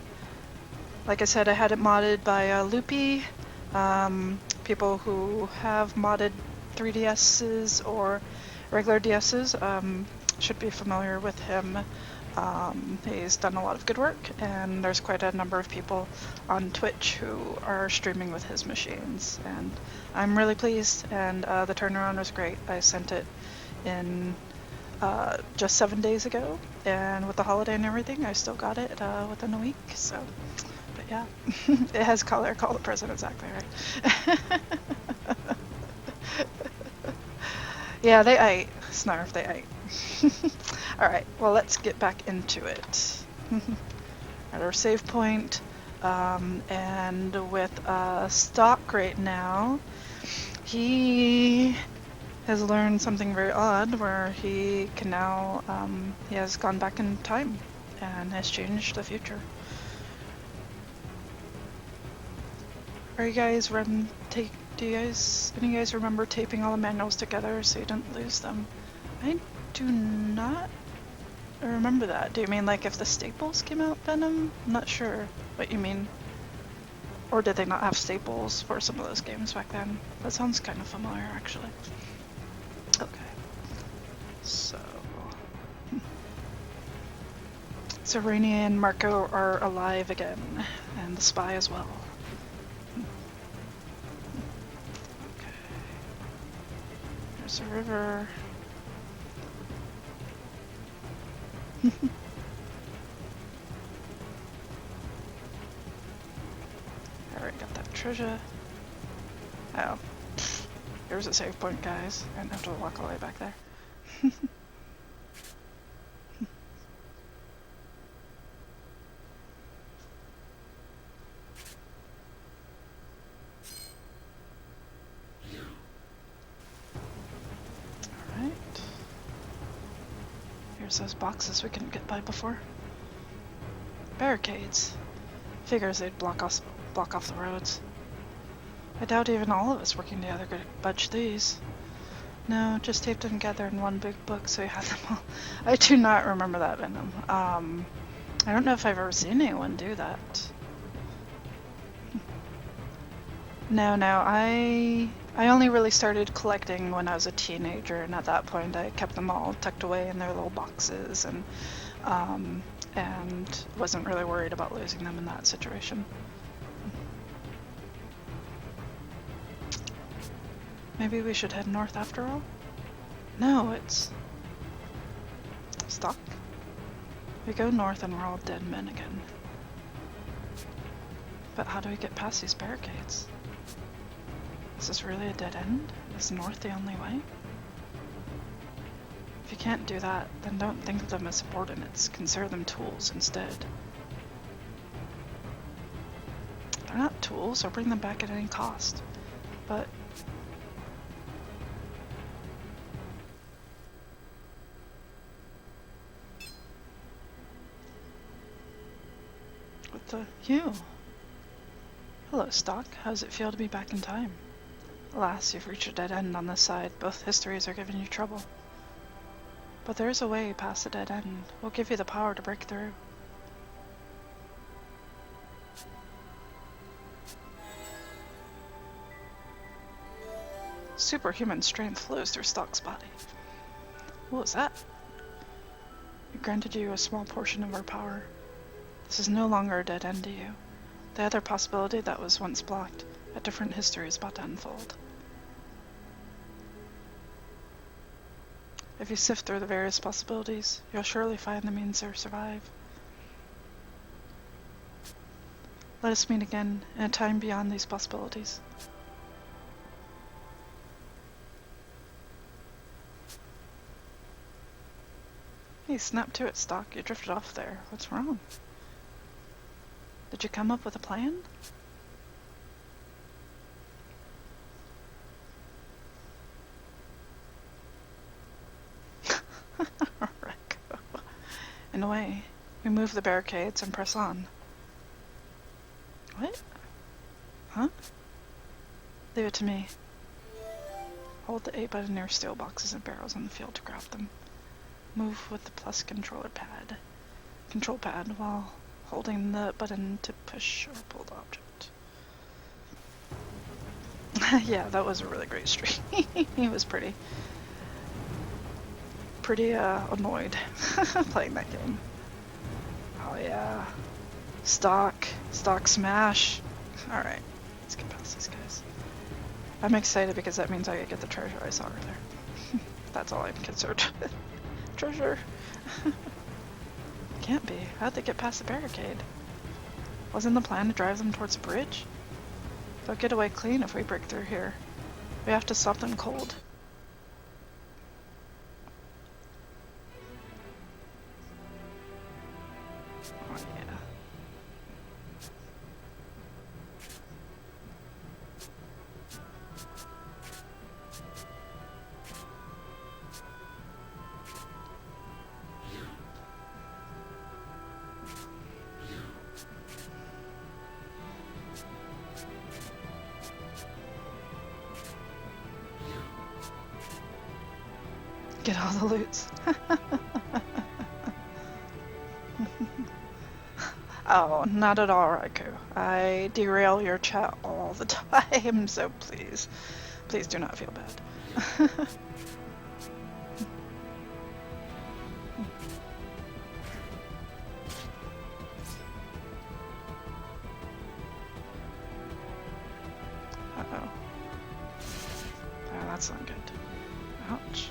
Like I said, I had it modded by Loopy. People who have modded 3DSs or regular DSs should be familiar with him. He's done a lot of good work, and there's quite a number of people on Twitch who are streaming with his machines, and I'm really pleased, and the turnaround was great. I sent it in just 7 days ago, and with the holiday and everything, I still got it within a week, so, but yeah. It has color, call the president, exactly right. Yeah, they ate. Snarf, they ate. Alright, well, let's get back into it. At our save point, and with Stock right now, he has learned something very odd where he can now, he has gone back in time and has changed the future. Are you guys do you guys, any of you guys remember taping all the manuals together so you didn't lose them? I do not remember that. Do you mean like if the staples came out, Venom? I'm not sure what you mean. Or did they not have staples for some of those games back then? That sounds kind of familiar, actually. Okay. So Rainy and Marco are alive again, and the spy as well. Okay. There's a river. I already got that treasure. Oh. Here's a save point, guys. I didn't have to walk all the way back there. Alright. Here's those boxes we couldn't get by before. Barricades. Figures they'd block off the roads. I doubt even all of us working together could budge these. No, just taped them together in one big book so you have them all. I do not remember that, Venom. I don't know if I've ever seen anyone do that. No, I only really started collecting when I was a teenager, and at that point I kept them all tucked away in their little boxes, and wasn't really worried about losing them in that situation. Maybe we should head north after all? No, it's Stock. We go north and we're all dead men again. But how do we get past these barricades? Is this really a dead end? Is north the only way? If you can't do that, then don't think of them as subordinates. Consider them tools instead. They're not tools, so bring them back at any cost. But what the you? Hello, Stock. How does it feel to be back in time? Alas, you've reached a dead end on this side. Both histories are giving you trouble. But there is a way past the dead end. We'll give you the power to break through. Superhuman strength flows through Stock's body. What was that? We granted you a small portion of our power. This is no longer a dead end to you. The other possibility that was once blocked, a different history is about to unfold. If you sift through the various possibilities, you'll surely find the means to survive. Let us meet again in a time beyond these possibilities. Hey, snap to it, Stock. You drifted off there. What's wrong? Did you come up with a plan? In a way, we move the barricades and press on. What? Huh? Leave it to me. Hold the A button near steel boxes and barrels on the field to grab them. Move with the plus control pad while holding the button to push or pull the object. Yeah, that was a really great stream. He was pretty annoyed playing that game. Oh yeah. Stock smash. Alright, let's get past these guys. I'm excited because that means I get the treasure I saw earlier. That's all I'm concerned with. Treasure. Can't be. How'd they get past the barricade? Wasn't the plan to drive them towards the bridge? They'll get away clean if we break through here. We have to stop them cold. Oh yeah. Get all the loots. Oh, not at all, Raikou. I derail your chat all the time, so please do not feel bad. Uh-oh. Oh, that's not good. Ouch.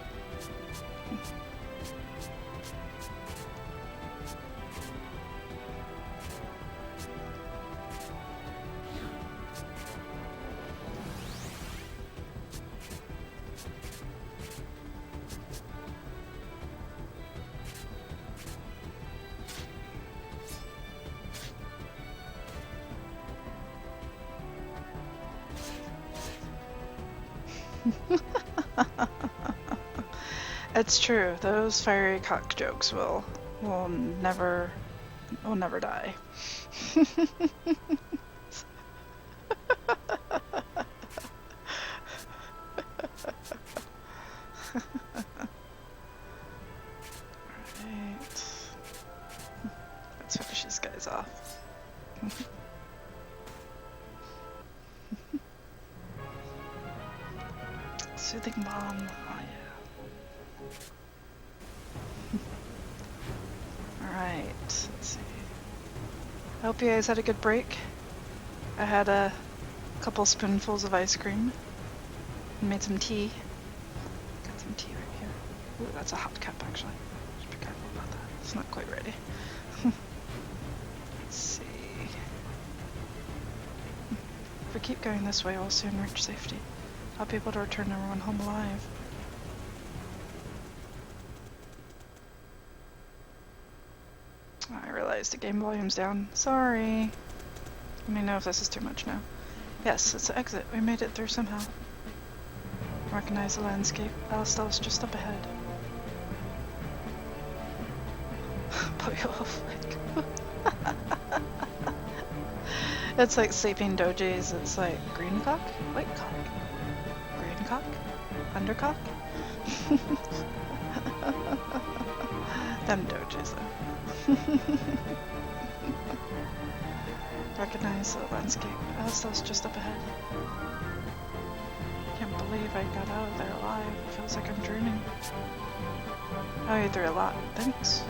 It's true. Those fiery cock jokes will never die. Right. Let's finish these guys off. Soothing bomb. Oh yeah. Alright, let's see. I hope you guys had a good break. I had a couple spoonfuls of ice cream and made some tea. Got some tea right here. Ooh, that's a hot cup actually. Just be careful about that. It's not quite ready. Let's see. If we keep going this way, we'll soon reach safety. I'll be able to return everyone home alive. I realized the game volume's down. Sorry. Let me know if this is too much now. Yes, it's the exit. We made it through somehow. Recognize the landscape. Alistair's just up ahead. It's like sleeping dojis. It's like green cock, white cock, green cock, undercock. Them dojis though. Recognize the landscape. Alistair's just up ahead. Can't believe I got out of there alive. It feels like I'm dreaming. Oh, you threw a lot. Thanks.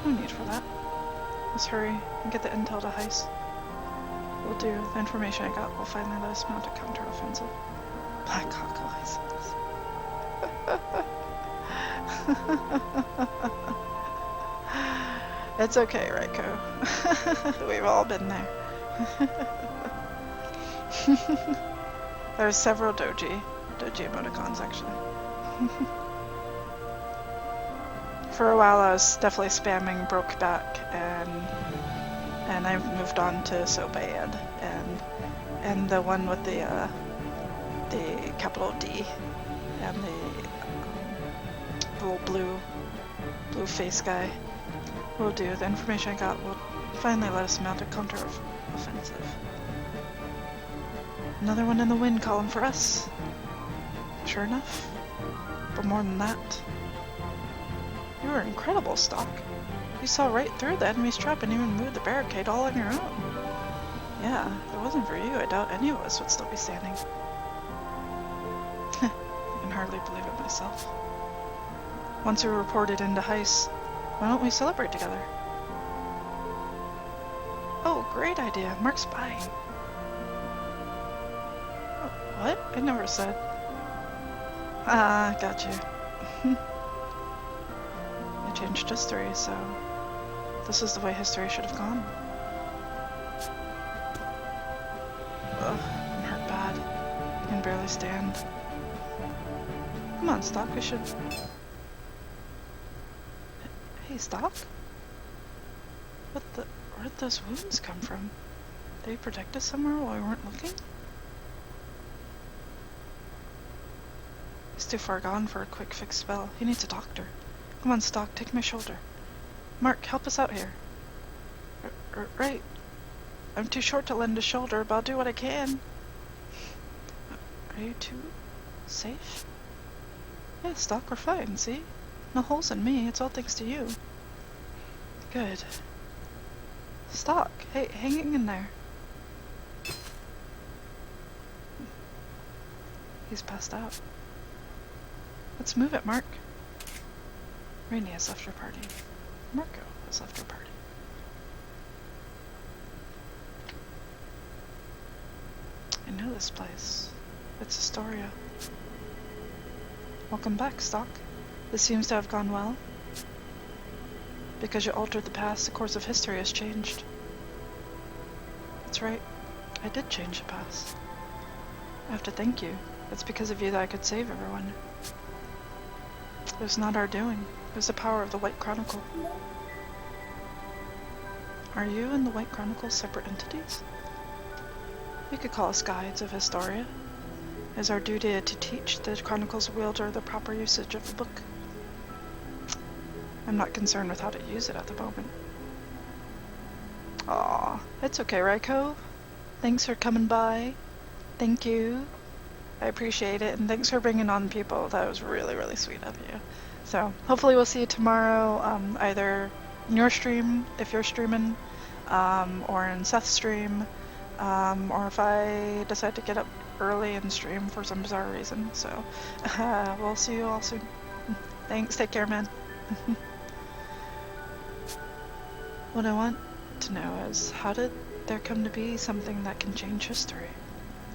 No need for that. Let's hurry and get the intel to heist. We'll do. The information I got will finally let us mount a counter-offensive. Black Hawk license. It's okay, Raikou. We've all been there. There's several doji emoticons actually. For a while I was definitely spamming Brokeback and I moved on to So Bad and the one with the capital D and the little blue face guy. Will do. The information I got will finally let us mount a counter-offensive. Another one in the wind calling for us. Sure enough. But more than that. You were incredible, Stock. You saw right through the enemy's trap and even moved the barricade all on your own. Yeah, if it wasn't for you, I doubt any of us would still be standing. hardly believe it myself. Once we were reported into Heist, why don't we celebrate together? Oh, great idea. Mark's buying. Oh, what? I never said. Ah, got you. I changed history, so this is the way history should have gone. Ugh, I'm hurt bad. I can barely stand. Come on, Stock, we should... Hey, Stock? Where did those wounds come from? Did he protect us somewhere while we weren't looking? He's too far gone for a quick fix spell. He needs a doctor. Come on, Stock, take my shoulder. Mark, help us out here. Right. I'm too short to lend a shoulder, but I'll do what I can. Are you two safe? Yeah, Stock, we're fine, see? No holes in me, it's all thanks to you. Good. Stock, hey, hanging in there. He's passed out. Let's move it, Mark. Rainey has left her party. Marco has left her party. I know this place. It's Historia. Welcome back, Stock. This seems to have gone well. Because you altered the past, the course of history has changed. That's right. I did change the past. I have to thank you. It's because of you that I could save everyone. It was not our doing. It was the power of the White Chronicle. Are you and the White Chronicle separate entities? You could call us guides of Historia. It is our duty to teach the Chronicle's wielder the proper usage of the book. I'm not concerned with how to use it at the moment. Aw, it's okay, Raiko. Thanks for coming by. Thank you. I appreciate it, and thanks for bringing on people. That was really, really sweet of you. So, hopefully we'll see you tomorrow, either in your stream, if you're streaming, or in Seth's stream, or if I decide to get up early and stream for some bizarre reason. So, we'll see you all soon. Thanks, take care, man. What I want to know is, how did there come to be something that can change history?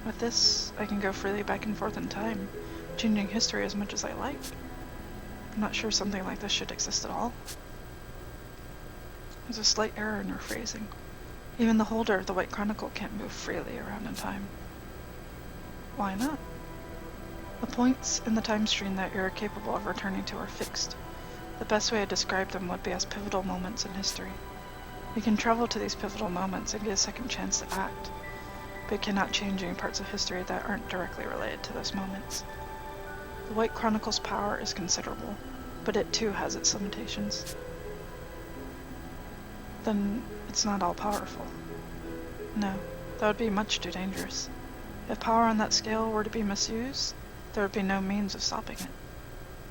With this, I can go freely back and forth in time, changing history as much as I like. I'm not sure something like this should exist at all. There's a slight error in your phrasing. Even the holder of the White Chronicle can't move freely around in time. Why not? The points in the time stream that you're capable of returning to are fixed. The best way to describe them would be as pivotal moments in history. You can travel to these pivotal moments and get a second chance to act, but cannot change any parts of history that aren't directly related to those moments. The White Chronicle's power is considerable, but it too has its limitations. Then it's not all powerful. No, that would be much too dangerous. If power on that scale were to be misused, there would be no means of stopping it.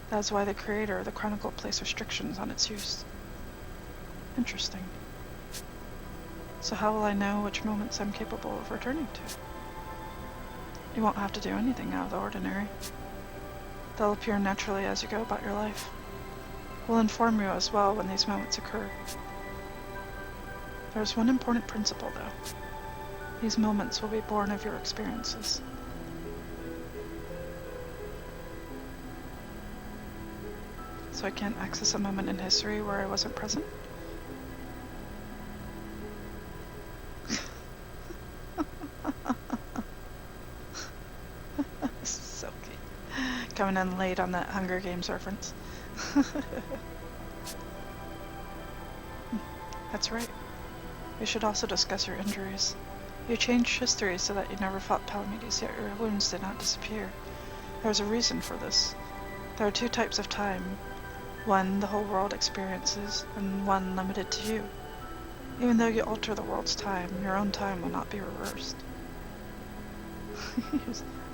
That is why the creator of the Chronicle placed restrictions on its use. Interesting. So how will I know which moments I'm capable of returning to? You won't have to do anything out of the ordinary. They'll appear naturally as you go about your life. We'll inform you as well when these moments occur. There's one important principle, though. These moments will be born of your experiences. So I can't access a moment in history where I wasn't present? So cute. Coming in late on that Hunger Games reference. That's right. We should also discuss your injuries. You changed history so that you never fought Palamedes, yet your wounds did not disappear. There's a reason for this. There are two types of time. One the whole world experiences, and one limited to you. Even though you alter the world's time, your own time will not be reversed.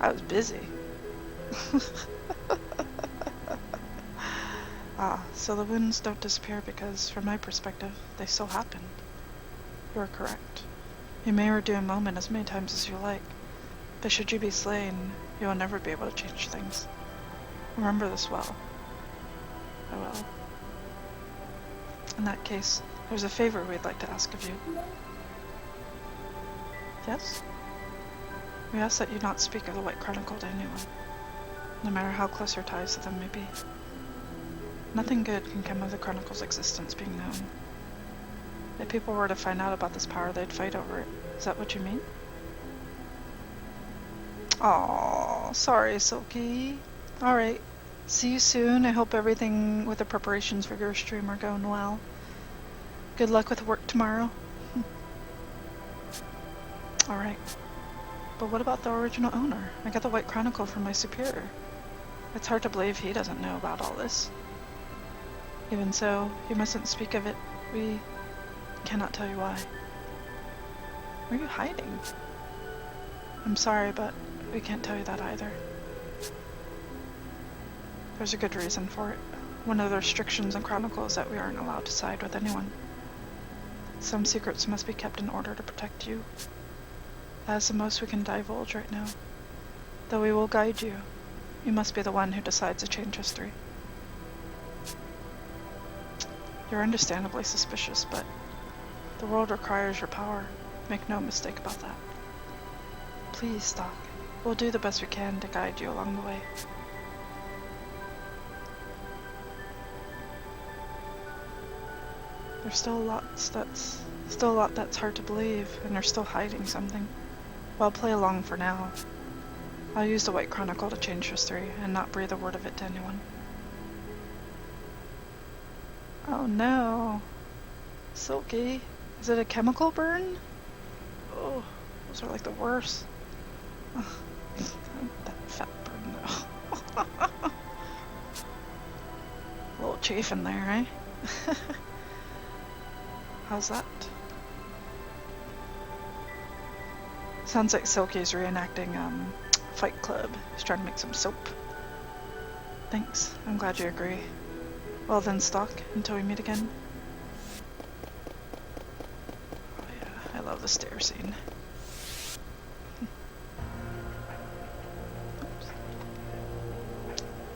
I was busy. So the wounds don't disappear because, from my perspective, they still happened. You are correct. You may redo a moment as many times as you like, but should you be slain, you will never be able to change things. Remember this well. I will. In that case, there's a favor we'd like to ask of you. Yes? We ask that you not speak of the White Chronicle to anyone, no matter how close your ties to them may be. Nothing good can come of the Chronicle's existence being known. If people were to find out about this power, they'd fight over it. Is that what you mean? Aw, sorry, Silky. Alright, see you soon. I hope everything with the preparations for your stream are going well. Good luck with work tomorrow. Alright. But what about the original owner? I got the White Chronicle from my superior. It's hard to believe he doesn't know about all this. Even so, you mustn't speak of it. We cannot tell you why. Where are you hiding? I'm sorry, but we can't tell you that either. There's a good reason for it. One of the restrictions in Chronicle is that we aren't allowed to side with anyone. Some secrets must be kept in order to protect you. That is the most we can divulge right now. Though we will guide you, you must be the one who decides to change history. You're understandably suspicious, but the world requires your power. Make no mistake about that. Please, Stock. We'll do the best we can to guide you along the way. There's still a lot that's hard to believe, and you're still hiding something. Well, play along for now. I'll use the White Chronicle to change history, and not breathe a word of it to anyone. Oh no. Silky. Is it a chemical burn? Oh, those are like the worst. Ugh, that fat burn though. A little chafing there, eh? How's that? Sounds like Silky's reenacting Fight Club. He's trying to make some soap. Thanks. I'm glad you agree. Well then, Stock, until we meet again. Oh yeah, I love the stair scene.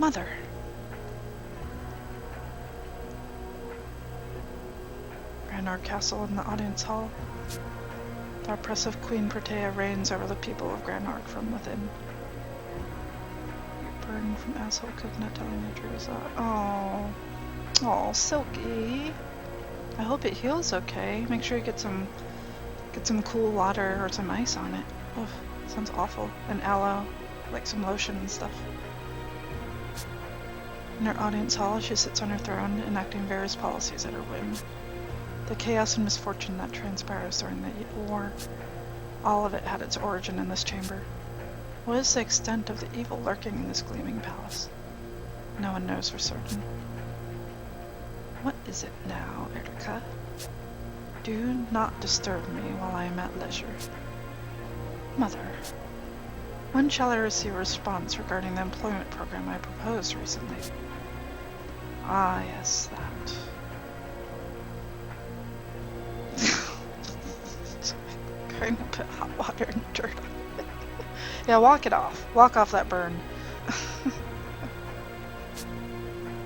Mother. Our castle in the audience hall. The oppressive Queen Protea reigns over the people of Granark from within. Burn from asshole coconut telling the truth. Oh, Silky. I hope it heals okay. Make sure you get some cool water or some ice on it. Oh, sounds awful. And aloe, like some lotion and stuff. In her audience hall, she sits on her throne, enacting various policies at her whim. The chaos and misfortune that transpires during the war, all of it had its origin in this chamber. What is the extent of the evil lurking in this gleaming palace? No one knows for certain. What is it now, Erica? Do not disturb me while I am at leisure. Mother, when shall I receive a response regarding the employment program I proposed recently? Ah, yes, that. Going to put hot water and dirt on it. Yeah, walk it off. Walk off that burn.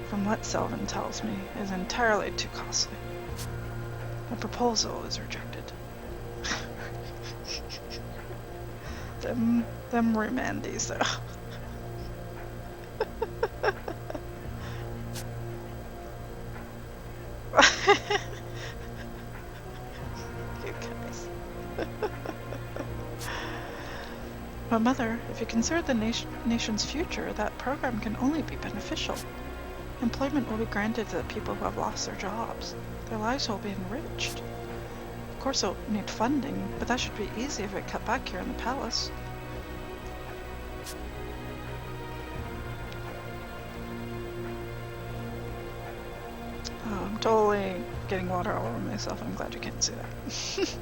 From what Selvin tells me, it is entirely too costly. The proposal is rejected. them Rumandies, though. But Mother, if you consider the nation's future, that program can only be beneficial. Employment will be granted to the people who have lost their jobs. Their lives will be enriched. Of course it'll need funding, but that should be easy if it cut back here in the palace. Oh, I'm totally getting water all over myself. I'm glad you can't see that.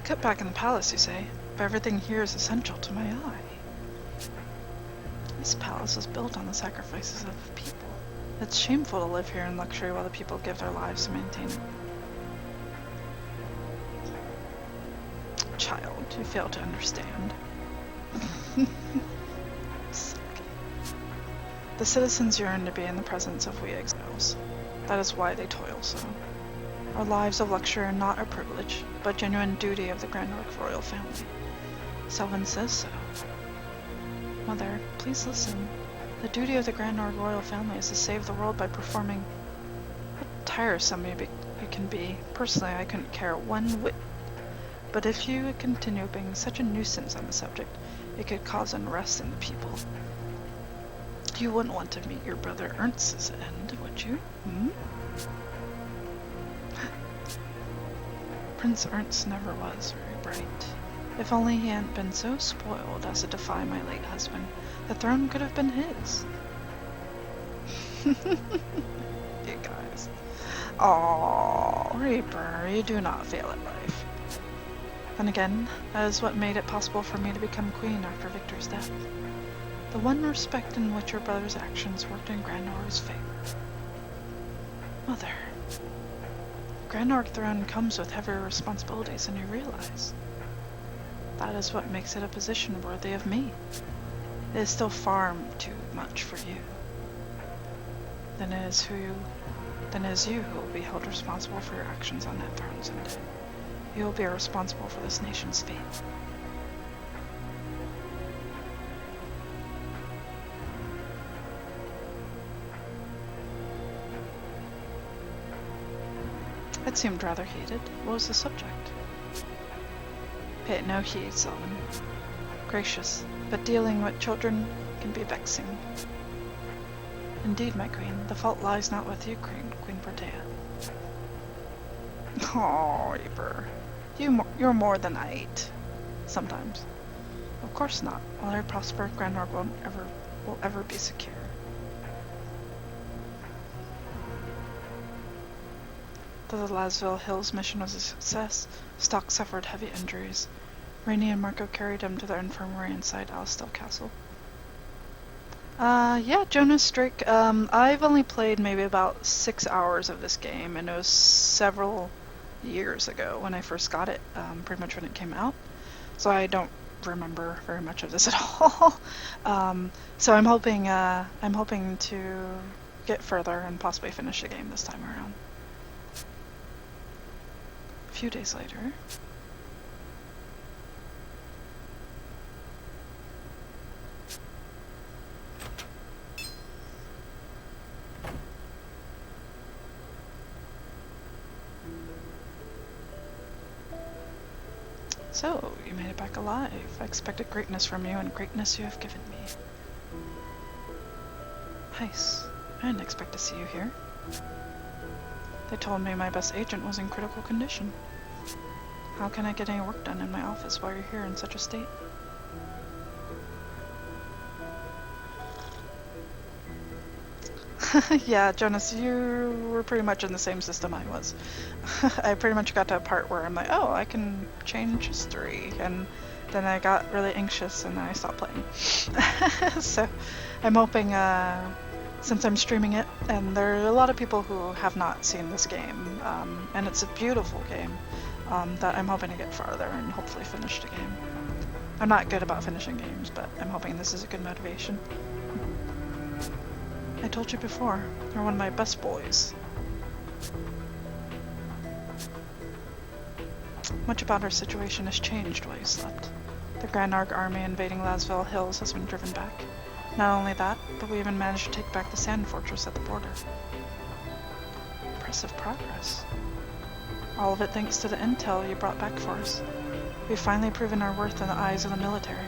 Cut back in the palace, you say, but everything here is essential to my eye. This palace was built on the sacrifices of people. It's shameful to live here in luxury while the people give their lives to maintain it. Child, you fail to understand. The citizens yearn to be in the presence of we exiles. That is why they toil so. Our lives of luxury are not a privilege, but genuine duty of the Grand Orc royal family. Selvin says so. Mother, please listen. The duty of the Grand Orc royal family is to save the world by performing. How tiresome you can be. Personally, I couldn't care one whit. But if you continue being such a nuisance on the subject, it could cause unrest in the people. You wouldn't want to meet your brother Ernst's end, would you? Prince Ernst never was very bright. If only he hadn't been so spoiled as to defy my late husband, the throne could have been his. You guys. Aww, Reaper, you do not fail at life. Then again, that is what made it possible for me to become queen after Victor's death. The one respect in which your brother's actions worked in Grand Orc's favor. Mother, the Grand Orc throne comes with heavier responsibilities than you realize. That is what makes it a position worthy of me. It is still far too much for you. Then it is you who will be held responsible for your actions on that throne someday. You will be responsible for this nation's fate. It seemed rather heated. What was the subject? Pay it no heed, Selvin. Gracious, but dealing with children can be vexing. Indeed, my queen, the fault lies not with you, Queen Portea. Oh, Reaper. You're more than I eat. Sometimes. Of course not. While I prosper, Grand Orc will ever be secure. Though the Lasville Hills mission was a success, Stock suffered heavy injuries. Rainey and Marco carried him to the infirmary inside Alstel Castle. Yeah, Jonas Drake. I've only played maybe about 6 hours of this game, and it was several years ago when I first got it, pretty much when it came out. So I don't remember very much of this at all. So I'm hoping to get further and possibly finish the game this time around. A few days later. So, you made it back alive. I expected greatness from you, and greatness you have given me. Nice. I didn't expect to see you here. They told me my best agent was in critical condition. How can I get any work done in my office while you're here in such a state? Yeah, Jonas, you were pretty much in the same system I was. I pretty much got to a part where I'm like, oh, I can change history, and then I got really anxious and then I stopped playing. So I'm hoping, since I'm streaming it, and there are a lot of people who have not seen this game, and it's a beautiful game, that I'm hoping to get farther and hopefully finish the game. I'm not good about finishing games, but I'm hoping this is a good motivation. I told you before, you're one of my best boys. Much about our situation has changed while you slept. The Grand Arg army invading Lasville Hills has been driven back. Not only that, but we even managed to take back the sand fortress at the border. Impressive progress. All of it thanks to the intel you brought back for us. We've finally proven our worth in the eyes of the military.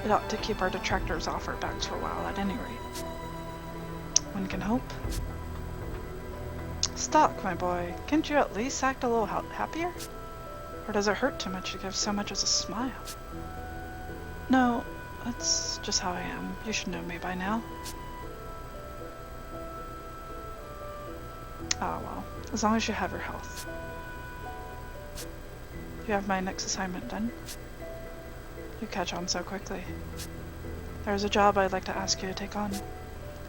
It ought to keep our detractors off our backs for a while at any rate. One can hope. Stock, my boy. Can't you at least act a little happier? Or does it hurt too much to give so much as a smile? No, that's just how I am. You should know me by now. Ah, well. As long as you have your health. You have my next assignment done? You catch on so quickly. There's a job I'd like to ask you to take on.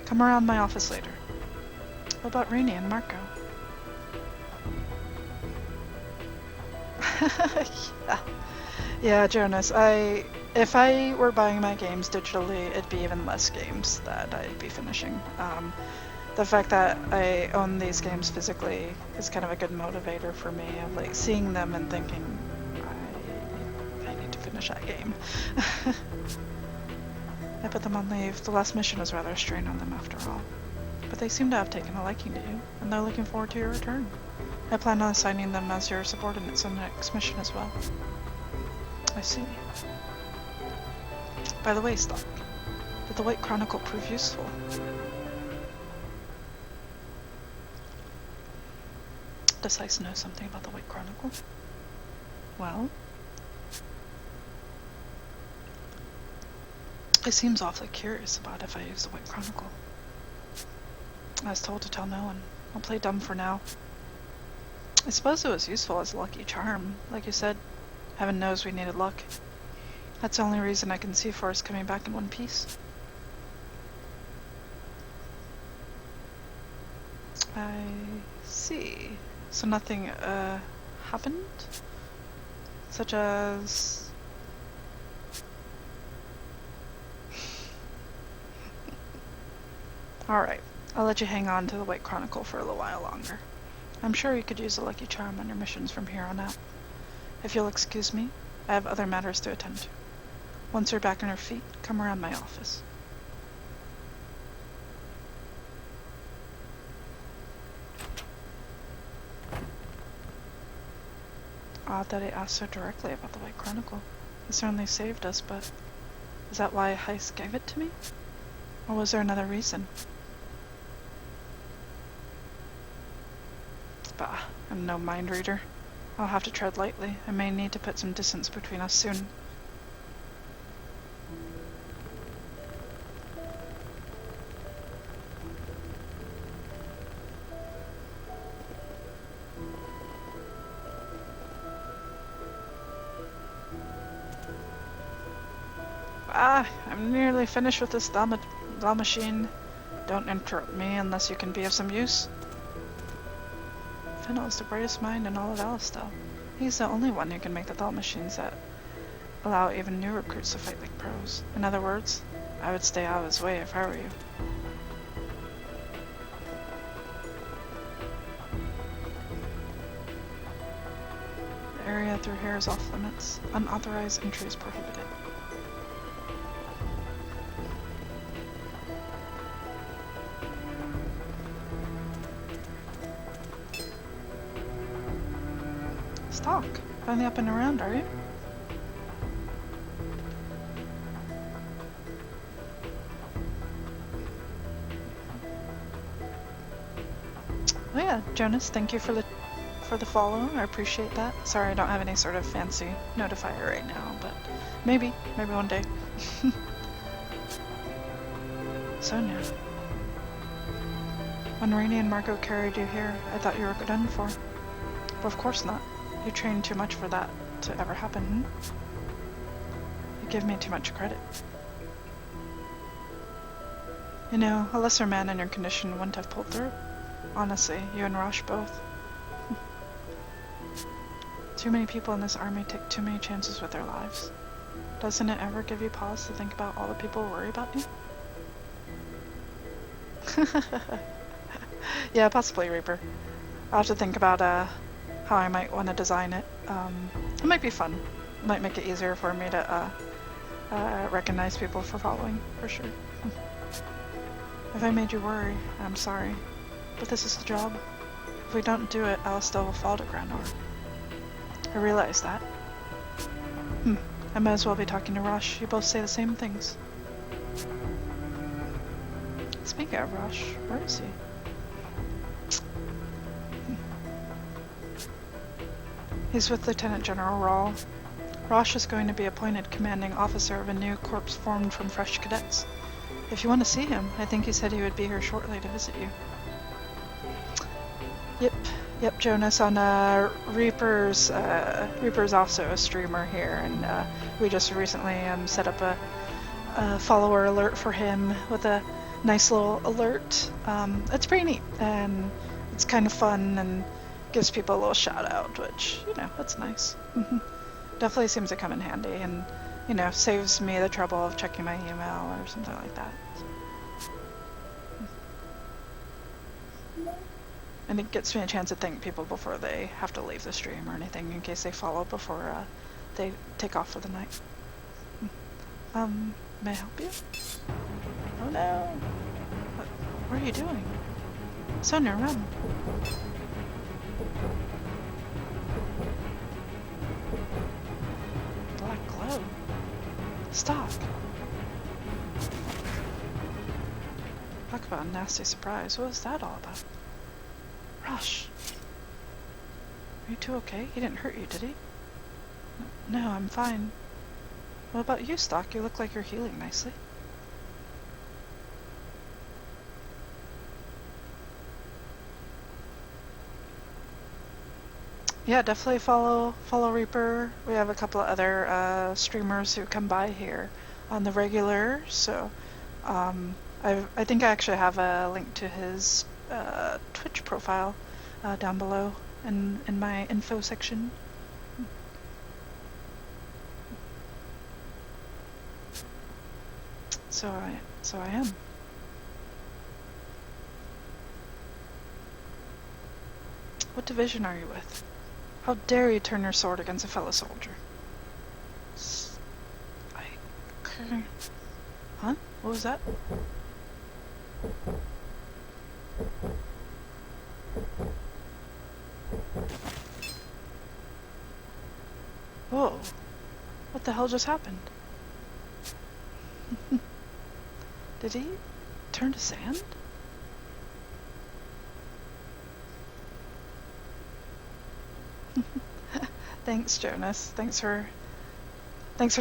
Come around my office later. What about Rainey and Marco? Yeah, Jonas, If I were buying my games digitally, it'd be even less games that I'd be finishing. The fact that I own these games physically is kind of a good motivator for me of like seeing them and thinking, I need to finish that game. I put them on leave. The last mission was rather a strain on them after all. But they seem to have taken a liking to you, and they're looking forward to your return. I plan on assigning them as your subordinates on the next mission as well. I see. By the way, Stock, did the White Chronicle prove useful? Does Heist know something about the White Chronicle? Well, he seems awfully curious about if I use the White Chronicle. I was told to tell no one. I'll play dumb for now. I suppose it was useful as a lucky charm. Like you said, heaven knows we needed luck. That's the only reason I can see for us coming back in one piece. I see. So nothing, happened? Such as... Alright, I'll let you hang on to the White Chronicle for a little while longer. I'm sure you could use a lucky charm on your missions from here on out. If you'll excuse me, I have other matters to attend to. Once you're back on your feet, come around my office. Odd that he asked so directly about the White Chronicle. It certainly saved us, but is that why Heist gave it to me? Or was there another reason? Bah, I'm no mind reader. I'll have to tread lightly. I may need to put some distance between us soon. I'm nearly finished with this thought machine. Don't interrupt me unless you can be of some use. Fennel is the brightest mind in all of Alistel. He's the only one who can make the thought machines that allow even new recruits to fight like pros. In other words, I would stay out of his way if I were you. The area through here is off limits. Unauthorized entry is prohibited. Stock, finally up and around, are you? Oh yeah, Jonas, thank you for the follow. I appreciate that. Sorry I don't have any sort of fancy notifier right now, but maybe one day. Sonia. When Rainey and Marco carried you here, I thought you were done for. But of course not. You trained too much for that to ever happen, You give me too much credit. You know, a lesser man in your condition wouldn't have pulled through. Honestly, you and Rosh both. Too many people in this army take too many chances with their lives. Doesn't it ever give you pause to think about all the people who worry about you? Yeah, possibly, Reaper. I'll have to think about how I might want to design it. It might be fun. It might make it easier for me to recognize people for following, for sure. If I made you worry, I'm sorry. But this is the job. If we don't do it, Alistel will fall to Granor. I realize that. I might as well be talking to Rosh. You both say the same things. Speaking of Rosh, where is he? He's with Lieutenant General Rawl. Rosh is going to be appointed commanding officer of a new corps formed from fresh cadets. If you want to see him, I think he said he would be here shortly to visit you. Yep, Jonas, on Reaper's also a streamer here, and we just recently set up a follower alert for him with a nice little alert. It's pretty neat, and it's kind of fun, and gives people a little shout out, which, you know, that's nice. Definitely seems to come in handy, and you know, saves me the trouble of checking my email or something like that. And it gets me a chance to thank people before they have to leave the stream or anything, in case they follow before they take off for the night. May I help you? Oh no! What are you doing? Sonia, run! Black glow. Stop! Talk about a nasty surprise. What was that all about? Rush! Are you two okay? He didn't hurt you, did he? No, I'm fine. What about you, Stock? You look like you're healing nicely. Yeah, definitely follow Reaper. We have a couple of other streamers who come by here on the regular, so I think I actually have a link to his Twitch profile down below in my info section. So I am. What division are you with? How dare you turn your sword against a fellow soldier? Huh? What was that? Whoa. What the hell just happened? Did he turn to sand? Thanks, Jonas. Thanks for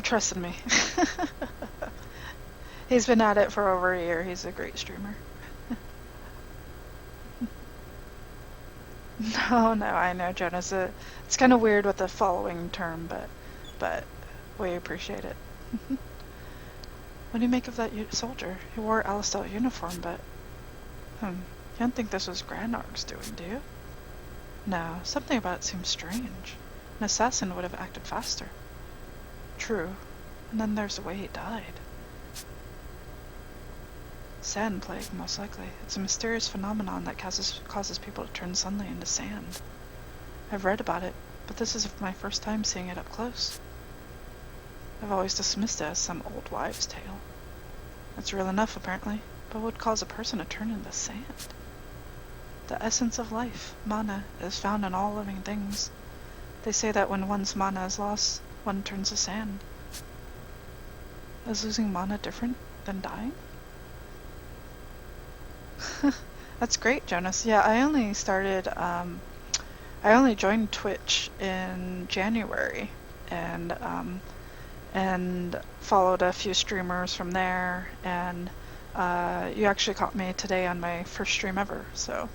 trusting me. He's been at it for over a year. He's a great streamer. No, I know, Jonas. It's kind of weird with the following term, but we appreciate it. What do you make of that soldier? He wore Alistel uniform, but you don't think this was Granarg's doing, do you? No, something about it seems strange. An assassin would have acted faster. True. And then there's the way he died. Sand plague, most likely. It's a mysterious phenomenon that causes people to turn suddenly into sand. I've read about it, but this is my first time seeing it up close. I've always dismissed it as some old wives' tale. It's real enough, apparently, but what would cause a person to turn into sand? The essence of life, mana, is found in all living things. They say that when one's mana is lost, one turns to sand. Is losing mana different than dying? That's great, Jonas. Yeah, I only joined Twitch in January, and followed a few streamers from there, and you actually caught me today on my first stream ever, so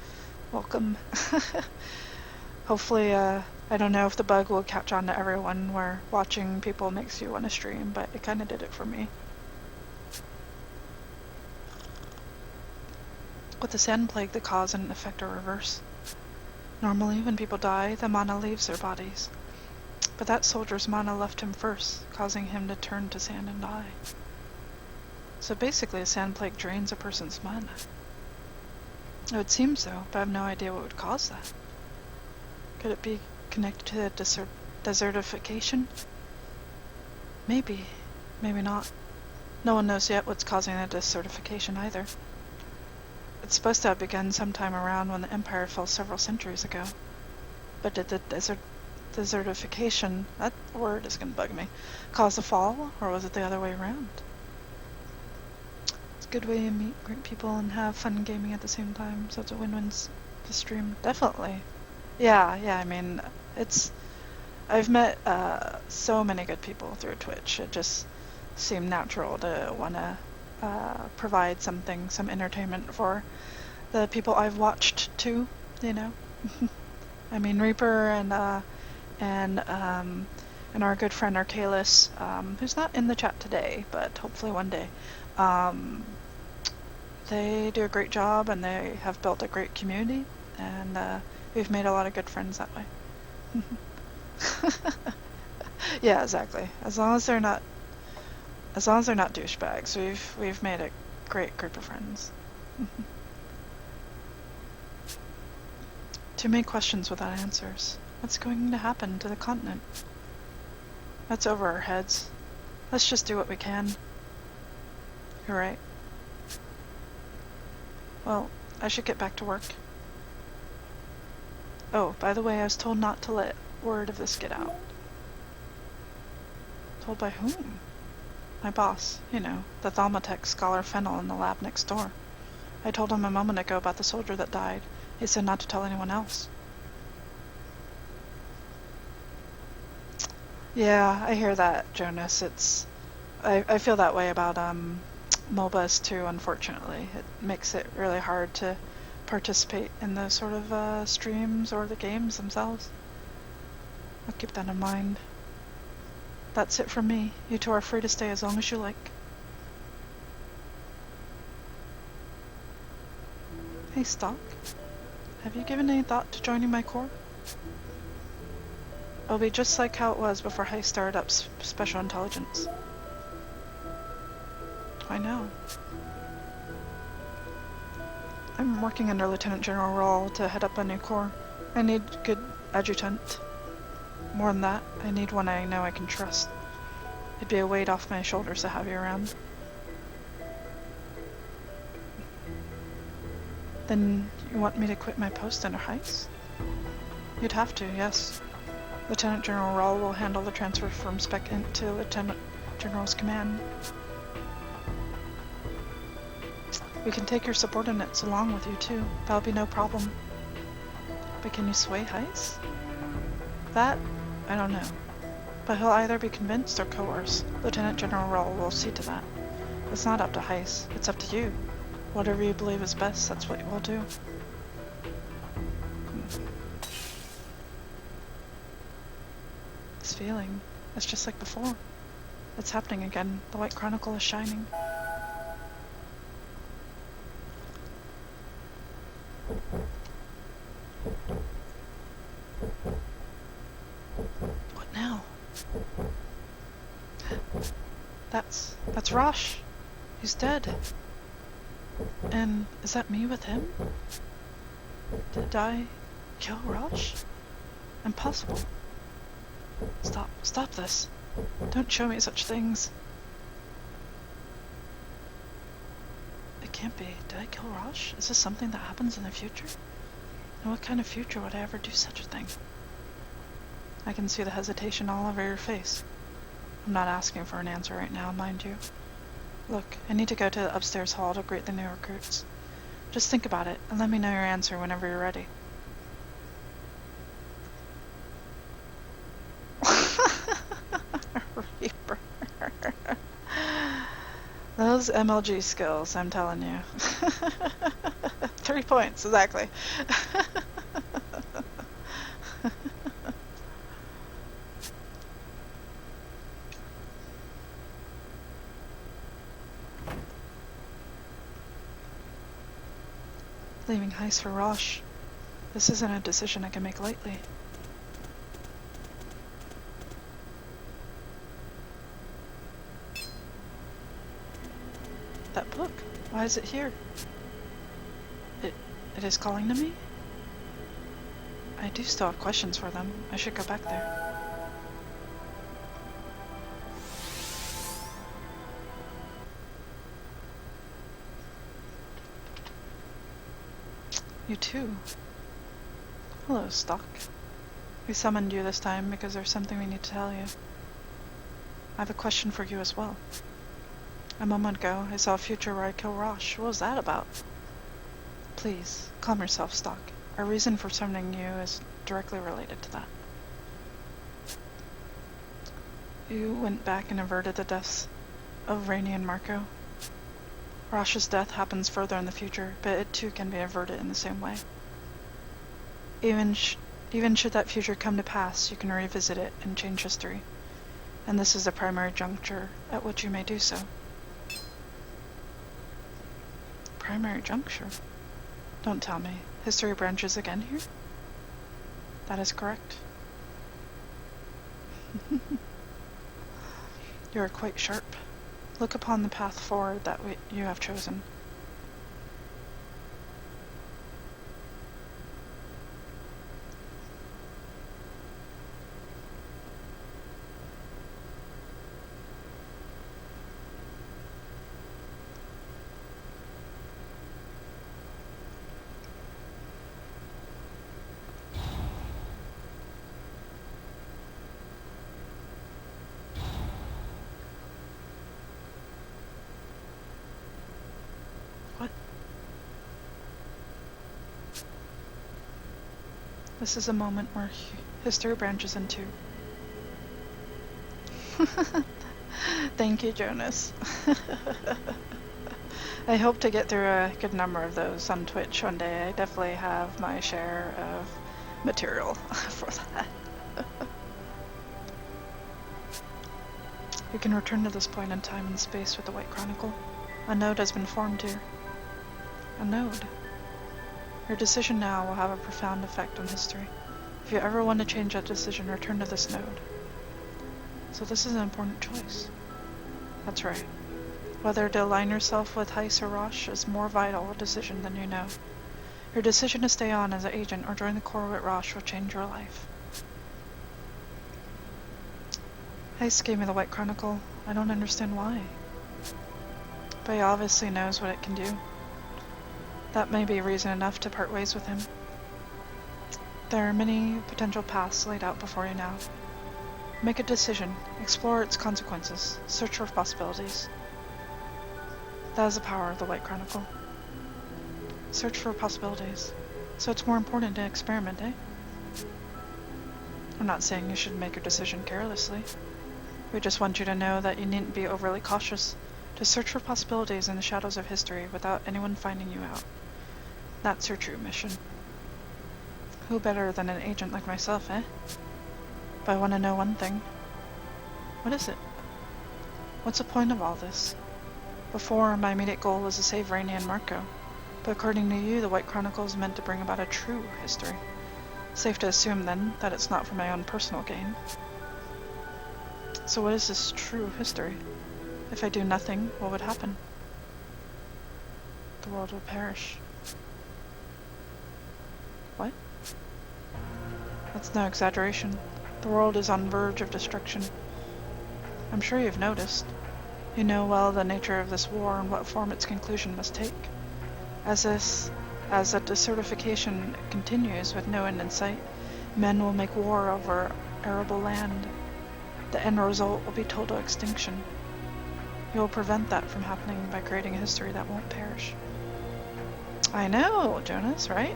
welcome. Hopefully, I don't know if the bug will catch on to everyone where watching people makes you want to stream, but it kind of did it for me. With the sand plague, the cause and effect are reverse. Normally, when people die, the mana leaves their bodies. But that soldier's mana left him first, causing him to turn to sand and die. So basically, a sand plague drains a person's mana. It would seem so, but I have no idea what would cause that. Could it be connected to the desertification? Maybe. Maybe not. No one knows yet what's causing the desertification either. It's supposed to have begun sometime around when the Empire fell several centuries ago. But did the desertification, that word is going to bug me, cause the fall, or was it the other way around? It's a good way to meet great people and have fun gaming at the same time, so it's a win-win to stream. Definitely. Yeah, I mean, I've met so many good people through Twitch. It just seemed natural to want to provide some entertainment for the people I've watched too, you know. I mean, Reaper and our good friend Arcalis, who's not in the chat today, but hopefully one day. They do a great job, and they have built a great community, and we've made a lot of good friends that way. Yeah, exactly. As long as they're not As long as they're not douchebags, we've made a great group of friends. Too many questions without answers. What's going to happen to the continent? That's over our heads. Let's just do what we can. You're right. Well, I should get back to work. Oh, by the way, I was told not to let word of this get out. Told by whom? My boss, you know, the Thalmatech scholar Fennel in the lab next door. I told him a moment ago about the soldier that died. He said not to tell anyone else. Yeah, I hear that, Jonas. I feel that way about MOBAs too, unfortunately. It makes it really hard to participate in those sort of streams or the games themselves. I'll keep that in mind. That's it from me. You two are free to stay as long as you like. Hey, Stock. Have you given any thought to joining my corps? It'll be just like how it was before Heist started up Special Intelligence. I know. I'm working under Lieutenant General Rawl to head up a new corps. I need a good adjutant. More than that, I need one I know I can trust. It'd be a weight off my shoulders to have you around. Then you want me to quit my post under Heist? You'd have to, yes. Lieutenant General Rawl will handle the transfer from Spec Int to Lieutenant General's command. We can take your subordinates along with you too. That'll be no problem. But can you sway Heist? That, I don't know. But he'll either be convinced or coerced. Lieutenant General Rawl will see to that. It's not up to Heist. It's up to you. Whatever you believe is best, that's what we'll do. This feeling, it's just like before. It's happening again. The White Chronicle is shining. What now? That's Rosh. He's dead. And is that me with him? Did I kill Rosh? Impossible. Stop this. Don't show me such things. It can't be. Did I kill Rosh? Is this something that happens in the future? And what kind of future would I ever do such a thing? I can see the hesitation all over your face. I'm not asking for an answer right now, mind you. Look, I need to go to the upstairs hall to greet the new recruits. Just think about it, and let me know your answer whenever you're ready. Reaper. Those MLG skills, I'm telling you. 3 points, exactly. Leaving Heist for Rosh. This isn't a decision I can make lightly. That book, why is it here? It is calling to me? I do still have questions for them. I should go back there. You too. Hello, Stock. We summoned you this time because there's something we need to tell you. I have a question for you as well. A moment ago, I saw a future where I kill Rosh. What was that about? Please, calm yourself, Stock. Our reason for summoning you is directly related to that. You went back and averted the deaths of Rainey and Marco. Rosh's death happens further in the future, but it too can be averted in the same way. Even should that future come to pass, you can revisit it and change history. And this is the primary juncture at which you may do so. Primary juncture? Don't tell me. History branches again here? That is correct. You are quite sharp. Look upon the path forward that you have chosen. What? This is a moment where history branches in two. Thank you, Jonas. I hope to get through a good number of those on Twitch one day. I definitely have my share of material for that. You can return to this point in time and space with the White Chronicle. A node has been formed here. A node. Your decision now will have a profound effect on history. If you ever want to change that decision, return to this node. So this is an important choice. That's right. Whether to align yourself with Heiss or Rosh is more vital a decision than you know. Your decision to stay on as an agent or join the Corps with Rosh will change your life. Heiss gave me the White Chronicle. I don't understand why. But he obviously knows what it can do. That may be reason enough to part ways with him. There are many potential paths laid out before you now. Make a decision, explore its consequences, search for possibilities. That is the power of the White Chronicle. Search for possibilities. So it's more important to experiment, eh? I'm not saying you should make your decision carelessly. We just want you to know that you needn't be overly cautious. To search for possibilities in the shadows of history without anyone finding you out. That's your true mission. Who better than an agent like myself, eh? But I want to know one thing. What is it? What's the point of all this? Before, my immediate goal was to save Rainey and Marco. But according to you, the White Chronicle is meant to bring about a true history. Safe to assume, then, that it's not for my own personal gain. So what is this true history? If I do nothing, what would happen? The world will perish. What? That's no exaggeration. The world is on the verge of destruction. I'm sure you've noticed. You know well the nature of this war and what form its conclusion must take. As the desertification continues with no end in sight, men will make war over arable land. The end result will be total extinction. You will prevent that from happening by creating a history that won't perish. I know, Jonas, right?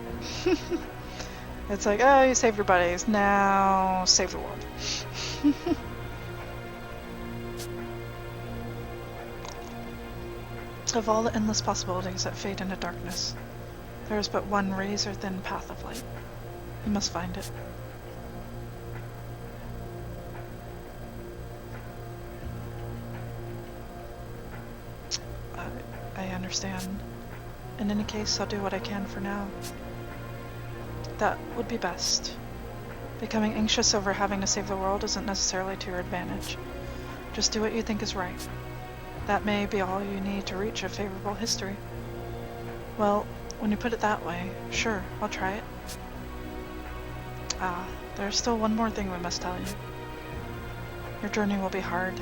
It's like, oh, you saved your buddies, now save the world. Of all the endless possibilities that fade into darkness, there is but one razor-thin path of light. You must find it. I understand. In any case, I'll do what I can for now. That would be best. Becoming anxious over having to save the world isn't necessarily to your advantage. Just do what you think is right. That may be all you need to reach a favorable history. Well, when you put it that way, sure, I'll try it. There's still one more thing we must tell you. Your journey will be hard.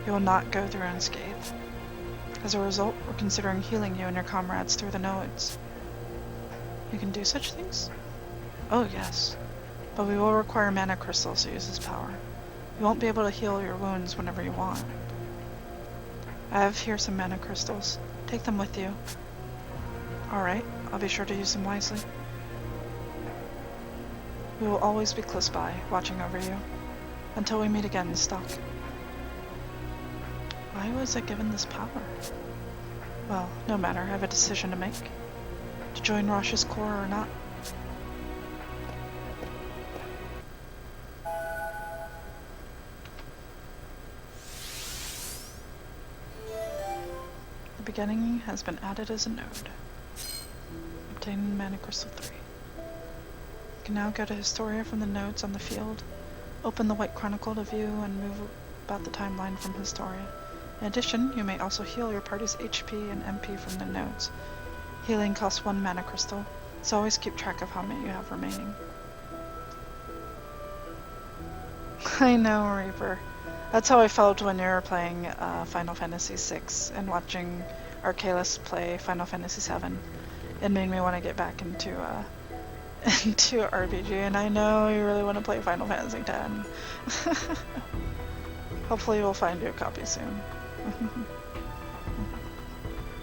You will not go through unscathed. As a result, we're considering healing you and your comrades through the nodes. You can do such things? Oh, yes. But we will require mana crystals to use this power. You won't be able to heal your wounds whenever you want. I have here some mana crystals. Take them with you. Alright, I'll be sure to use them wisely. We will always be close by, watching over you. Until we meet again, Stock. Why was I given this power? Well, no matter, I have a decision to make. To join Rosh's Corps or not. The beginning has been added as a node. Obtain Mana Crystal 3. You can now go to Historia from the nodes on the field. Open the White Chronicle to view and move about the timeline from Historia. In addition, you may also heal your party's HP and MP from the nodes. Healing costs 1 mana crystal, so always keep track of how many you have remaining. I know, Reaper. That's how I felt when you were playing Final Fantasy VI and watching Arcalis play Final Fantasy VII. It made me want to get back into into RPG, and I know you really want to play Final Fantasy X. Hopefully we'll find you a copy soon.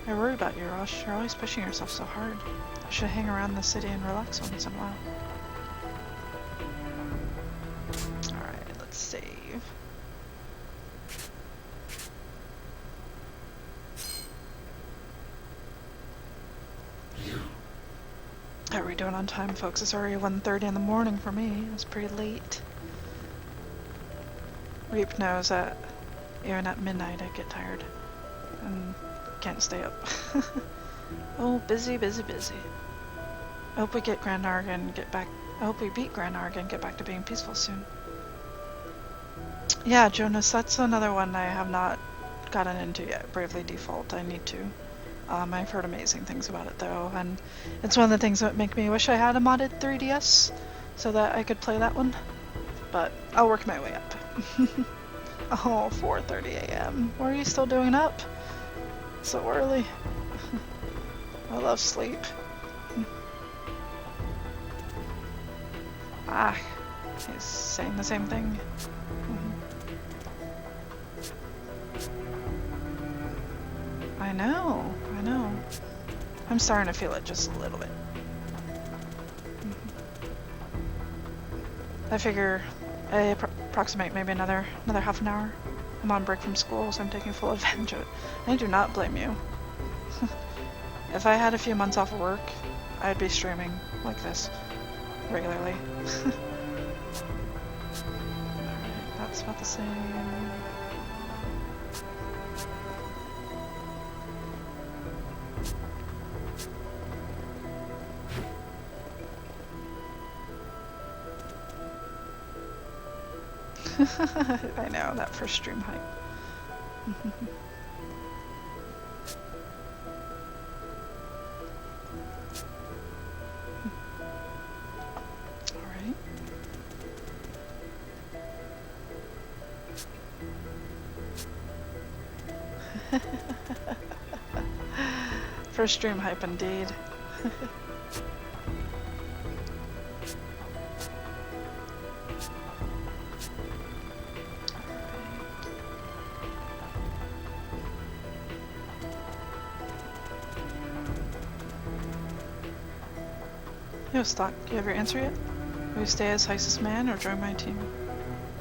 I worry about you, Rosh. You're always pushing yourself so hard. You should hang around the city and relax once in a while. Alright, let's save. How are we doing on time, folks? It's already 1:30 in the morning for me. It's pretty late. Reap knows that even at midnight I get tired and can't stay up. Oh, busy, busy, busy. I hope we get Grand Arg and get back. I hope we beat Grand Arg and get back to being peaceful soon. Yeah, Jonas, that's another one I have not gotten into yet. Bravely Default. I need to. I've heard amazing things about it though, and it's one of the things that make me wish I had a modded 3DS so that I could play that one. But I'll work my way up. Oh, 4:30 a.m. Why are you still doing up? So early. I love sleep. Ah, he's saying the same thing. I know. I'm starting to feel it just a little bit. I figure I approximate maybe another half an hour. I'm on break from school, so I'm taking full advantage of it. I do not blame you. If I had a few months off of work, I'd be streaming like this regularly. Alright, that's about the same. I know, that first stream hype. Alright. First stream hype indeed. Yo, Stock, do you have your answer yet? Will you stay as Heist's man or join my team?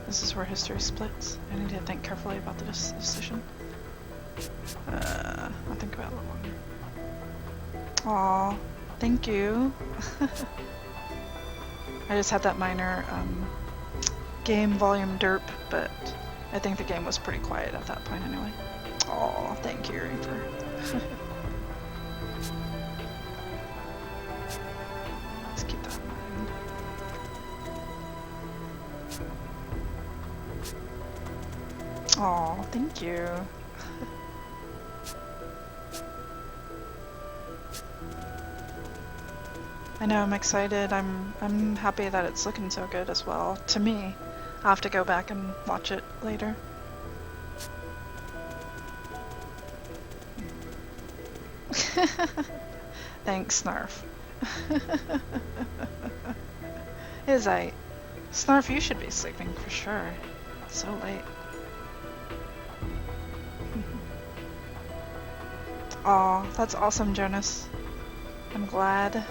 This is where history splits. I need to think carefully about the decision. I'll think about it a little longer. Aw, thank you. I just had that minor game volume derp, but I think the game was pretty quiet at that point anyway. Aw, thank you, Reaper. Let's keep that in mind. Aw, thank you. I know, I'm excited. I'm happy that it's looking so good as well. To me, I'll have to go back and watch it later. Thanks, Snarf. Snarf, you should be sleeping for sure. It's so late. Aw, that's awesome, Jonas. I'm glad.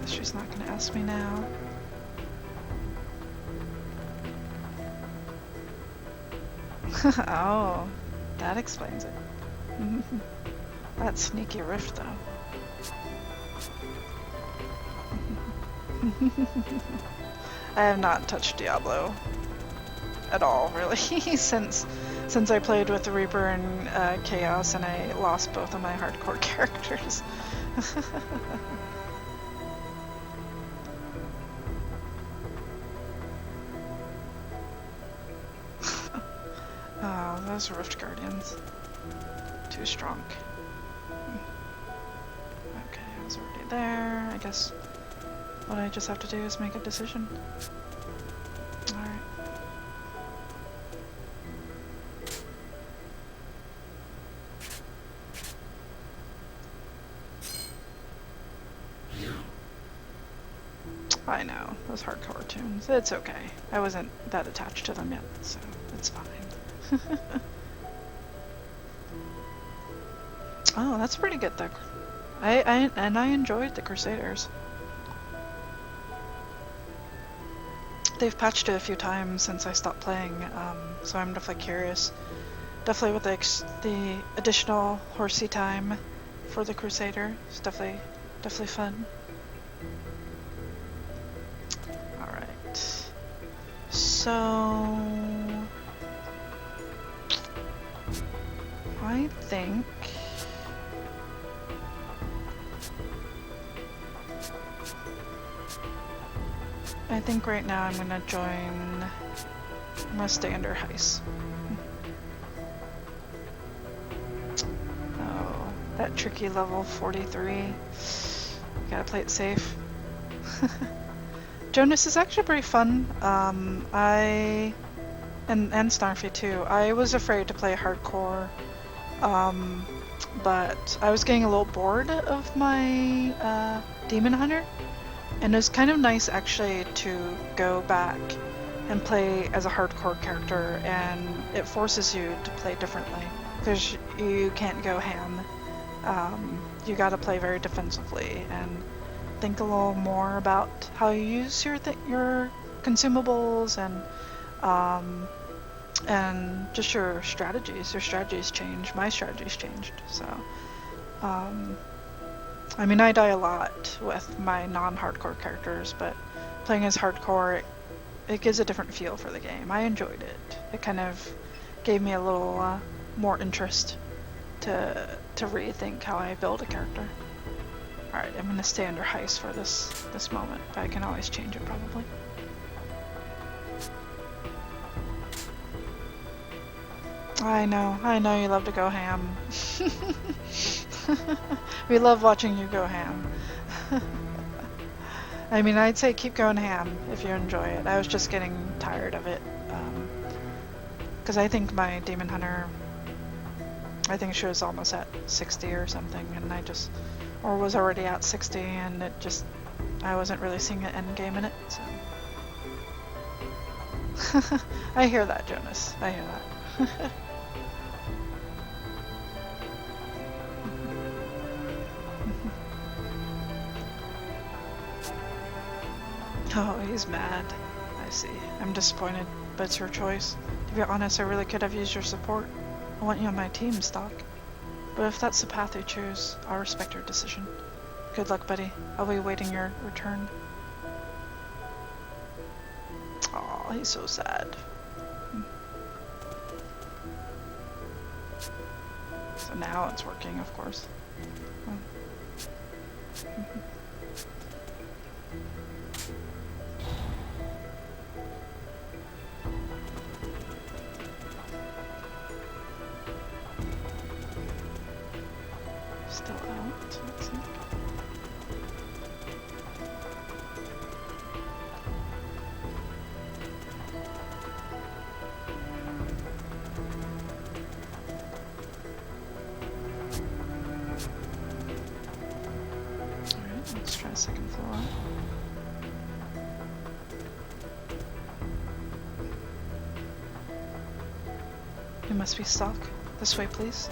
She's not going to ask me now. Oh, that explains it. That sneaky rift, though. I have not touched Diablo at all, really, since I played with the Reaper and Chaos, and I lost both of my hardcore characters. Oh, those Rift Guardians. Too strong. Okay, I was already there. I guess what I just have to do is make a decision. Alright. I know, those hardcore tunes. It's okay. I wasn't that attached to them yet, so it's fine. Oh, that's pretty good though. I enjoyed the Crusaders. They've patched it a few times since I stopped playing, so I'm definitely curious. Definitely with the additional horsey time for the Crusader, it's definitely fun. Alright. So I think right now I'm gonna stay under heist. Oh, that tricky level 43. Gotta play it safe. Jonas is actually pretty fun. And Snarfy too. I was afraid to play hardcore, but I was getting a little bored of my Demon Hunter. And it was kind of nice actually to go back and play as a hardcore character, and it forces you to play differently because you can't go ham. You gotta play very defensively and think a little more about how you use your consumables and just your strategies. Your strategies change. My strategies changed. So I mean, I die a lot with my non-hardcore characters, but playing as hardcore, it gives a different feel for the game. I enjoyed it. It kind of gave me a little more interest to rethink how I build a character. Alright, I'm gonna stay under heist for this moment, but I can always change it probably. I know you love to go ham. We love watching you go ham. I mean, I'd say keep going ham if you enjoy it. I was just getting tired of it. Because I think my Demon Hunter, I think she was almost at 60 or something, and or was already at 60, and I wasn't really seeing an end game in it, so. I hear that, Jonas. I hear that. Oh, he's mad. I see. I'm disappointed, but it's your choice. To be honest, I really could have used your support. I want you on my team, Stock. But if that's the path you choose, I'll respect your decision. Good luck, buddy. I'll be awaiting your return. Aw, he's so sad. So now it's working, of course. Still out, looks like. Alright, let's try second floor. You must be Stock. This way, please.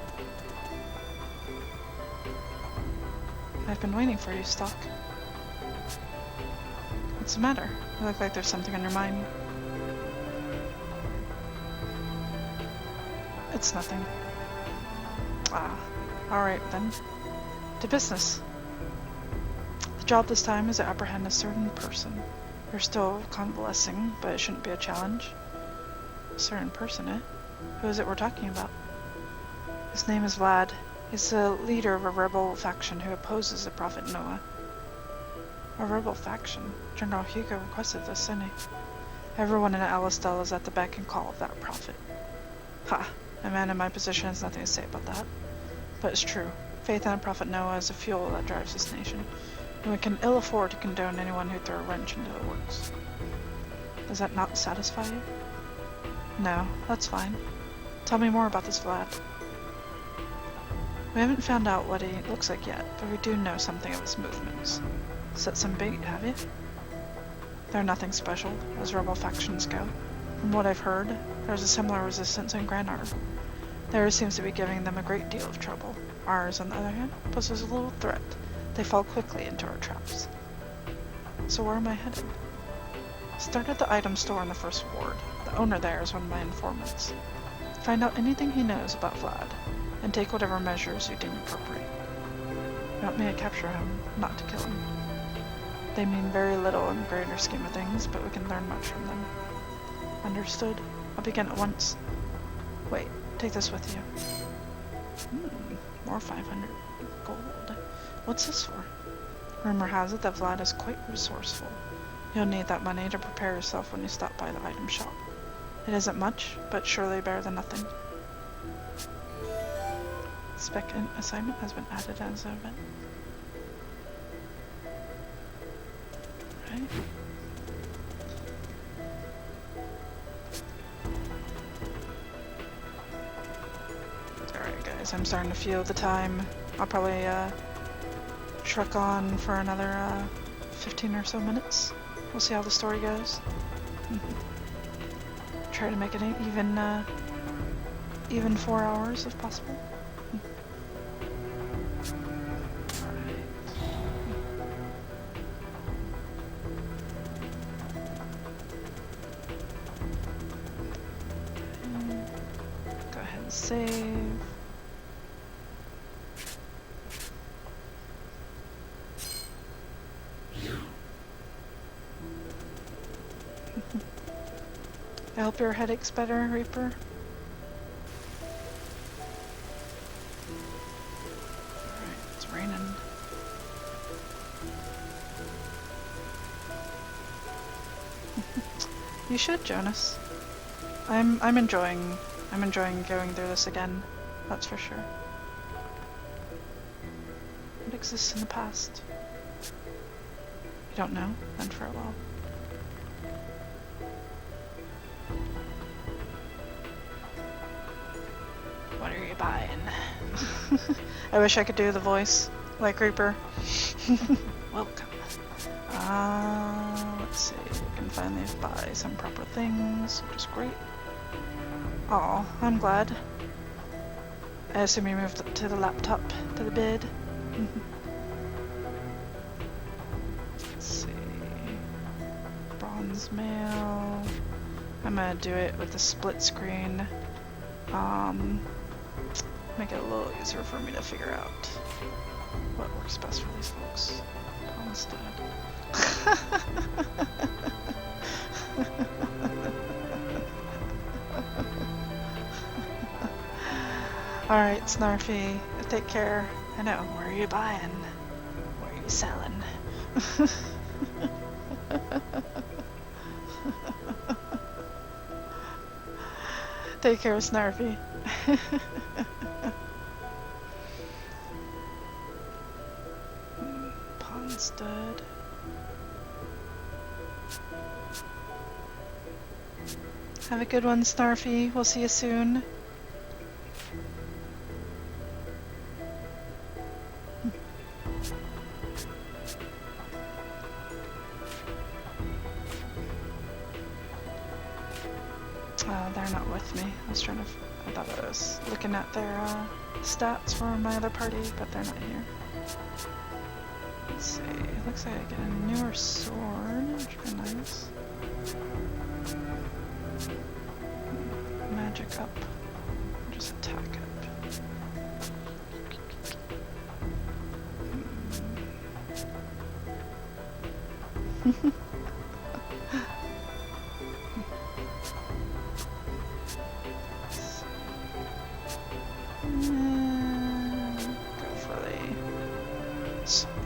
I've been waiting for you, Stock. What's the matter? You look like there's something on your mind. It's nothing. Ah, alright then. To business. The job this time is to apprehend a certain person. You're still convalescing, but it shouldn't be a challenge. A certain person, eh? Who is it we're talking about? His name is Vlad. He's the leader of a rebel faction who opposes the Prophet Noah. A rebel faction? General Hugo requested this, didn't he? Everyone in Alistel is at the beck and call of that prophet. Ha! A man in my position has nothing to say about that. But it's true. Faith in the Prophet Noah is the fuel that drives this nation, and we can ill afford to condone anyone who throw a wrench into the works. Does that not satisfy you? No, that's fine. Tell me more about this Vlad. We haven't found out what he looks like yet, but we do know something of his movements. Set some bait, have you? They're nothing special, as rebel factions go. From what I've heard, there's a similar resistance in Grand Arb. Theirs seems to be giving them a great deal of trouble. Ours, on the other hand, poses a little threat. They fall quickly into our traps. So where am I headed? Start at the item store in the first ward. The owner there is one of my informants. Find out anything he knows about Vlad, and take whatever measures you deem appropriate. You want me to capture him, not to kill him. They mean very little in the greater scheme of things, but we can learn much from them. Understood. I'll begin at once. Wait, take this with you. More 500 gold. What's this for? Rumor has it that Vlad is quite resourceful. You'll need that money to prepare yourself when you stop by the item shop. It isn't much, but surely better than nothing. Spec assignment has been added as an event. Right. Alright guys, I'm starting to feel the time. I'll probably truck on for another 15 or so minutes. We'll see how the story goes. Try to make it even 4 hours if possible. Go ahead and save. I hope your headache's better, Reaper. Alright, it's raining. You should, Jonas. I'm enjoying going through this again. That's for sure. What exists in the past? You don't know? Then farewell. What are you buying? I wish I could do the voice like Reaper. Welcome. Let's see. We can finally buy some proper things, which is great. Oh, I'm glad. I assume you moved to the laptop, to the bed. Let's see. Bronze mail. I'm gonna do it with the split screen. Make it a little easier for me to figure out what works best for these folks. Instead. Alright, Snarfy, take care. I know, where are you buying? Where are you selling? Take care, Snarfy. Pawn stud. Have a good one, Snarfy. We'll see you soon. They're not with me. I was trying to. I thought I was looking at their stats for my other party, but they're not here. Let's see. It looks like I get a newer sword, which would be nice. Magic up. Just attack up.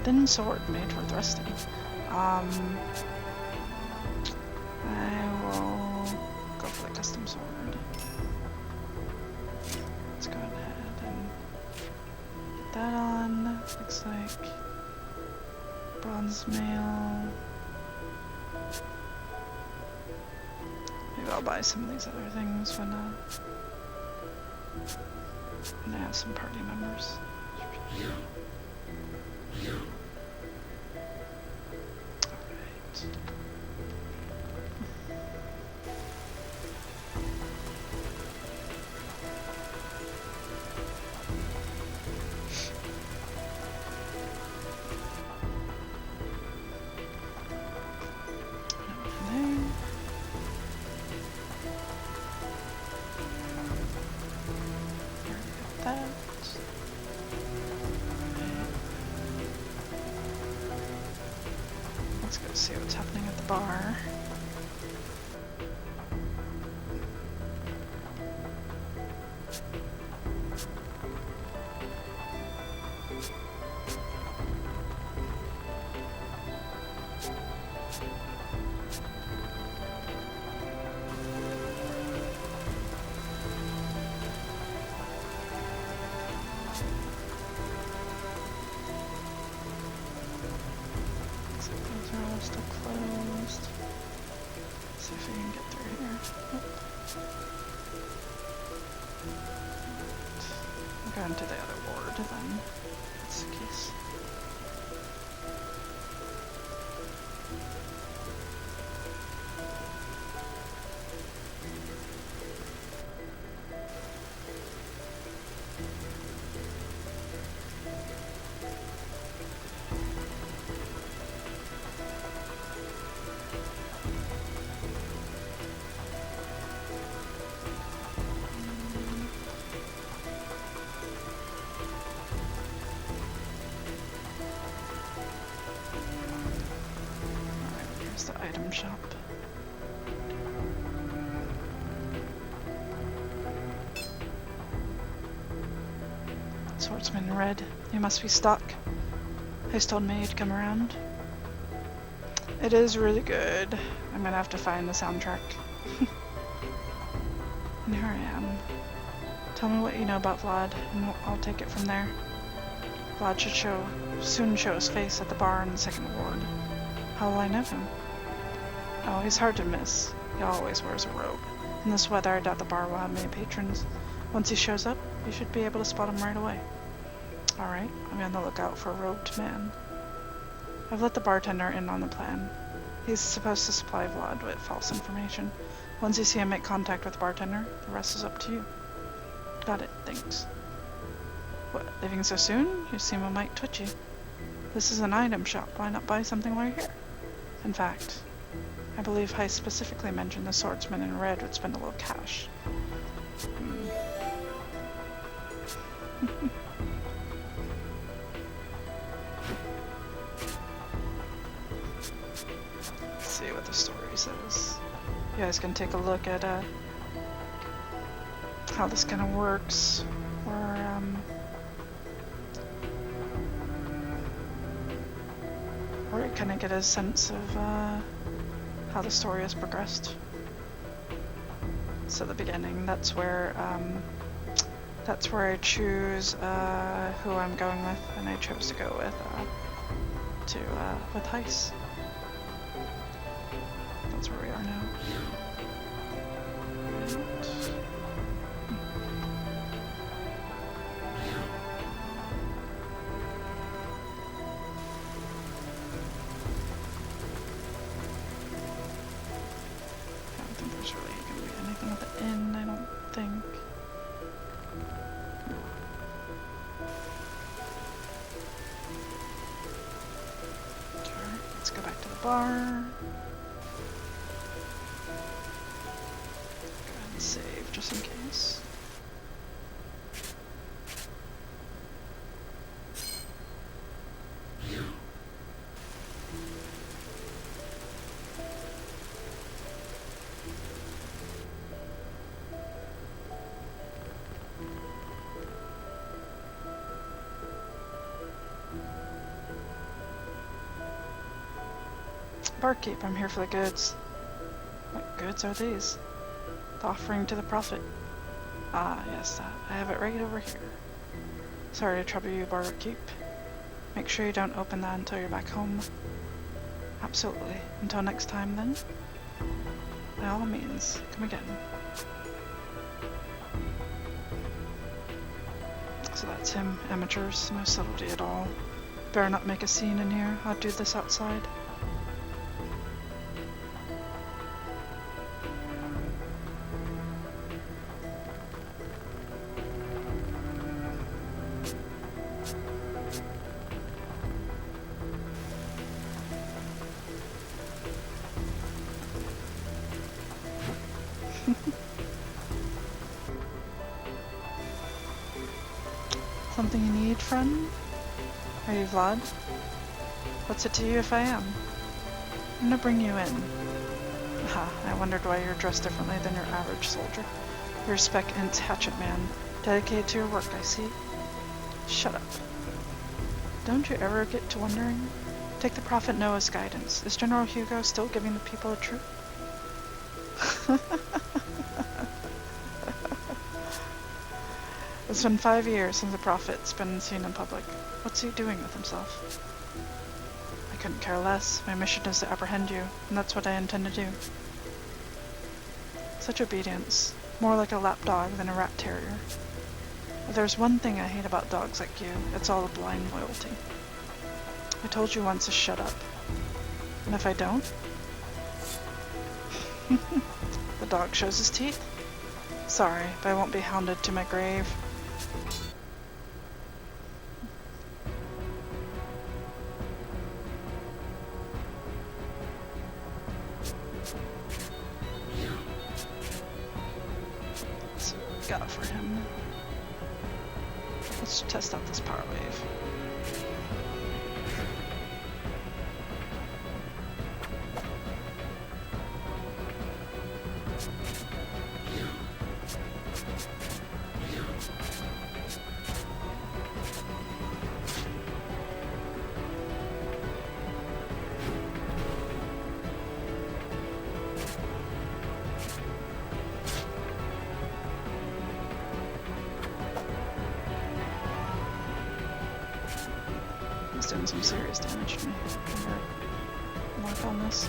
Thin sword made for thrusting. I will go for the custom sword. Let's go ahead and put that on. Looks like bronze mail. Maybe I'll buy some of these other things when I have some party members. Let's go see what's happening at the bar. Still closed. Let's see if we can get through here. We'll go into the other ward then. That's the case. The item shop. Swordsman in red, you must be stuck. He's told me you'd come around. It is really good. I'm gonna have to find the soundtrack. And here I am. Tell me what you know about Vlad, and I'll take it from there. Vlad should soon show his face at the bar in the second ward. How will I know him? Oh, he's hard to miss. He always wears a robe. In this weather, I doubt the bar will have many patrons. Once he shows up, you should be able to spot him right away. Alright, I'll be on the lookout for a robed man. I've let the bartender in on the plan. He's supposed to supply Vlad with false information. Once you see him make contact with the bartender, the rest is up to you. Got it, thanks. What, leaving so soon? You seem a mite twitchy. This is an item shop. Why not buy something while you're here? In fact, I believe Heist specifically mentioned the swordsman in red would spend a little cash. Let's see what the story says. You guys can take a look at how this kind of works, or you kind of get a sense of how the story has progressed. So the beginning, that's where I choose who I'm going with, and I chose to go with Heist. That's where we are now. There's really going to be anything at the inn, I don't think. Sure, let's go back to the bar. Go ahead and save just in case. Barkeep, I'm here for the goods. What goods are these? The offering to the prophet. Ah, yes, that. I have it right over here. Sorry to trouble you, Barkeep. Make sure you don't open that until you're back home. Absolutely. Until next time, then. By all means, come again. So that's him. Amateurs, no subtlety at all. Better not make a scene in here. I'll do this outside. Something you need, friend? Are you Vlad? What's it to you if I am? I'm gonna bring you in. Ha, I wondered why you're dressed differently than your average soldier. You're Spec Int's hatchet man, dedicated to your work, I see. Shut up. Don't you ever get to wondering? Take the Prophet Noah's guidance. Is General Hugo still giving the people the truth? It's been 5 years since the Prophet's been seen in public. What's he doing with himself? I couldn't care less. My mission is to apprehend you, and that's what I intend to do. Such obedience. More like a lapdog than a rat terrier. If there's one thing I hate about dogs like you, it's all the blind loyalty. I told you once to shut up. And if I don't? The dog shows his teeth? Sorry, but I won't be hounded to my grave. Let's see what we got for him. Let's test out this power wave. He's doing some serious damage to me. Better work on this.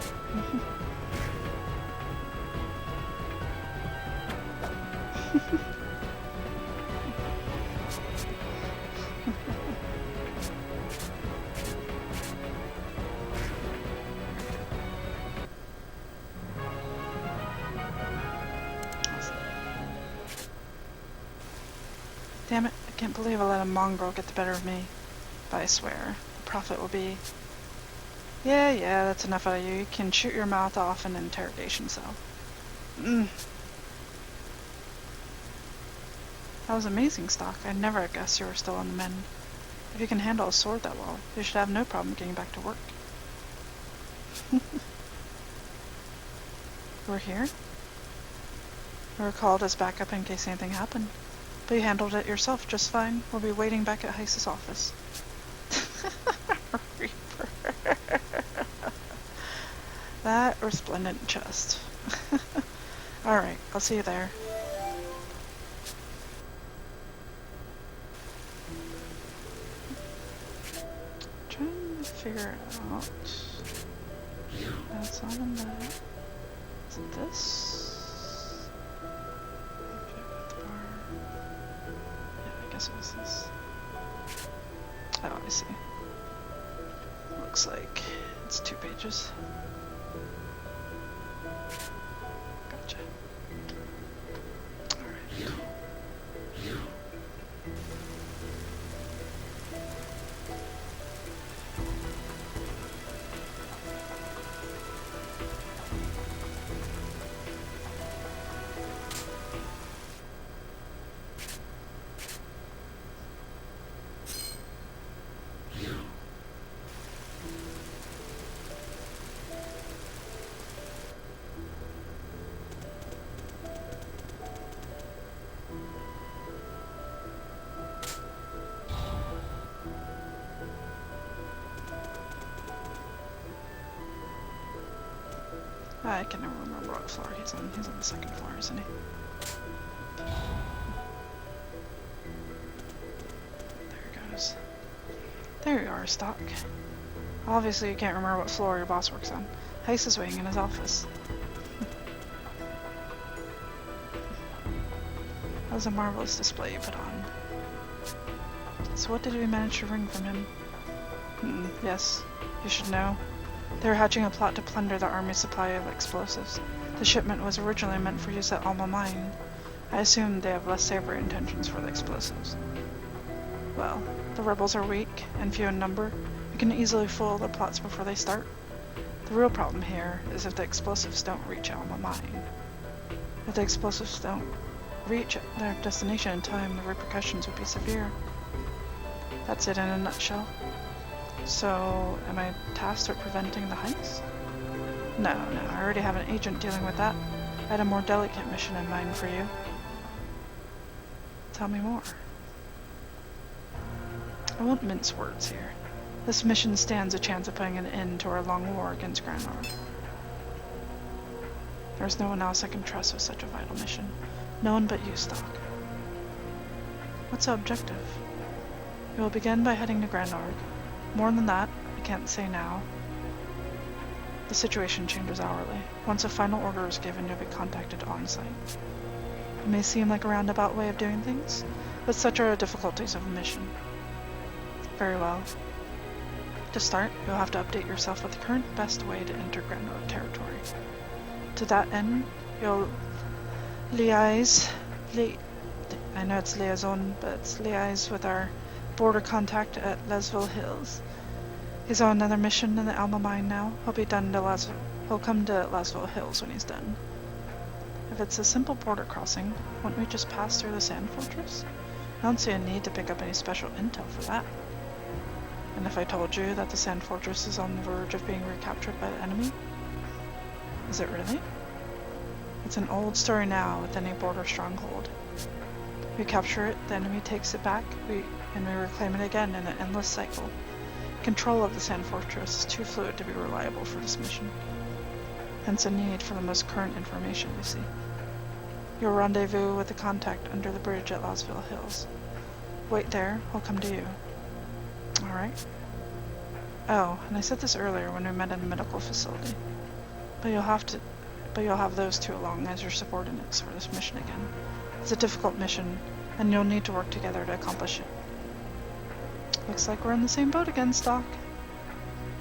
Damn it, I can't believe I let a mongrel get the better of me. But I swear, the Prophet will be... Yeah, that's enough out of you. You can shoot your mouth off in an interrogation cell. That was amazing, Stock. I'd never have guessed you were still on the mend. If you can handle a sword that well, you should have no problem getting back to work. We're here? We were called as backup in case anything happened. But you handled it yourself just fine. We'll be waiting back at Heiss's office. Reaper. That resplendent chest. Alright, I'll see you there. Trying to figure out... That's not in that. Is it this? I guess it was this. Oh, I see. Looks like it's 2 pages. Gotcha. Alright. I can never remember what floor he's on. He's on the second floor, isn't he? There he goes. There you are, Stock. Obviously you can't remember what floor your boss works on. Heist is waiting in his office. That was a marvelous display you put on. So what did we manage to wring from him? Yes, you should know. They were hatching a plot to plunder the army's supply of explosives. The shipment was originally meant for use at Alma Mine. I assume they have less savory intentions for the explosives. Well, the rebels are weak and few in number. We can easily foil their plots before they start. The real problem here is if the explosives don't reach Alma Mine. If the explosives don't reach their destination in time, the repercussions would be severe. That's it in a nutshell. So, am I tasked with preventing the heist? No, I already have an agent dealing with that. I had a more delicate mission in mind for you. Tell me more. I won't mince words here. This mission stands a chance of putting an end to our long war against Grand Nord. There's no one else I can trust with such a vital mission. No one but you, Stock. What's the objective? We will begin by heading to Grand Nord. More than that, I can't say now. The situation changes hourly. Once a final order is given, you'll be contacted on site. It may seem like a roundabout way of doing things, but such are the difficulties of a mission. Very well. To start, you'll have to update yourself with the current best way to enter Grand Nord territory. To that end, you'll liaise with our border contact at Lesville Hills. He's on another mission in the Alma Mine now. He'll come to Lesville Hills when he's done. If it's a simple border crossing, won't we just pass through the sand fortress? I don't see a need to pick up any special intel for that. And if I told you that the sand fortress is on the verge of being recaptured by the enemy? Is it really? It's an old story now with any border stronghold. We capture it, the enemy takes it back, and we reclaim it again in an endless cycle. Control of the sand fortress is too fluid to be reliable for this mission. Hence a need for the most current information, you see. You'll rendezvous with the contact under the bridge at Lesville Hills. Wait there, I'll come to you. Alright. Oh, and I said this earlier when we met in the medical facility. But you'll have those two along as your subordinates for this mission again. It's a difficult mission, and you'll need to work together to accomplish it. Looks like we're in the same boat again, Stock.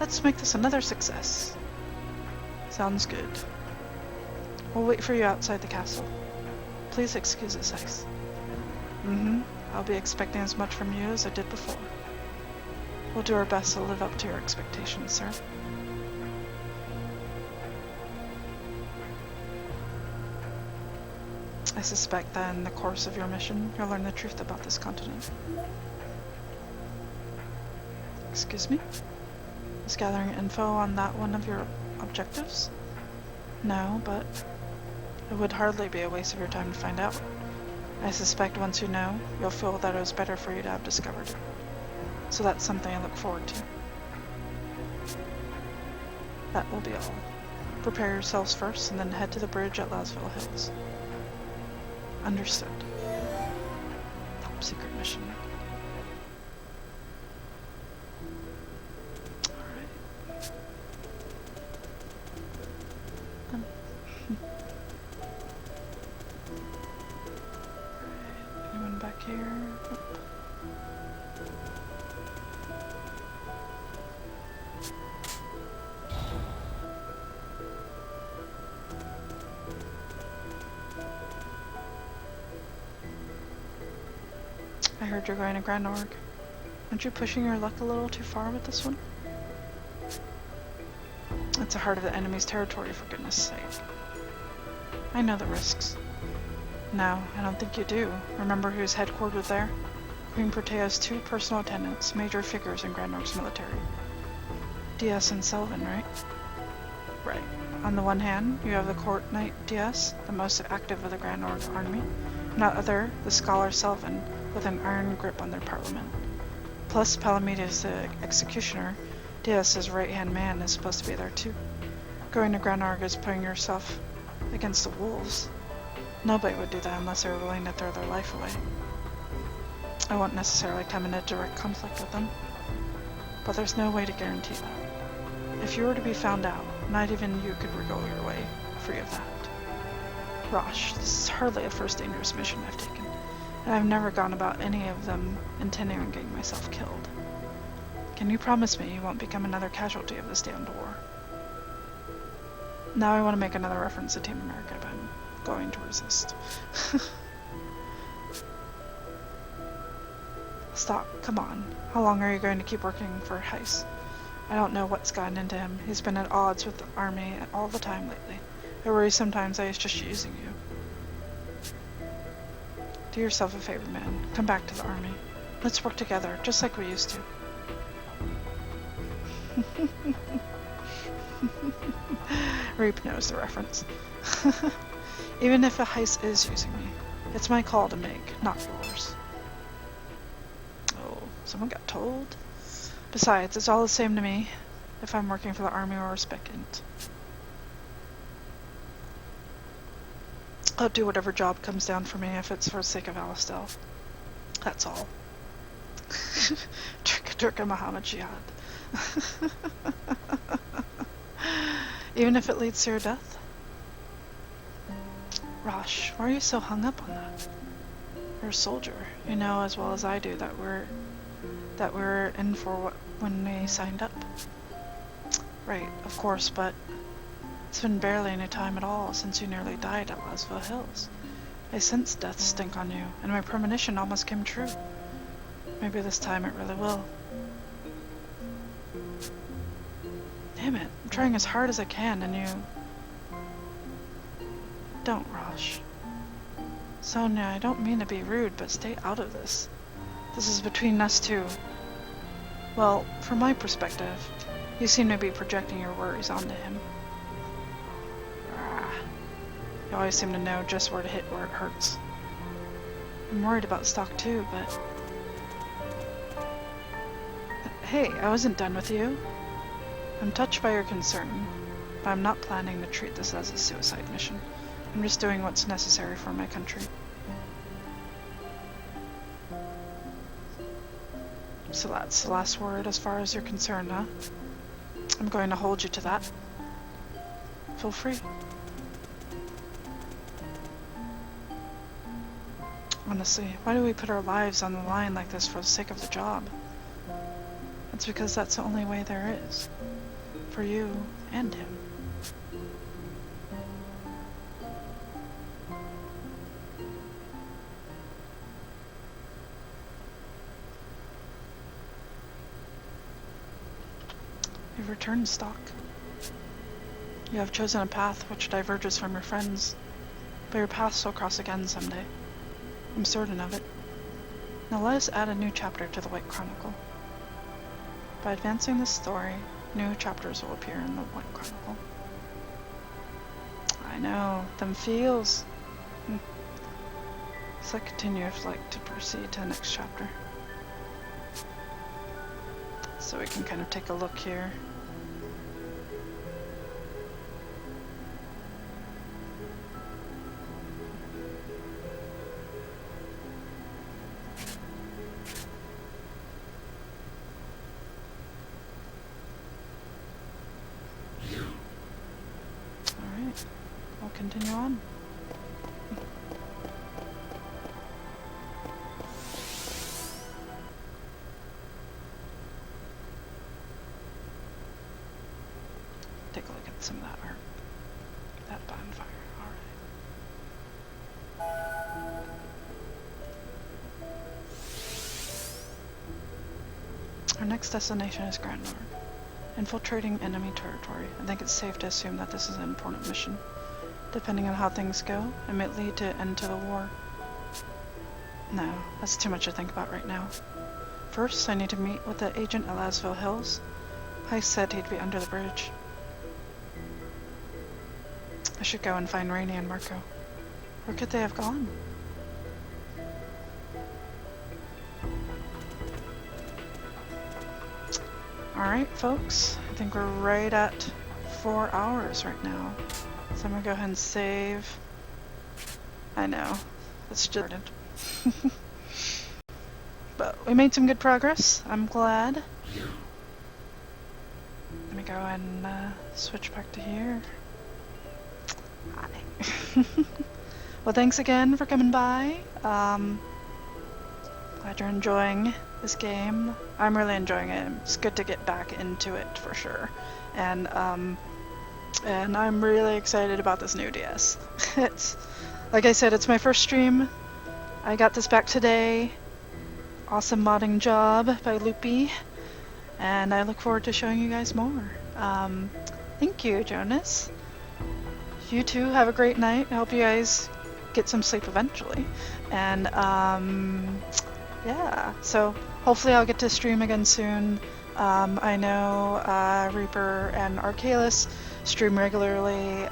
Let's make this another success. Sounds good. We'll wait for you outside the castle. Please excuse us, Ice. I'll be expecting as much from you as I did before. We'll do our best to live up to your expectations, sir. I suspect that in the course of your mission, you'll learn the truth about this continent. Excuse me? Is gathering info on that one of your objectives? No, but it would hardly be a waste of your time to find out. I suspect once you know, you'll feel that it was better for you to have discovered it. So that's something I look forward to. That will be all. Prepare yourselves first, and then head to the bridge at Lesville Hills. Understood. Top secret mission. Alright. Alright, anyone back here? Nope. I heard you're going to Grand Nord. Aren't you pushing your luck a little too far with this one? It's the heart of the enemy's territory, for goodness sake. I know the risks. No, I don't think you do. Remember who's headquartered there? Queen Protea's two personal attendants, major figures in Grand Nord's military. DS and Selvin, right? Right. On the one hand, you have the court knight DS, the most active of the Grand Nord army. On the other, the scholar Selvin, with an iron grip on their parliament. Plus, Palamedes, the executioner, DS's right-hand man, is supposed to be there too. Going to Granarg is putting yourself against the wolves. Nobody would do that unless they were willing to throw their life away. I won't necessarily come into direct conflict with them, but there's no way to guarantee that. If you were to be found out, not even you could wriggle your way free of that. Rosh, this is hardly the first dangerous mission I've taken, and I've never gone about any of them intending on getting myself killed. Can you promise me you won't become another casualty of this damned war? Now I want to make another reference to Team America, but I'm going to resist. Stop, come on. How long are you going to keep working for Heiss? I don't know what's gotten into him. He's been at odds with the army all the time lately. I worry sometimes that he's just using you. Do yourself a favor, man. Come back to the army. Let's work together, just like we used to. Reap knows the reference. Even if a Heiss is using me, it's my call to make, not yours. Oh, someone got told? Besides, it's all the same to me if I'm working for the army or a spectant. I'll do whatever job comes down for me if it's for the sake of Alistel. That's all. Turka Muhammad Jihad. Even if it leads to your death? Rosh, why are you so hung up on that? You're a soldier. You know as well as I do that we're in for what when we signed up. Right, of course, but it's been barely any time at all since you nearly died at Lasville Hills. I sensed death stink on you, and my premonition almost came true. Maybe this time it really will. Damn it, I'm trying as hard as I can, and you... Don't rush. Sonia, I don't mean to be rude, but stay out of this. This is between us two. Well, from my perspective, you seem to be projecting your worries onto him. You always seem to know just where to hit where it hurts. I'm worried about Stock too, but... Hey, I wasn't done with you. I'm touched by your concern, but I'm not planning to treat this as a suicide mission. I'm just doing what's necessary for my country. So that's the last word as far as you're concerned, huh? I'm going to hold you to that. Feel free. Honestly, why do we put our lives on the line like this for the sake of the job? It's because that's the only way there is. For you and him. You've returned, Stock. You have chosen a path which diverges from your friends, but your paths will cross again someday. I'm certain of it. Now let us add a new chapter to the White Chronicle. By advancing this story, new chapters will appear in the White Chronicle. I know, them feels. So I continue if like to proceed to the next chapter. So we can kind of take a look here. Alright, we'll continue on. Take a look at some of that art. That bonfire, alright. Our next destination is Grandnorg. Infiltrating enemy territory. I think it's safe to assume that this is an important mission. Depending on how things go, it may lead to an end to the war. No, that's too much to think about right now. First, I need to meet with the agent at Lasville Hills. Heiss said he'd be under the bridge. I should go and find Rainey and Marco. Where could they have gone? Alright, folks. I think we're right at 4 hours right now. So I'm gonna go ahead and save. I know, it's just but we made some good progress. I'm glad. Let me go and switch back to here. Hi. Well, thanks again for coming by. Glad you're enjoying this game. I'm really enjoying it. It's good to get back into it for sure. And I'm really excited about this new DS. It's, like I said, it's my first stream. I got this back today. Awesome modding job by Loopy. And I look forward to showing you guys more. Thank you, Jonas. You too, have a great night. I hope you guys get some sleep eventually. And yeah, so hopefully I'll get to stream again soon. I know Reaper and Arcalis stream regularly,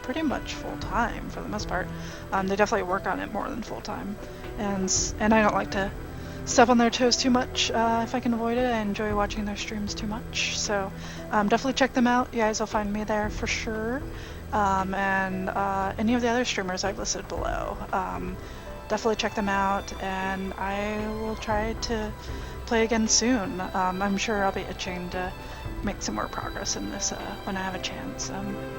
pretty much full time for the most part. They definitely work on it more than full time, and I don't like to step on their toes too much if I can avoid it. I enjoy watching their streams too much, so definitely check them out. You guys will find me there for sure, and any of the other streamers I've listed below. Definitely check them out, and I will try to play again soon. I'm sure I'll be itching to make some more progress in this when I have a chance.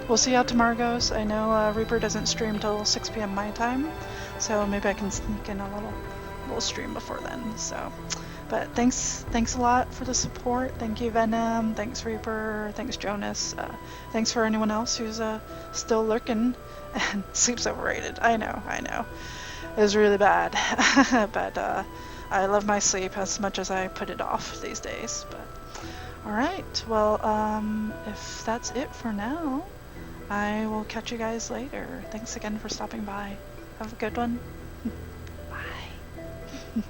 We'll see how tomorrow goes. I know Reaper doesn't stream till 6 p.m. my time, so maybe I can sneak in a little stream before then. So, but thanks a lot for the support. Thank you, Venom. Thanks, Reaper. Thanks, Jonas. Thanks for anyone else who's still lurking. And sleep's overrated. I know. It was really bad, but I love my sleep as much as I put it off these days. But all right, well, if that's it for now, I will catch you guys later. Thanks again for stopping by. Have a good one. Bye.